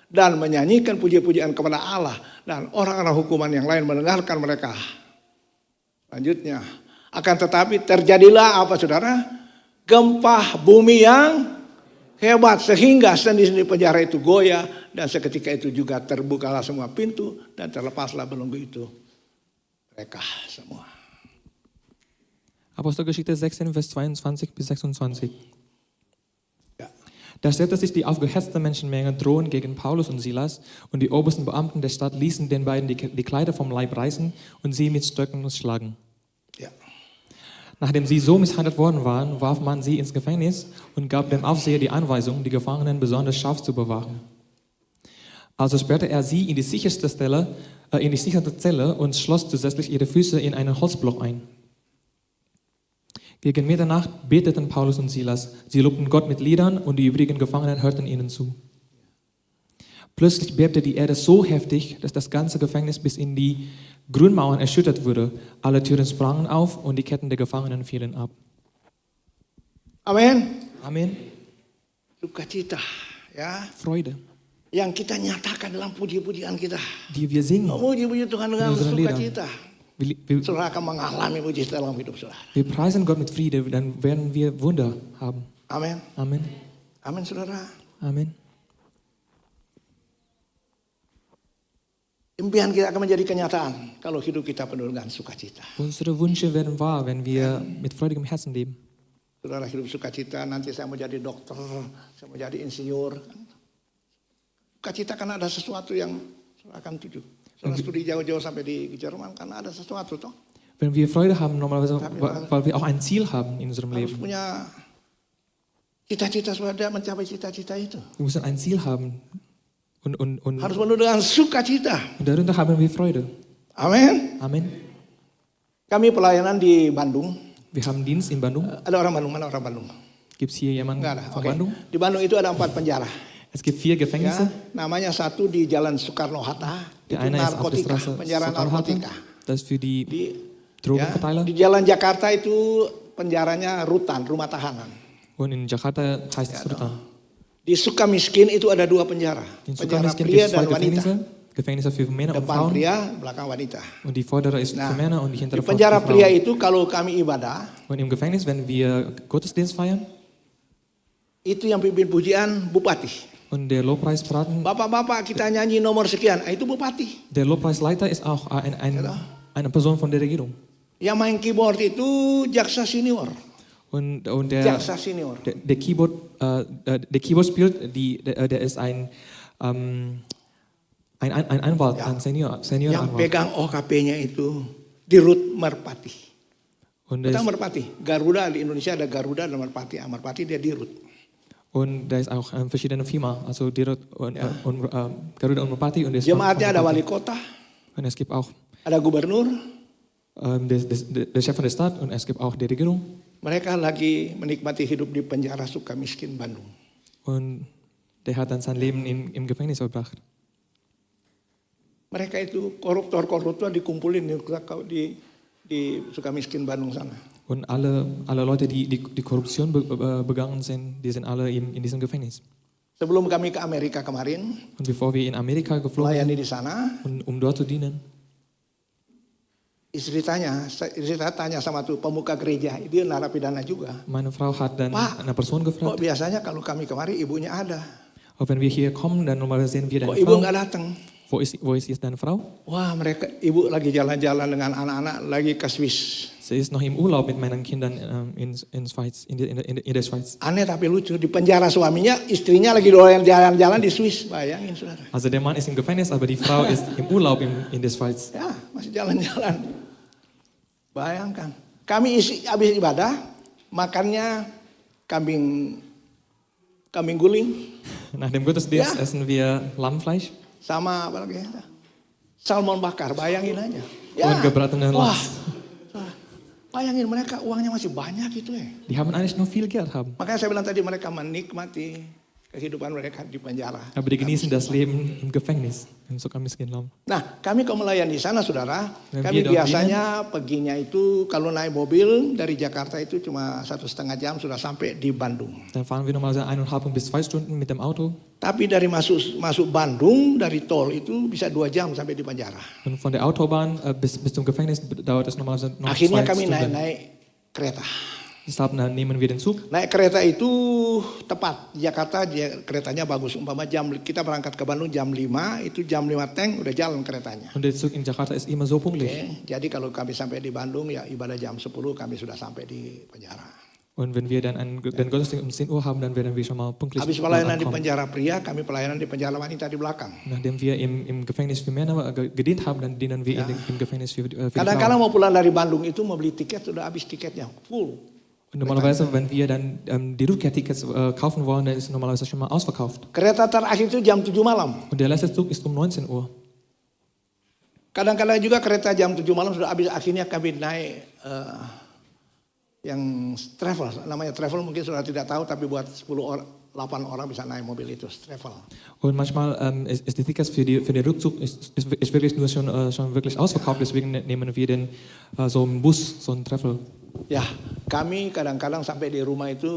Speaker 6: dan menyanyikan puji-pujian kepada Allah, dan orang-orang hukuman yang lain mendengarkan mereka. Selanjutnya, akan tetapi terjadilah apa saudara? Gempa bumi yang hebat sehingga sendi-sendi penjara itu goyah, dan seketika itu juga terbukalah semua pintu dan terlepaslah belenggu itu mereka semua.
Speaker 7: Apostelgeschichte 16, Vers 22 bis 26.
Speaker 6: Ya.
Speaker 7: Da stellte sich die aufgehetzte Menschenmenge drohend gegen Paulus und Silas, und die obersten Beamten der Stadt ließen den beiden die Kleider vom Leib reißen und sie mit Stöcken schlagen.
Speaker 6: Ya.
Speaker 7: Nachdem sie so misshandelt worden waren, warf man sie ins Gefängnis und gab dem Aufseher die Anweisung, die Gefangenen besonders scharf zu bewachen. Also sperrte er sie in die sicherste Zelle und schloss zusätzlich ihre Füße in einen Holzblock ein. Gegen Mitternacht beteten Paulus und Silas. Sie lobten Gott mit Liedern und die übrigen Gefangenen hörten ihnen zu. Plötzlich bebte die Erde so heftig, dass das ganze Gefängnis bis in die Grundmauern erschüttert wurde. Alle Türen sprangen auf und die Ketten der Gefangenen fielen ab.
Speaker 6: Amin.
Speaker 7: Amen.
Speaker 6: Sukacita, ya,
Speaker 7: Freude,
Speaker 6: yang kita nyatakan dalam puji-pujian kita.
Speaker 7: die wir singen
Speaker 6: Memuji-puji Tuhan
Speaker 7: in
Speaker 6: dengan
Speaker 7: unseren Liedern.
Speaker 6: sukacita.
Speaker 7: Wir
Speaker 6: Saudara akan mengalami mujizat dalam hidup saudara.
Speaker 7: preisen Gott mit Friede, dann werden wir Wunder haben.
Speaker 6: Amin.
Speaker 7: Amen.
Speaker 6: Amin saudara.
Speaker 7: Amen.
Speaker 6: Impian kita akan menjadi kenyataan kalau hidup kita penuh dengan sukacita.
Speaker 7: Unsere Wünsche werden wahr, wenn wir mit freudigem Herzen leben.
Speaker 6: Saudara hidup sukacita, nanti saya mau jadi dokter, saya mau jadi insinyur. Sukacita karena ada sesuatu yang saudara akan tuju. Saudara studi jauh-jauh sampai di Jerman karena ada sesuatu toh.
Speaker 7: Wenn wir Freude haben, normalerweise, weil wir auch ein Ziel haben in unserem
Speaker 6: Harus
Speaker 7: Leben.
Speaker 6: punya cita-cita saudara mencapai cita-cita itu.
Speaker 7: Wir müssen ein Ziel haben und
Speaker 6: Harus penuh dengan sukacita.
Speaker 7: darunter haben wir Freude.
Speaker 6: Amin.
Speaker 7: Amen.
Speaker 6: Kami pelayanan di Bandung.
Speaker 7: Wir haben Dienst in Bandung.
Speaker 6: Ada orang Bandung, mana orang Bandung?
Speaker 7: Gibt es hier jemanden
Speaker 6: Enggak ada.
Speaker 7: von
Speaker 6: Oke.
Speaker 7: Bandung?
Speaker 6: Di Bandung itu ada 4 penjara.
Speaker 7: Es gibt 4
Speaker 6: Ya,
Speaker 7: Gefängnisse.
Speaker 6: namanya satu di Jalan Soekarno-Hatta.
Speaker 7: Der
Speaker 6: Itu
Speaker 7: eine ist auf der
Speaker 6: narkotika,
Speaker 7: Straße
Speaker 6: penjara
Speaker 7: Soekarno-Hatta.
Speaker 6: narkotika.
Speaker 7: Das ist für die
Speaker 6: Di
Speaker 7: Drogenverteiler.
Speaker 6: di Jalan Jakarta itu penjaranya rutan, rumah tahanan.
Speaker 7: Und in Jakarta heißt es Rutan.
Speaker 6: Di Sukamiskin itu ada 2 penjara.
Speaker 7: In
Speaker 6: Penjara
Speaker 7: Sukamiskin
Speaker 6: pria
Speaker 7: gibt es 2
Speaker 6: dan wanita.
Speaker 7: Gefängnisse. Gefängnisse für Männer und
Speaker 6: Depan
Speaker 7: Frauen.
Speaker 6: pria, belakang wanita.
Speaker 7: Und die vordere ist
Speaker 6: Nah,
Speaker 7: für Männer und die
Speaker 6: di
Speaker 7: hintere für
Speaker 6: penjara pria
Speaker 7: Frauen.
Speaker 6: itu kalau kami ibadah,
Speaker 7: Und im Gefängnis, wenn wir Gottesdienst feiern
Speaker 6: itu yang pimpin pujian bupati.
Speaker 7: und der Lobpreisbraten,
Speaker 6: Bapak-bapak kita nyanyi nomor sekian, itu bupati.
Speaker 7: der Lobpreisleiter ist auch eine Person von der Regierung.
Speaker 6: Yang main keyboard itu jaksa senior.
Speaker 7: Und der,
Speaker 6: Jaksa senior.
Speaker 7: der Keyboard spielt, der ist ein Ein Anwalt,
Speaker 6: Ja.
Speaker 7: ein Senior
Speaker 6: Yang
Speaker 7: Anwalt.
Speaker 6: pegang OKP-nya itu Dirut Merpati.
Speaker 7: Und
Speaker 6: Kita Merpati, Garuda di Indonesia ada Garuda dan Merpati. Merpati dia Dirut.
Speaker 7: da ist auch verschiedene Firmen, also Dirut und Garuda und Merpati. Und
Speaker 6: Jemaatnya ada wali kota,
Speaker 7: und es gibt auch
Speaker 6: ada gubernur.
Speaker 7: der Chef von der Stadt und es gibt auch die Regierung.
Speaker 6: Mereka lagi menikmati hidup di penjara Sukamiskin Bandung.
Speaker 7: Und der hat dann sein Leben im Gefängnis verbracht.
Speaker 6: Mereka itu koruptor dikumpulin di Sukamiskin Bandung sana.
Speaker 7: Und alle Leute, die Korruption begangen sind, die sind alle in diesem Gefängnis.
Speaker 6: Sebelum kami ke Amerika kemarin,
Speaker 7: Und bevor wir in Amerika geflogen
Speaker 6: melayani
Speaker 7: sind,
Speaker 6: di sana,
Speaker 7: um dort zu dienen,
Speaker 6: istri saya tanya sama tuh pemuka gereja, dia narapidana juga.
Speaker 7: meine Frau hat dann
Speaker 6: Pak,
Speaker 7: eine Person
Speaker 6: Kok
Speaker 7: gefragt,
Speaker 6: biasanya kalau kami kemari ibunya ada,
Speaker 7: ob wenn wir hier kommen, dann normalerweise sehen wir
Speaker 6: kok
Speaker 7: deine
Speaker 6: ibu
Speaker 7: Frau.
Speaker 6: nggak datang?
Speaker 7: Wo ist jetzt deine Frau?
Speaker 6: Wah, ibu lagi jalan-jalan dengan anak-anak lagi ke Swiss.
Speaker 7: Sie ist noch im Urlaub mit meinen Kindern in der Schweiz.
Speaker 6: Aneh tapi lucu, di penjara suaminya, istrinya lagi doyan jalan-jalan di Swiss. Bayangin saudara.
Speaker 7: Also der Mann ist im Gefängnis, aber die Frau ist im Urlaub in der Schweiz.
Speaker 6: Ya, masih jalan-jalan. Bayangkan. Kami habis ibadah, makannya kambing guling
Speaker 7: Nach dem Gottesdienst essen wir Lammfleisch
Speaker 6: sama apa lagi? Salmon bakar, bayangin aja.
Speaker 7: und gebratenen
Speaker 6: wah,
Speaker 7: Lachs.
Speaker 6: bayangin mereka uangnya masih banyak gitu ya.
Speaker 7: Die haben eigentlich noch viel Geld haben.
Speaker 6: Makanya saya bilang tadi mereka menikmati kehidupan mereka di penjara.
Speaker 7: Aber die genießen das Leben im Gefängnis, im Sukamiskin-Land.
Speaker 6: Nah, kami kalau melayani di sana, saudara,
Speaker 7: Dan
Speaker 6: kami
Speaker 7: dia
Speaker 6: biasanya paginya itu kalau naik mobil dari Jakarta itu cuma 1,5 jam sudah sampai di Bandung.
Speaker 7: Dann fahren wir normalerweise 1,5 bis 2 Stunden mit dem Auto.
Speaker 6: Tapi dari masuk Bandung dari tol itu bisa 2 jam sampai di penjara.
Speaker 7: Und von der Autobahn bis zum Gefängnis dauert es normalerweise noch 2
Speaker 6: Akhirnya kami
Speaker 7: Stunden.
Speaker 6: naik kereta.
Speaker 7: Deshalb nehmen wir den Zug.
Speaker 6: Naik kereta itu tepat di Jakarta, keretanya bagus. Umpama kita berangkat ke Bandung jam 5, itu jam 5 teng udah jalan keretanya.
Speaker 7: Und der Zug in Jakarta ist immer so pünktlich.
Speaker 6: Oke, jadi kalau kami sampai di Bandung ya ibadah jam 10 kami sudah sampai di penjara.
Speaker 7: Und wenn wir dann den Gottesdienst um 10 Uhr haben, dann werden wir schon mal pünktlich
Speaker 6: Habis
Speaker 7: dort
Speaker 6: pelayanan di
Speaker 7: ankommen.
Speaker 6: penjara pria, kami pelayanan di penjara wanita di belakang.
Speaker 7: Nachdem wir im Gefängnis für Männer gedient haben, dann dienen wir im Gefängnis für die
Speaker 6: Kadang-kadang
Speaker 7: Frauen.
Speaker 6: mau pulang dari Bandung itu mau beli tiket sudah habis tiketnya full.
Speaker 7: Und normalerweise, wenn wir dann die Rückkehrtickets kaufen wollen, dann ist es normalerweise schon mal ausverkauft.
Speaker 6: Kereta terakhir itu jam 7 malam.
Speaker 7: Und der letzte Zug ist um 19 Uhr.
Speaker 6: Kadang-kadang juga kereta jam 7 malam sudah habis, akhirnya kami naik yang travel, namanya travel mungkin sudah tidak tahu, tapi buat 8 orang bisa naik mobil itu, travel.
Speaker 7: Und manchmal ist die Tickets für den Rückzug ist wirklich nur schon wirklich ausverkauft, deswegen nehmen wir so einen Bus, so einen Travel.
Speaker 6: Ya, kami kadang-kadang sampai di rumah itu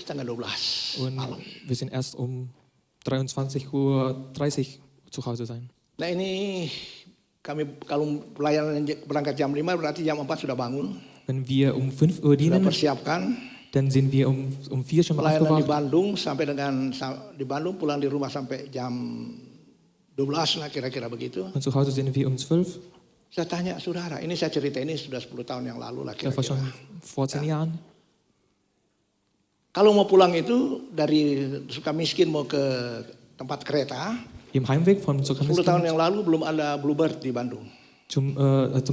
Speaker 6: 11:30
Speaker 7: Und
Speaker 6: malam.
Speaker 7: wir sind erst um 23:30 Uhr zu Hause sein.
Speaker 6: Nah ini kami kalau pelayanan berangkat jam 5 berarti jam 4 sudah bangun.
Speaker 7: Wenn wir um 5 Uhr
Speaker 6: Sudah
Speaker 7: dienen,
Speaker 6: persiapkan.
Speaker 7: dann sind wir um 4 schon mal
Speaker 6: Pelayanan di
Speaker 7: aufgewacht.
Speaker 6: Bandung sampai di Bandung pulang di rumah sampai jam 12 lah kira-kira begitu.
Speaker 7: Und zu Hause sind wir um 12.
Speaker 6: Saya tanya saudara, ini saya cerita ini sudah 10 tahun yang lalu lah
Speaker 7: Das war schon
Speaker 6: kira-kira.
Speaker 7: vor 10 Jahren.
Speaker 6: Kalau mau pulang itu dari Sukamiskin mau ke tempat kereta,
Speaker 7: Im Heimweg von
Speaker 6: 10 tahun
Speaker 7: Sukamiskin
Speaker 6: yang lalu belum ada Bluebird di Bandung.
Speaker 7: zum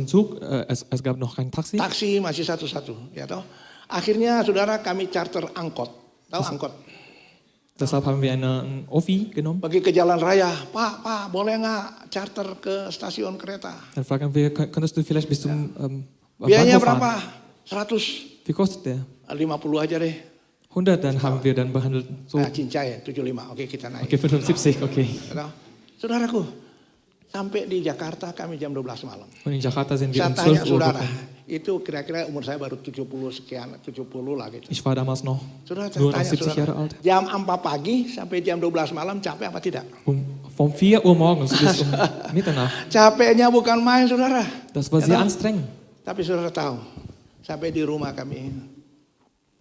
Speaker 7: Zug, es gab noch kein Taxi.
Speaker 6: Taksi masih satu-satu, ya toh. Akhirnya saudara kami charter angkot, tahu angkot?
Speaker 7: Deshalb haben wir einen Offi genommen.
Speaker 6: Pergi ke jalan raya, Pak, boleh nggak charter ke stasiun kereta?
Speaker 7: Dann fragen wir, könntest du vielleicht bis zum
Speaker 6: Biayanya
Speaker 7: Bahnhof
Speaker 6: berapa?
Speaker 7: fahren?
Speaker 6: 100,
Speaker 7: Wie kostet der?
Speaker 6: 50 aja deh.
Speaker 7: 100, dann haben wir dann behandelt. So,
Speaker 6: Nah, Cincai 75, oke kita naik.
Speaker 7: okay, 75, okay.
Speaker 6: Ya toh. Saudaraku, sampai di Jakarta kami jam 12 malam.
Speaker 7: Und in Jakarta sind wir
Speaker 6: Saya
Speaker 7: um
Speaker 6: tanya
Speaker 7: 12 Uhr
Speaker 6: saudara,
Speaker 7: gekommen.
Speaker 6: itu kira-kira umur saya baru 70 sekian, 70 lah gitu.
Speaker 7: Ich war damals noch
Speaker 6: Saudara, saya
Speaker 7: nur noch
Speaker 6: tanya
Speaker 7: 70 Jahre
Speaker 6: saudara,
Speaker 7: alt.
Speaker 6: jam 4 pagi sampai jam 12 malam capek apa tidak?
Speaker 7: Von 4 Uhr morgens bis um Mitternacht.
Speaker 6: Capeknya bukan main saudara.
Speaker 7: Das war
Speaker 6: Ya
Speaker 7: sehr
Speaker 6: toh?
Speaker 7: anstrengend.
Speaker 6: Tapi saudara tahu, sampai di rumah kami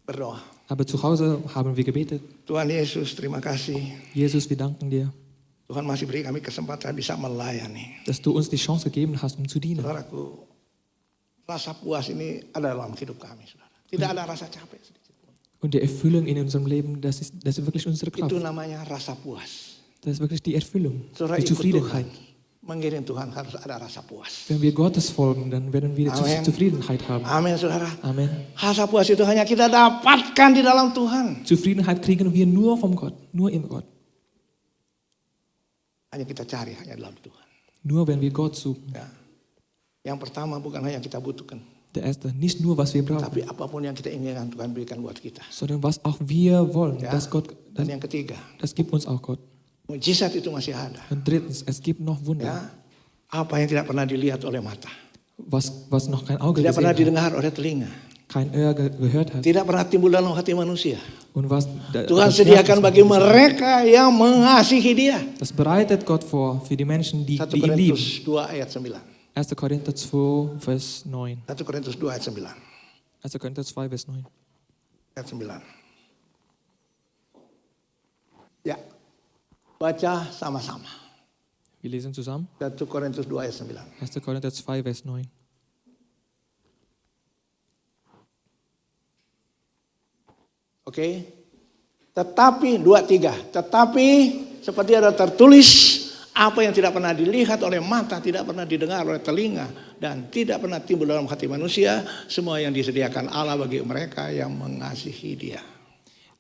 Speaker 6: berdoa.
Speaker 7: Aber zu Hause haben wir gebetet.
Speaker 6: Tuhan Yesus, terima kasih.
Speaker 7: Jesus, wir danken dir,
Speaker 6: Tuhan masih beri kami kesempatan bisa melayani.
Speaker 7: dass du uns die Chance gegeben hast, um zu dienen.
Speaker 6: Saudaraku, rasa puas ini ada dalam hidup kami, saudara. Tidak ada rasa capek sedikit pun.
Speaker 7: Und die Erfüllung in unserem Leben, das ist wirklich unsere Kraft.
Speaker 6: Itu namanya rasa puas.
Speaker 7: Das ist wirklich die Erfüllung,
Speaker 6: Saudara
Speaker 7: die
Speaker 6: ikut Tuhan.
Speaker 7: Zufriedenheit.
Speaker 6: mengiring Tuhan harus ada rasa puas.
Speaker 7: Wenn wir Gottes folgen, dann werden wir
Speaker 6: Amen.
Speaker 7: Zufriedenheit haben.
Speaker 6: Amin saudara.
Speaker 7: Amen.
Speaker 6: Rasa puas itu hanya kita dapatkan di dalam Tuhan.
Speaker 7: Zufriedenheit kriegen wir nur vom Gott, nur in Gott.
Speaker 6: Hanya kita cari hanya dalam Tuhan.
Speaker 7: Nur wenn wir Gott suchen.
Speaker 6: Ya. Yang pertama bukan hanya yang kita butuhkan,
Speaker 7: Der erste, nicht nur was wir brauchen,
Speaker 6: tapi apapun yang kita inginkan Tuhan berikan buat kita.
Speaker 7: sondern was auch wir wollen.
Speaker 6: Ya. Dan yang ketiga,
Speaker 7: Das gibt uns auch Gott.
Speaker 6: mujizat itu masih ada.
Speaker 7: Und drittens, es gibt noch Wunder,
Speaker 6: Ya. Apa yang tidak pernah dilihat oleh mata,
Speaker 7: was noch kein Auge
Speaker 6: tidak
Speaker 7: gesehen
Speaker 6: pernah
Speaker 7: hat,
Speaker 6: didengar oleh telinga,
Speaker 7: kein Ohr gehört hat.
Speaker 6: tidak pernah timbul dalam hati manusia.
Speaker 7: Und was
Speaker 6: Tuhan
Speaker 7: das
Speaker 6: sediakan
Speaker 7: Herz
Speaker 6: bagi
Speaker 7: ist,
Speaker 6: mereka yang mengasihi Dia.
Speaker 7: das bereitet Gott vor für die Menschen, die
Speaker 6: 1
Speaker 7: ihn lieben.
Speaker 6: Korintus 2 ayat 9.
Speaker 7: 1. Korinther 2, Vers 9.
Speaker 6: 1 Korintus 2 ayat 9.
Speaker 7: 1. Korinther 2, Vers 9.
Speaker 6: Ayat 9. Ya. Baca sama-sama.
Speaker 7: Wir lesen zusammen.
Speaker 6: 1 Korintus 2 ayat 9.
Speaker 7: 1. Korinther 2, Vers 9.
Speaker 6: Oke. Tetapi 2-3. Tetapi seperti ada tertulis, apa yang tidak pernah dilihat oleh mata, tidak pernah didengar oleh telinga, dan tidak pernah timbul dalam hati manusia, semua yang disediakan Allah bagi mereka yang mengasihi Dia.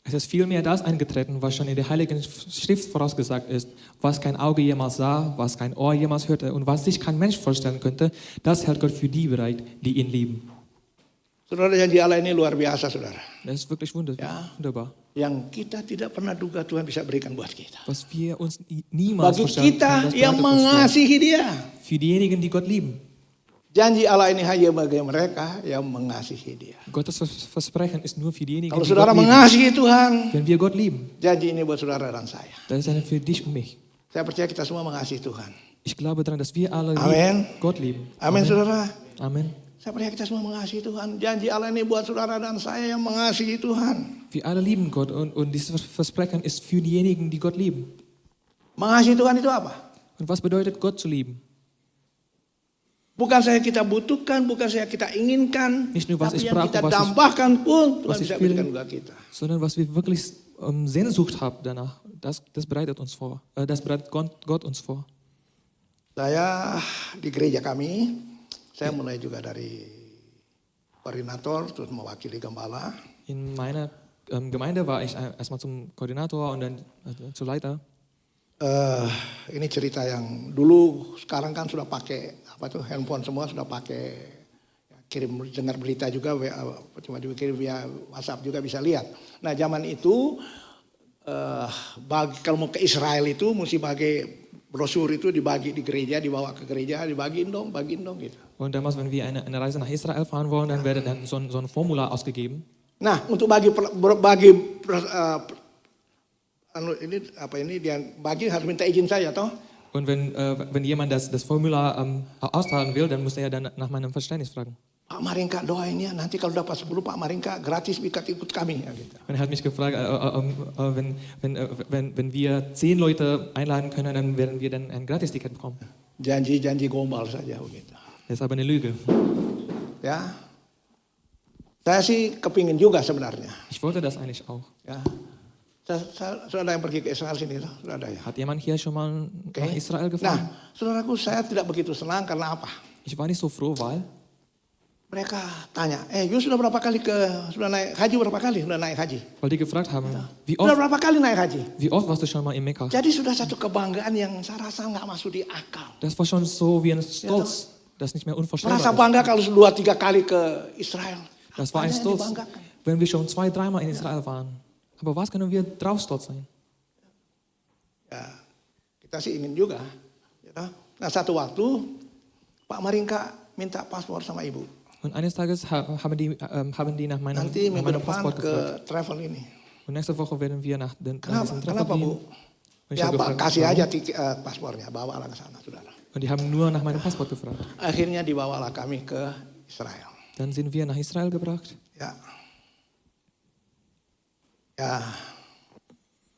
Speaker 7: Es ist vielmehr das eingetreten, was schon in der Heiligen Schrift vorausgesagt ist, was kein Auge jemals sah, was kein Ohr jemals hörte und was sich kein Mensch vorstellen könnte, das hält Gott für die bereit, die ihn lieben.
Speaker 6: Saudara, janji Allah ini luar biasa, saudara.
Speaker 7: Das ist wirklich
Speaker 6: Ja.
Speaker 7: wunderbar.
Speaker 6: Yang kita tidak pernah duga Tuhan bisa berikan buat kita.
Speaker 7: Was wir uns niemals
Speaker 6: Bagi
Speaker 7: vorstellen
Speaker 6: kita
Speaker 7: können, das
Speaker 6: yang
Speaker 7: bereitet uns vor.
Speaker 6: mengasihi Dia.
Speaker 7: Für diejenigen, die Gott lieben.
Speaker 6: Janji Allah ini hanya bagi mereka yang mengasihi Dia.
Speaker 7: Gottes Versprechen ist nur für diejenigen,
Speaker 6: Kalau
Speaker 7: die
Speaker 6: saudara
Speaker 7: Gott lieben.
Speaker 6: mengasihi Tuhan,
Speaker 7: Wenn wir Gott lieben,
Speaker 6: janji ini buat saudara dan saya.
Speaker 7: das ist eine für dich und mich.
Speaker 6: Saya percaya kita semua mengasihi Tuhan.
Speaker 7: Ich glaube daran, dass wir alle
Speaker 6: Amen.
Speaker 7: Gott lieben.
Speaker 6: Amin, saudara.
Speaker 7: Amen.
Speaker 6: Saya percaya kita semua mengasihi Tuhan. Janji Allah ini buat saudara dan saya yang mengasihi Tuhan.
Speaker 7: Wir alle lieben Gott und dieses Versprechen ist für diejenigen, die Gott lieben.
Speaker 6: Mengasihi Tuhan itu apa?
Speaker 7: Und was bedeutet Gott zu lieben?
Speaker 6: Bukan saya kita butuhkan, bukan saya kita inginkan,
Speaker 7: Nicht nur, was
Speaker 6: tapi
Speaker 7: ich
Speaker 6: yang
Speaker 7: brauche,
Speaker 6: kita
Speaker 7: was ich-
Speaker 6: tambahkan pun Tuhan
Speaker 7: was ich
Speaker 6: bisa
Speaker 7: will.
Speaker 6: berikan buat kita.
Speaker 7: Sondern was wir wirklich Sehnsucht haben danach, das bereitet uns vor. Das bereitet Gott uns vor.
Speaker 6: Saya di gereja kami, saya mulai juga dari koordinator, terus mewakili gembala.
Speaker 7: In meiner Gemeinde war ich erstmal zum Koordinator und dann zu Leiter.
Speaker 6: Ini cerita yang dulu, sekarang kan sudah pakai apa tuh handphone semua sudah pakai kirim dengar berita juga, cuma dikirim via WhatsApp juga bisa lihat. Nah zaman itu kalau mau ke Israel itu mesti bagi brosur itu dibagi di gereja, dibawa ke gereja, bagiin dong gitu.
Speaker 7: Und damals, wenn wir eine Reise nach Israel fahren wollen, dann wird dann so ein Formular ausgegeben.
Speaker 6: Nah untuk ini dia bagi harus minta izin saya toh.
Speaker 7: Und wenn jemand das Formular austragen will, dann muss er dann nach meinem Verständnis fragen.
Speaker 6: Pak Maringka doain ya, nanti kalau dapat 10 Pak Maringka gratis ikut kami. Ya, gitu.
Speaker 7: Und er hat mich gefragt, wenn wir 10 Leute einladen können, dann werden wir dann ein Gratisticket bekommen.
Speaker 6: Janji-janji gombal saja begitu.
Speaker 7: Das ist aber eine Lüge.
Speaker 6: Ya, saya sih kepingin juga sebenarnya.
Speaker 7: Ich wollte das eigentlich auch.
Speaker 6: Ya, sudah ada yang pergi ke Israel sini, sudah ada ya.
Speaker 7: Hat jemand hier schon mal nach Israel
Speaker 6: Nah,
Speaker 7: gefahren?
Speaker 6: saudaraku, saya tidak begitu senang karena apa?
Speaker 7: Ich war nicht so froh, weil
Speaker 6: Mereka tanya, you sudah naik haji berapa kali? Sudah naik haji.
Speaker 7: die gefragt haben,
Speaker 6: Sudah berapa kali naik haji?
Speaker 7: wie oft warst du schon mal in Mekka?
Speaker 6: Jadi sudah satu kebanggaan yang saya rasa nggak masuk di akal.
Speaker 7: Das war schon so wie ein Stolz, das nicht mehr unvorstellbar
Speaker 6: Merasa
Speaker 7: ist.
Speaker 6: bangga kalau 2-3 kali ke Israel.
Speaker 7: Das war ein
Speaker 6: Apanya yang
Speaker 7: Stolz,
Speaker 6: dibanggakan?
Speaker 7: wenn wir schon 2-3 Mal in Israel waren. Aber was können wir drauf stolz sein?
Speaker 6: Ya, kita sih ingin juga. Ya. Nah satu waktu Pak Maringka minta paspor sama ibu.
Speaker 7: Und eines Tages haben die nach meinem
Speaker 6: Nanti minggu depan
Speaker 7: Passport
Speaker 6: ke
Speaker 7: gefragt.
Speaker 6: travel ini.
Speaker 7: Und nächste Woche werden wir nach diesem Treffen
Speaker 6: Kenapa Bu?
Speaker 7: gehen. Und ich
Speaker 6: Ya
Speaker 7: habe
Speaker 6: Pak,
Speaker 7: gefragt,
Speaker 6: kasih
Speaker 7: warum?
Speaker 6: aja paspornya, bawalah ke sana, saudara.
Speaker 7: Und die haben nur nach meinem Passport gefragt.
Speaker 6: Akhirnya dibawalah kami ke Israel.
Speaker 7: Dann sind wir nach Israel gebracht.
Speaker 6: Ya,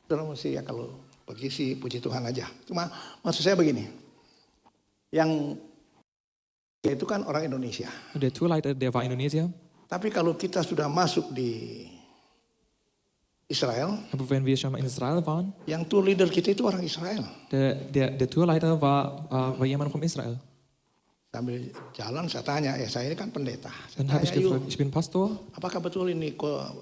Speaker 6: saudara mesti ya kalau pergi sih puji Tuhan aja. Cuma maksud saya begini, yang itu kan orang Indonesia.
Speaker 7: Und der Tourleiter, der war Indonesier.
Speaker 6: Tapi kalau kita sudah masuk di Israel,
Speaker 7: Aber wenn wir schon mal in Israel waren,
Speaker 6: yang tour leader kita itu orang Israel.
Speaker 7: der Tourleiter war jemand von Israel.
Speaker 6: Sambil jalan saya tanya, saya ini kan pendeta. Saya
Speaker 7: Dann habe ich
Speaker 6: tanya, "Yuk,
Speaker 7: gefragt, ich bin Pastor.
Speaker 6: apakah betul ini kota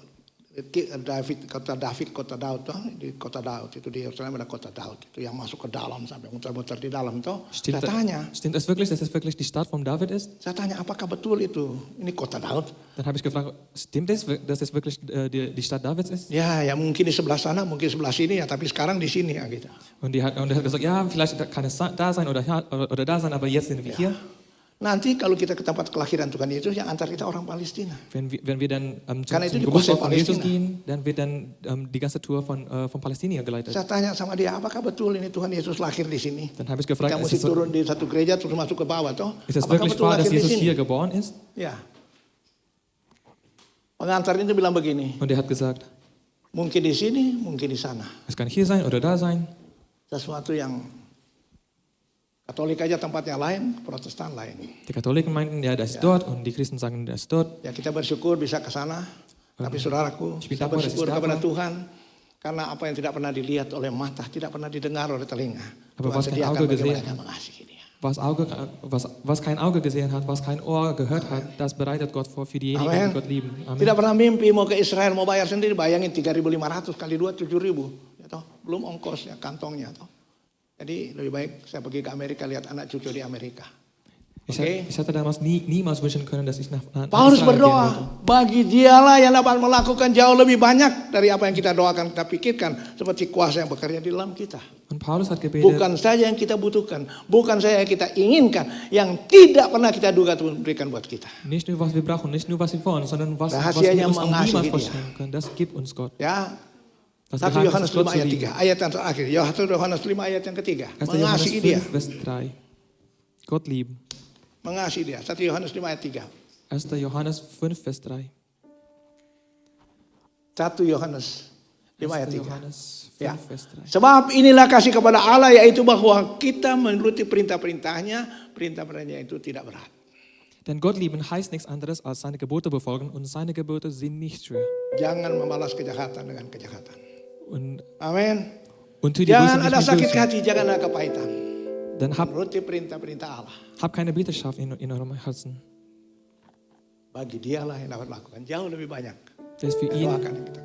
Speaker 6: Daud toh, di kota Daud itu di Yerusalem ada kota Daud itu yang masuk ke dalam sampai muter-muter di dalam toh?" Saya tanya,
Speaker 7: Stimmt es wirklich, dass es wirklich die Stadt von David ist?
Speaker 6: saya tanya apakah betul itu ini kota Daud?
Speaker 7: Dann habe ich gefragt, stimmt es, dass es wirklich die Stadt Davids ist?
Speaker 6: Ya mungkin di sebelah sana, mungkin sebelah sini ya, tapi sekarang di sini ya gitu.
Speaker 7: Und er hat gesagt, ja, vielleicht kann es da sein oder da sein, aber jetzt sind wir hier.
Speaker 6: Nanti kalau kita ke tempat kelahiran Tuhan Yesus yang antar kita orang Palestina.
Speaker 7: Wenn wir dann
Speaker 6: Karena itu
Speaker 7: zum
Speaker 6: dikuasai
Speaker 7: Geburtstag von Jesus
Speaker 6: Palästina.
Speaker 7: gehen, dann wird dann die ganze Tour von Palästina geleitet.
Speaker 6: Saya tanya sama dia, apakah betul ini Tuhan Yesus lahir di sini?
Speaker 7: Dann habe ich gefragt,
Speaker 6: Kita
Speaker 7: ist
Speaker 6: mesti
Speaker 7: es,
Speaker 6: turun di satu gereja terus masuk ke bawah toh?
Speaker 7: ist es
Speaker 6: Apakah
Speaker 7: wirklich
Speaker 6: betul
Speaker 7: wahr, dass
Speaker 6: lahir di
Speaker 7: Jesus
Speaker 6: sini?
Speaker 7: hier geboren ist?
Speaker 6: Ya. Pengantar itu bilang begini,
Speaker 7: Und er hat gesagt,
Speaker 6: mungkin di sini, mungkin di sana.
Speaker 7: es kann hier sein oder da sein.
Speaker 6: Sesuatu yang Katolik aja tempatnya lain, Protestan lain.
Speaker 7: Die Katholiken meinten, ja, das ist dort und die Christen sagen, das ist dort.
Speaker 6: Ya kita bersyukur bisa ke sana, tapi saudaraku,
Speaker 7: Ich bin
Speaker 6: kita
Speaker 7: dankbar, dass ich
Speaker 6: bersyukur
Speaker 7: da
Speaker 6: kepada
Speaker 7: war.
Speaker 6: Tuhan karena apa yang tidak pernah dilihat oleh mata, tidak pernah didengar oleh telinga.
Speaker 7: Aber
Speaker 6: Tuhan
Speaker 7: was kein
Speaker 6: sediakan
Speaker 7: Auge
Speaker 6: bagaimana
Speaker 7: gesehen
Speaker 6: dia mengasihi dia.
Speaker 7: Was kein Auge gesehen hat, was kein Ohr gehört hat, das bereitet Gott vor für diejenigen,
Speaker 6: Amen.
Speaker 7: die Gott lieben. Amen.
Speaker 6: Tidak pernah mimpi mau ke Israel, mau bayar sendiri, bayangin 3.500 kali 2, 7.000. Ya toh, belum ongkosnya, kantongnya toh. Jadi lebih baik saya pergi ke Amerika, lihat anak cucu di Amerika.
Speaker 7: Ich
Speaker 6: Okay.
Speaker 7: hatte damals niemals wünschen können, dass ich nach
Speaker 6: Paulus
Speaker 7: Israel gehen
Speaker 6: berdoa,
Speaker 7: wollte.
Speaker 6: bagi dialah yang dapat melakukan jauh lebih banyak dari apa yang kita doakan, kita pikirkan. Seperti kuasa yang bekerja di dalam kita.
Speaker 7: Und Paulus hat gebetet,
Speaker 6: Bukan saja yang kita butuhkan, bukan saja yang kita inginkan, yang tidak pernah kita duga Tuhan berikan buat kita.
Speaker 7: nicht nur was wir brauchen, nicht nur was wir wollen, sondern was
Speaker 6: Rahasianya
Speaker 7: wir uns auch
Speaker 6: mengasihi
Speaker 7: niemals
Speaker 6: dia.
Speaker 7: vorstellen können. Das gibt uns Gott.
Speaker 6: Ya,
Speaker 7: Das
Speaker 6: 1
Speaker 7: Geheimnis
Speaker 6: Yohanes
Speaker 7: ist Gott
Speaker 6: 5
Speaker 7: zu
Speaker 6: ayat
Speaker 7: lieben.
Speaker 6: 3, ayat yang terakhir. 1 Yohanes 5 ayat yang ketiga.
Speaker 7: 1. Johannes
Speaker 6: Mengasihi dia,
Speaker 7: 5, Vers 3. Gott lieben.
Speaker 6: mengasihi dia. 1 Yohanes 5 ayat 3.
Speaker 7: 1. Johannes 5, Vers 3.
Speaker 6: 1 Yohanes 5 ayat
Speaker 7: 1.
Speaker 6: 3.
Speaker 7: Johannes 5,
Speaker 6: Ya.
Speaker 7: Vers 3.
Speaker 6: Sebab inilah kasih kepada Allah, yaitu bahwa kita menuruti perintah-perintahnya, perintah-perintahnya itu tidak berat.
Speaker 7: Denn Gott lieben heißt nichts anderes als seine Gebote befolgen und seine Gebote sind nicht schwer.
Speaker 6: Jangan membalas kejahatan dengan kejahatan.
Speaker 7: Und
Speaker 6: Amin.
Speaker 7: tu die Böse
Speaker 6: Jangan
Speaker 7: nicht
Speaker 6: ada
Speaker 7: mit
Speaker 6: sakit
Speaker 7: Bösen.
Speaker 6: hati, jangan ada kepahitan.
Speaker 7: Dann
Speaker 6: Menuruti perintah-perintah Allah.
Speaker 7: hab keine Bitterschaft in eurem Herzen.
Speaker 6: Bagi dialah yang dapat melakukan jauh lebih banyak.
Speaker 7: Der ist für ihn,
Speaker 6: Doakan yang kita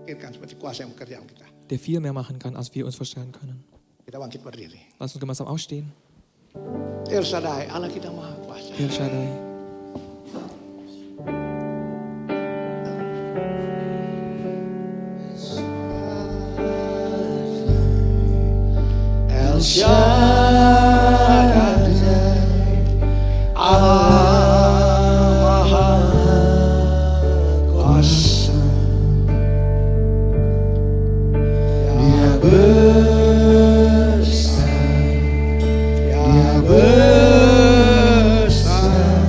Speaker 6: pikirkan seperti kuasa yang bekerja dalam kita.
Speaker 7: der viel mehr machen kann, als wir uns vorstellen können.
Speaker 6: Kita bangkit berdiri.
Speaker 7: Lass uns gemeinsam aufstehen.
Speaker 6: El Shaddai, Allah kita maha kuasa.
Speaker 7: El Shaddai.
Speaker 6: El Shaddai, Allah maha kuasa. Dia besar, dia besar.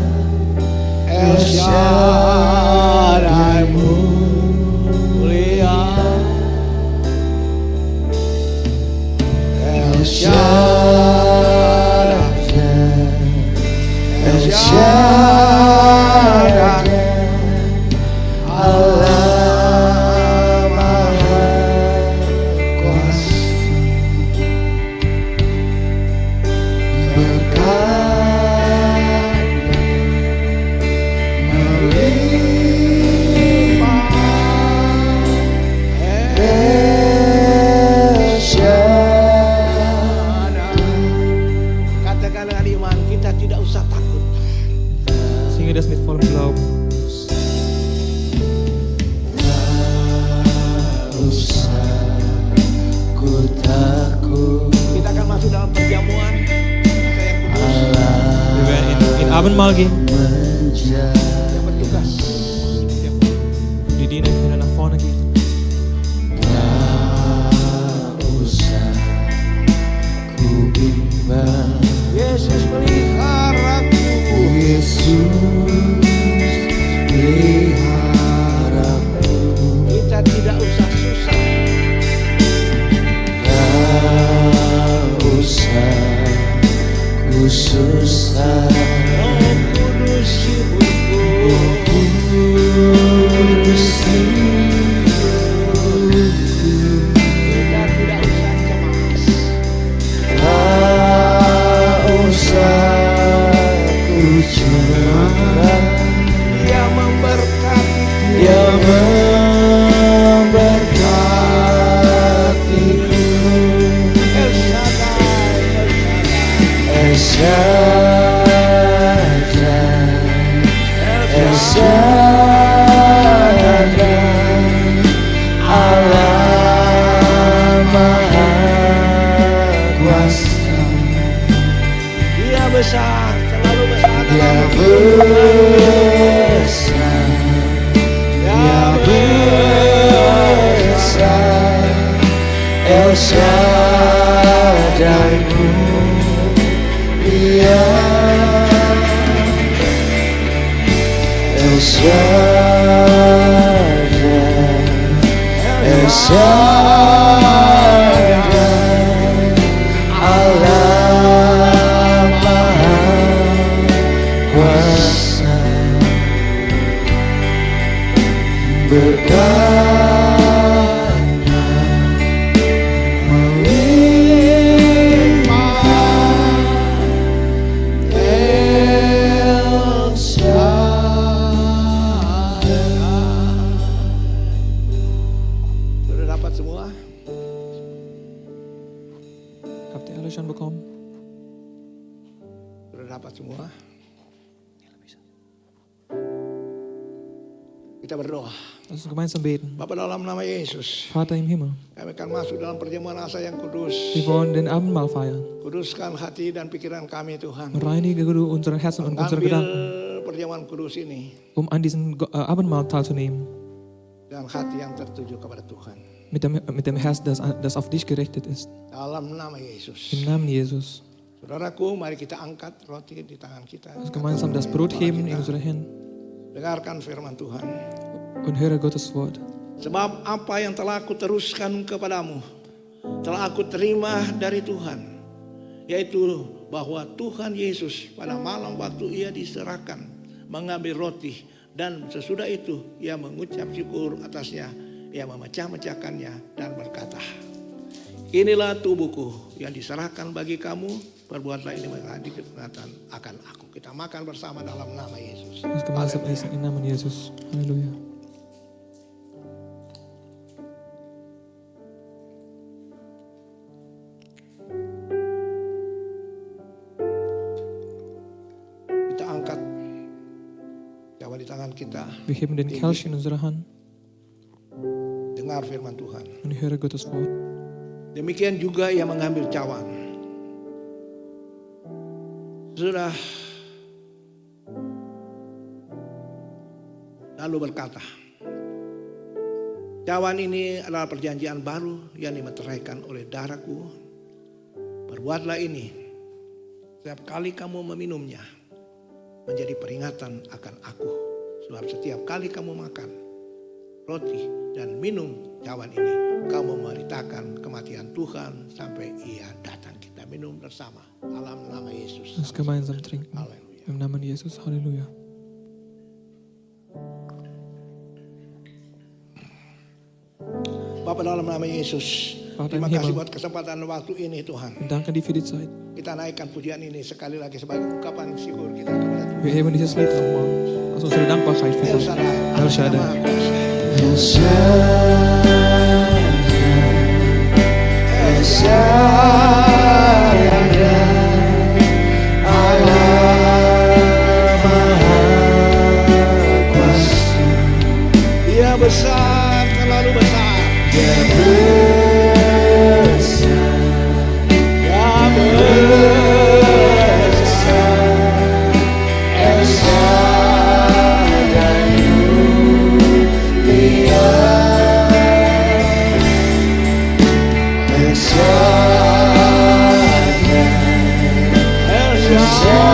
Speaker 6: El Shaddai mulia. El Shaddai, El Shaddai, Allah maha kuasa. Berkatnya melimpah. El Shaddai. Katakan dengan iman, kita tidak usah takut.
Speaker 7: Singe das mit vollem Glauben.
Speaker 6: Kita akan masuk dalam perjamuan. Saya kudus
Speaker 7: Wir werden in Abendmahl gehen.
Speaker 6: yang bertugas.
Speaker 7: Die Diener können nach vorne gehen.
Speaker 6: Yesus meliharaku. Kita tidak usah susah. Roh Kudus hidupku.
Speaker 3: El Shaddai-Mu, Dia El Shaddai, El Shaddai, Allah Maha Kuasa, berkat melimpah. El Shaddai.
Speaker 6: Sudah dapat semua?
Speaker 7: Habt ihr alle schon bekommen?
Speaker 6: Sudah dapat semua? Kita berdoa.
Speaker 7: Lass uns gemeinsam beten.
Speaker 6: Bapa dalam nama Yesus,
Speaker 7: Vater im Himmel,
Speaker 6: kami akan masuk dalam perjamuan asa yang kudus.
Speaker 7: wir wollen den Abendmahl feiern.
Speaker 6: Kuduskan hati dan pikiran kami Tuhan.
Speaker 7: Reinige du unsere Herzen und unsere
Speaker 6: Ambil
Speaker 7: Gedanken,
Speaker 6: perjamuan kudus ini
Speaker 7: um an diesem Abendmahl teilzunehmen.
Speaker 6: dan hati yang tertuju kepada Tuhan.
Speaker 7: Mit dem Herz, das auf dich gerichtet ist.
Speaker 6: Dalam nama Yesus.
Speaker 7: Im Namen Jesus.
Speaker 6: Saudaraku, mari kita angkat roti di tangan kita.
Speaker 7: Lass uns gemeinsam das Brot heben in unsere Hände
Speaker 6: Dengarkan firman Tuhan.
Speaker 7: und höre Gottes Wort.
Speaker 6: Sebab apa yang telah aku teruskan kepadamu, telah aku terima dari Tuhan. Yaitu bahwa Tuhan Yesus pada malam waktu ia diserahkan, mengambil roti. Dan sesudah itu ia mengucap syukur atasnya, ia memecah-mecahkannya dan berkata, inilah tubuhku yang diserahkan bagi kamu, perbuatlah ini menjadi peringatan akan aku. Kita makan bersama dalam nama Yesus.
Speaker 7: Lass uns gemeinsam
Speaker 6: Halleluja.
Speaker 7: essen im Namen Jesus. Halleluja.
Speaker 6: Kita angkat cawan di tangan kita,
Speaker 7: Wir heben den Kelch in unsere Hand
Speaker 6: dengar firman Tuhan.
Speaker 7: und höre Gottes Wort.
Speaker 6: Demikian juga ia mengambil cawan. Sudah lalu berkata, cawan ini adalah perjanjian baru yang dimeteraikan oleh darahku. Perbuatlah ini setiap kali kamu meminumnya, menjadi peringatan akan aku. Sebab setiap kali kamu makan roti dan minum cawan ini, kamu memberitakan kematian Tuhan sampai ia datang. Kita minum bersama dalam nama Yesus.
Speaker 7: Lass uns gemeinsam trinken.
Speaker 6: Halleluja.
Speaker 7: Im Namen Jesus. Halleluja.
Speaker 6: Bapa dalam nama Yesus,
Speaker 7: Vater im
Speaker 6: terima kasih
Speaker 7: Himmel.
Speaker 6: buat kesempatan waktu ini Tuhan.
Speaker 7: Wir danken dir für die Zeit.
Speaker 6: Kita naikkan pujian ini sekali lagi sebagai ungkapan syukur kita kepada Tuhan.
Speaker 7: Wir heben dieses Lied nochmal aus unserer Dankbarkeit
Speaker 6: El
Speaker 7: für
Speaker 6: Shaddai,
Speaker 7: El
Speaker 6: Allah
Speaker 7: Shaddai.
Speaker 6: Maha Kuasa.
Speaker 3: El Shaddai, El Shaddai, Allah Maha Kuasa.
Speaker 6: Dia besar, terlalu besar.
Speaker 3: Dia besar,
Speaker 6: Dia besar.
Speaker 3: El Shaddai Mulia, El Shaddai,
Speaker 6: El
Speaker 3: El
Speaker 6: Shaddai.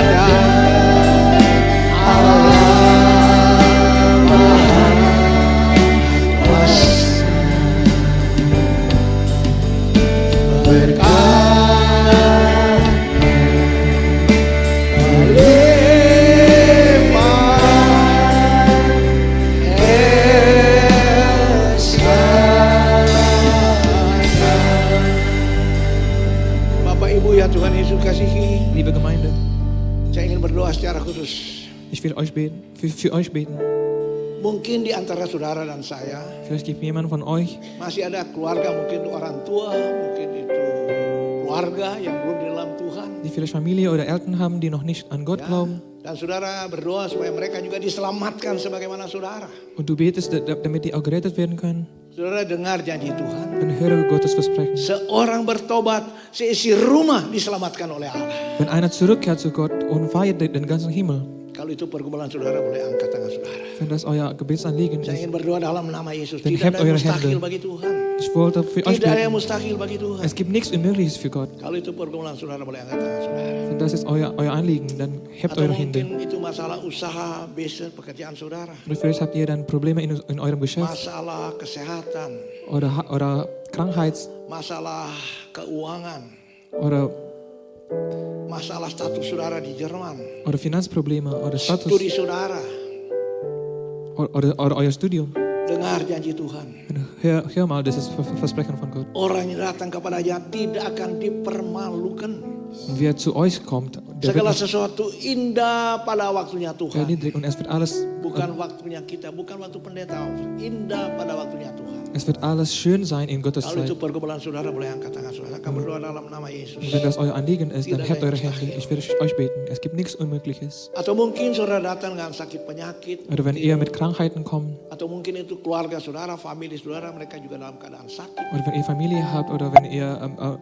Speaker 3: Shaddai, Allah Maha Kuasa. Berkat melimpah, El Shaddai.
Speaker 6: Bapak Ibu ya Tuhan Yesus kasihi,
Speaker 7: Liebe Gemeinde,
Speaker 6: saya ingin berdoa secara khusus.
Speaker 7: ich will euch beten, für euch beten.
Speaker 6: Mungkin di antara saudara dan saya
Speaker 7: Vielleicht gibt jemand von euch,
Speaker 6: masih ada keluarga, mungkin orang tua, mungkin itu keluarga yang belum di dalam Tuhan.
Speaker 7: die vielleicht Familie oder Eltern haben, die noch nicht an Gott
Speaker 6: Ya.
Speaker 7: glauben.
Speaker 6: Dan saudara berdoa supaya mereka juga diselamatkan sebagaimana saudara.
Speaker 7: Und du betest, damit die auch gerettet werden können.
Speaker 6: Saudara dengar janji Tuhan.
Speaker 7: Dann höre Gottes Versprechen.
Speaker 6: Seorang bertobat, seisi rumah diselamatkan oleh Allah.
Speaker 7: Wenn einer zurückkehrt zu Gott und feiert den ganzen Himmel,
Speaker 6: Kalau itu pergumulan saudara, boleh angkat tangan saudara.
Speaker 7: Wenn das euer Gebetsanliegen
Speaker 6: Saya
Speaker 7: ist,
Speaker 6: ingin berdoa dalam nama Yesus.
Speaker 7: Dann
Speaker 6: Tidak
Speaker 7: hebt
Speaker 6: ada yang
Speaker 7: eure
Speaker 6: mustahil
Speaker 7: Hände.
Speaker 6: bagi Tuhan.
Speaker 7: ich wollte für euch
Speaker 6: Tidak ada yang
Speaker 7: beten.
Speaker 6: mustahil bagi Tuhan.
Speaker 7: Es gibt nichts Unmögliches für Gott.
Speaker 6: Kalau itu pergumulan saudara, boleh angkat tangan saudara.
Speaker 7: Wenn das ist euer Anliegen, dann hebt
Speaker 6: Atau
Speaker 7: eure
Speaker 6: mungkin
Speaker 7: Hände.
Speaker 6: itu masalah usaha, bisnis, pekerjaan saudara.
Speaker 7: Oder vielleicht habt ihr dann Probleme in eurem Geschäft
Speaker 6: Masalah kesehatan,
Speaker 7: oder Krankheits-
Speaker 6: masalah keuangan,
Speaker 7: oder
Speaker 6: masalah status saudara di Jerman,
Speaker 7: Finanzprobleme oder Status
Speaker 6: studi saudara.
Speaker 7: oder euer Studium.
Speaker 6: Dengar janji Tuhan.
Speaker 7: Hör mal, das ist Versprechen von Gott.
Speaker 6: Orang yang datang kepadanya tidak akan dipermalukan.
Speaker 7: Und wer zu euch kommt, der
Speaker 6: Segala
Speaker 7: wird nicht
Speaker 6: sesuatu indah pada waktunya Tuhan.
Speaker 7: erniedrigt und es wird alles
Speaker 6: Bukan waktunya kita, bukan waktu pendeta. Indah pada waktunya Tuhan.
Speaker 7: schön sein in Gottes
Speaker 6: Kalau
Speaker 7: Zeit.
Speaker 6: itu pergumulan saudara, boleh angkat tangan saudara. Akan berdoa dalam nama Yesus.
Speaker 7: Und wenn das euer Anliegen ist, dann hebt eure Hände. Ich werde euch beten. Es gibt nichts Unmögliches.
Speaker 6: Atau mungkin saudara datang dengan sakit penyakit.
Speaker 7: Oder wenn ihr mit Krankheiten kommt,
Speaker 6: Atau mungkin itu keluarga saudara, famili saudara, mereka juga dalam keadaan sakit.
Speaker 7: oder wenn ihr Familie habt, oder wenn ihr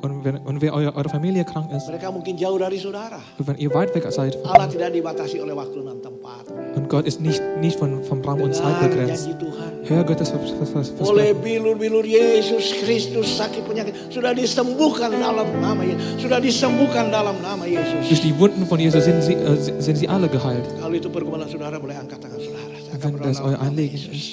Speaker 7: und wer eure Familie krank ist,
Speaker 6: Mereka mungkin jauh dari saudara.
Speaker 7: und wenn ihr weit weg seid,
Speaker 6: Allah tidak dibatasi oleh waktu dan tempat.
Speaker 7: und Gott ist nicht vom Raum und Zeit
Speaker 6: Dengar
Speaker 7: begrenzt.
Speaker 6: janji Tuhan.
Speaker 7: Hör Gottes
Speaker 6: Oleh
Speaker 7: Versprechen.
Speaker 6: bilur-bilur Yesus Kristus sakit penyakit sudah disembuhkan dalam nama Yesus. Sudah disembuhkan dalam nama Yesus.
Speaker 7: Durch die Wunden von Jesus sind sie alle geheilt.
Speaker 6: Kalau itu pergumulan saudara, boleh angkat tangan saudara. Saya akan
Speaker 7: Wenn
Speaker 6: berdoa
Speaker 7: das
Speaker 6: dalam
Speaker 7: euer
Speaker 6: nama
Speaker 7: Anliegen
Speaker 6: Yesus.
Speaker 7: ist.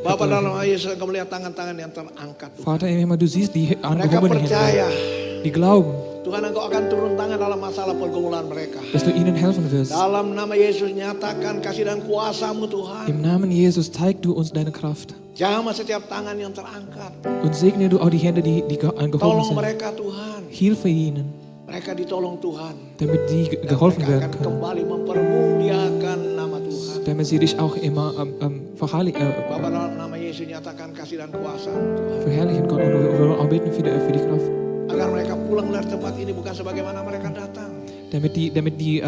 Speaker 6: Bapak dalam nama Yesus, engkau melihat tangan-tangan yang terangkat.
Speaker 7: Vater im Himmel, du siehst die
Speaker 6: Mereka
Speaker 7: angehobenen
Speaker 6: percaya
Speaker 7: Hände. Die glauben,
Speaker 6: Tuhan, engkau akan turun tangan dalam masalah pergumulan mereka.
Speaker 7: dass du ihnen helfen wirst.
Speaker 6: Dalam nama Yesus, nyatakan kasih dan kuasa-Mu Tuhan.
Speaker 7: Im Namen Jesus zeig du uns deine Kraft.
Speaker 6: Jamah setiap tangan yang terangkat.
Speaker 7: Und segne du auch die Hände, die angehoben
Speaker 6: Tolong
Speaker 7: sind.
Speaker 6: mereka Tuhan.
Speaker 7: Hilfe ihnen,
Speaker 6: Mereka ditolong Tuhan.
Speaker 7: damit die
Speaker 6: Dan
Speaker 7: geholfen
Speaker 6: mereka
Speaker 7: werden
Speaker 6: akan
Speaker 7: können.
Speaker 6: kembali mempermuliakan nama Tuhan.
Speaker 7: Damit sie dich auch immer
Speaker 6: Bapak dalam nama Yesus, nyatakan kasih dan kuasa-Mu Tuhan.
Speaker 7: verherrlichen können. Und wir wollen auch beten für die Kraft.
Speaker 6: Agar mereka pulang dari tempat ini bukan sebagaimana mereka datang.
Speaker 7: Damit die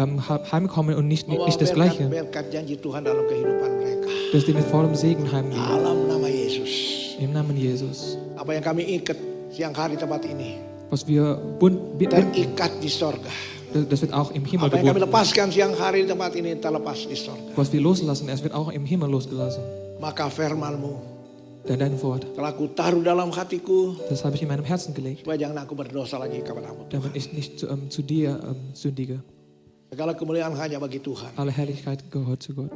Speaker 7: heimkommen und nicht
Speaker 6: Membawa
Speaker 7: das Gleiche.
Speaker 6: berkat janji Tuhan dalam kehidupan mereka.
Speaker 7: Dass die mit vollem Segen heimgehen.
Speaker 6: Dalam nama Yesus.
Speaker 7: Im Namen Jesus.
Speaker 6: Apa yang kami ikat siang hari tempat ini
Speaker 7: Was wir binden,
Speaker 6: terikat di sorga.
Speaker 7: das wird auch im Himmel
Speaker 6: Apa yang kami
Speaker 7: gebunden.
Speaker 6: lepaskan siang hari di tempat ini terlepas di sorga.
Speaker 7: Was wir loslassen, es wird auch im Himmel losgelassen.
Speaker 6: Maka firman-Mu
Speaker 7: Denn dein Wort,
Speaker 6: telah ku taruh dalam hatiku
Speaker 7: das habe ich in meinem Herzen gelegt,
Speaker 6: supaya jangan aku berdosa lagi kepada-Mu.
Speaker 7: damit ich nicht zu dir sündige.
Speaker 6: Segala kemuliaan hanya bagi Tuhan.
Speaker 7: Alle Herrlichkeit gehört zu Gott.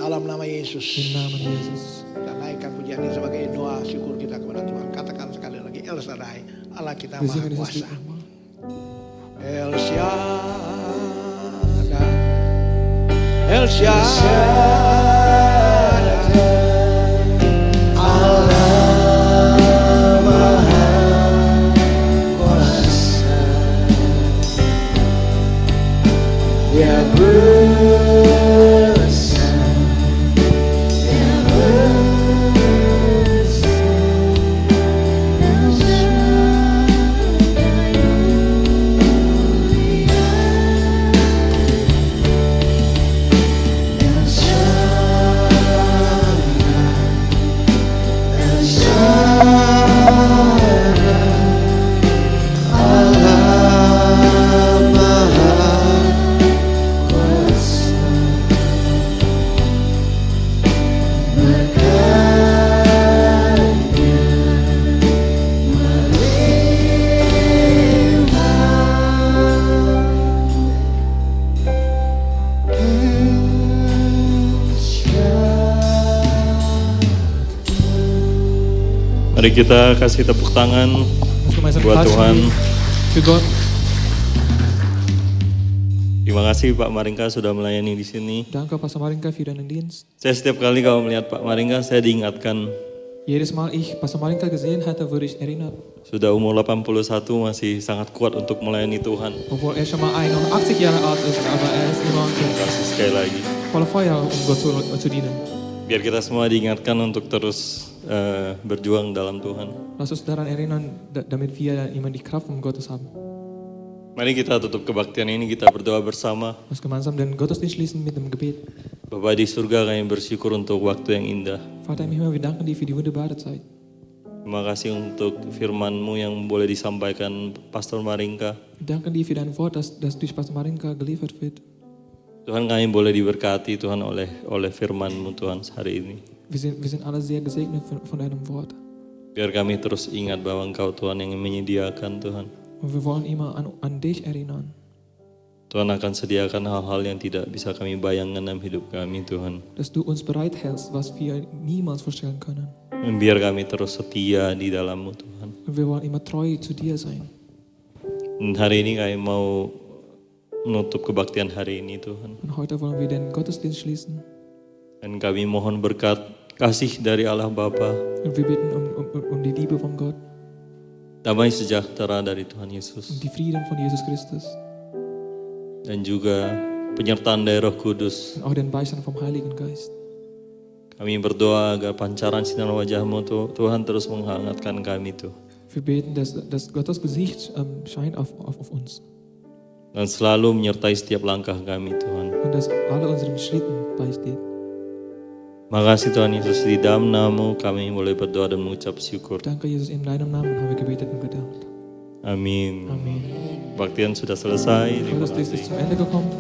Speaker 6: Dalam nama
Speaker 7: Im
Speaker 6: Yesus.
Speaker 7: Namen Jesus.
Speaker 6: Kita naikkan pujian ini sebagai doa syukur kita kepada Tuhan. Katakan sekali lagi, El Shaddai, Allah kita
Speaker 7: Wir
Speaker 6: Maha
Speaker 7: singen dieses
Speaker 6: Kuasa.
Speaker 7: Lied nochmal.
Speaker 6: El Shaddai, El Shaddai, Allah Maha Kuasa. Dia besar, Dia
Speaker 3: Mari kita kasih tepuk tangan
Speaker 7: Lass gemeinsam
Speaker 3: buat
Speaker 7: klatschen
Speaker 3: Tuhan.
Speaker 7: für Gott.
Speaker 3: Terima kasih Pak Maringka sudah melayani di sini.
Speaker 7: Danke, Pastor Marinka, für deinen Dienst.
Speaker 3: Saya setiap kali kalau melihat Pak Maringka, saya diingatkan
Speaker 7: Jedes Mal ich Pastor Marinka gesehen hatte, wurde ich erinnert.
Speaker 3: sudah umur 81 masih sangat kuat untuk melayani Tuhan.
Speaker 7: Obwohl er schon mal 81 Jahre alt ist, aber er ist immer
Speaker 3: Terima kasih sekali lagi.
Speaker 7: voller Feuer, um Gott zu dienen.
Speaker 3: Biar kita semua diingatkan untuk terus berjuang dalam Tuhan.
Speaker 7: Lass uns daran erinnern, damit wir immer die Kraft von Gottes haben.
Speaker 3: Mari kita tutup kebaktian ini, kita berdoa bersama.
Speaker 7: Lass gemeinsam den Gottesdienst schließen mit dem Gebet.
Speaker 3: Bapa di surga, kami bersyukur untuk waktu yang indah.
Speaker 7: Vater im Himmel, wir danken dir für die wunderbare Zeit.
Speaker 3: Terima kasih untuk firman-Mu yang boleh disampaikan Pastor Maringka.
Speaker 7: Wir danken dir für dein Wort, das durch Pastor Marinka geliefert wird.
Speaker 9: Tuhan, kami boleh diberkati Tuhan oleh firman-Mu Tuhan hari ini.
Speaker 7: Wir sind alle sehr gesegnet von deinem Wort.
Speaker 9: Biar kami terus ingat bahwa Engkau Tuhan yang menyediakan Tuhan.
Speaker 7: Und wir wollen immer an dich erinnern.
Speaker 9: Tuhan akan sediakan hal-hal yang tidak bisa kami bayangkan dalam hidup kami Tuhan.
Speaker 7: Dass du uns bereithältst, was wir niemals vorstellen können.
Speaker 9: Dan biar kami terus setia di dalam-Mu Tuhan.
Speaker 7: Und wir wollen immer treu zu dir sein.
Speaker 9: Dan hari ini kami mau menutup kebaktian hari ini Tuhan.
Speaker 7: Und heute wollen wir den Gottesdienst schließen.
Speaker 9: Dan kami mohon berkat kasih dari Allah Bapa,
Speaker 7: Und wir bitten um die Liebe von Gott.
Speaker 9: damai sejahtera dari Tuhan Yesus,
Speaker 7: Und die Frieden von Jesus Christus.
Speaker 9: dan juga penyertaan dari Roh Kudus.
Speaker 7: Und auch den Beistand vom Heiligen Geist.
Speaker 9: Kami berdoa agar pancaran sinar wajah-Mu Tuhan terus menghangatkan kami Tuhan.
Speaker 7: Wir beten, dass Gottes Gesicht scheint auf uns.
Speaker 9: Dan selalu menyertai setiap langkah kami Tuhan.
Speaker 7: Und dass alle unseren Schritten beisteht.
Speaker 9: Makasih Tuhan Yesus, di dalam nama-Mu kami boleh berdoa dan mengucap syukur.
Speaker 7: Danke Jesus, in deinem Namen haben wir gebetet und gedankt.
Speaker 9: Amin.
Speaker 7: Amen.
Speaker 9: Kebaktian sudah selesai. Terima
Speaker 7: Gottesdienst
Speaker 9: kasih.
Speaker 7: ist zum Ende gekommen.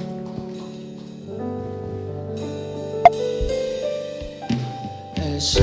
Speaker 1: Es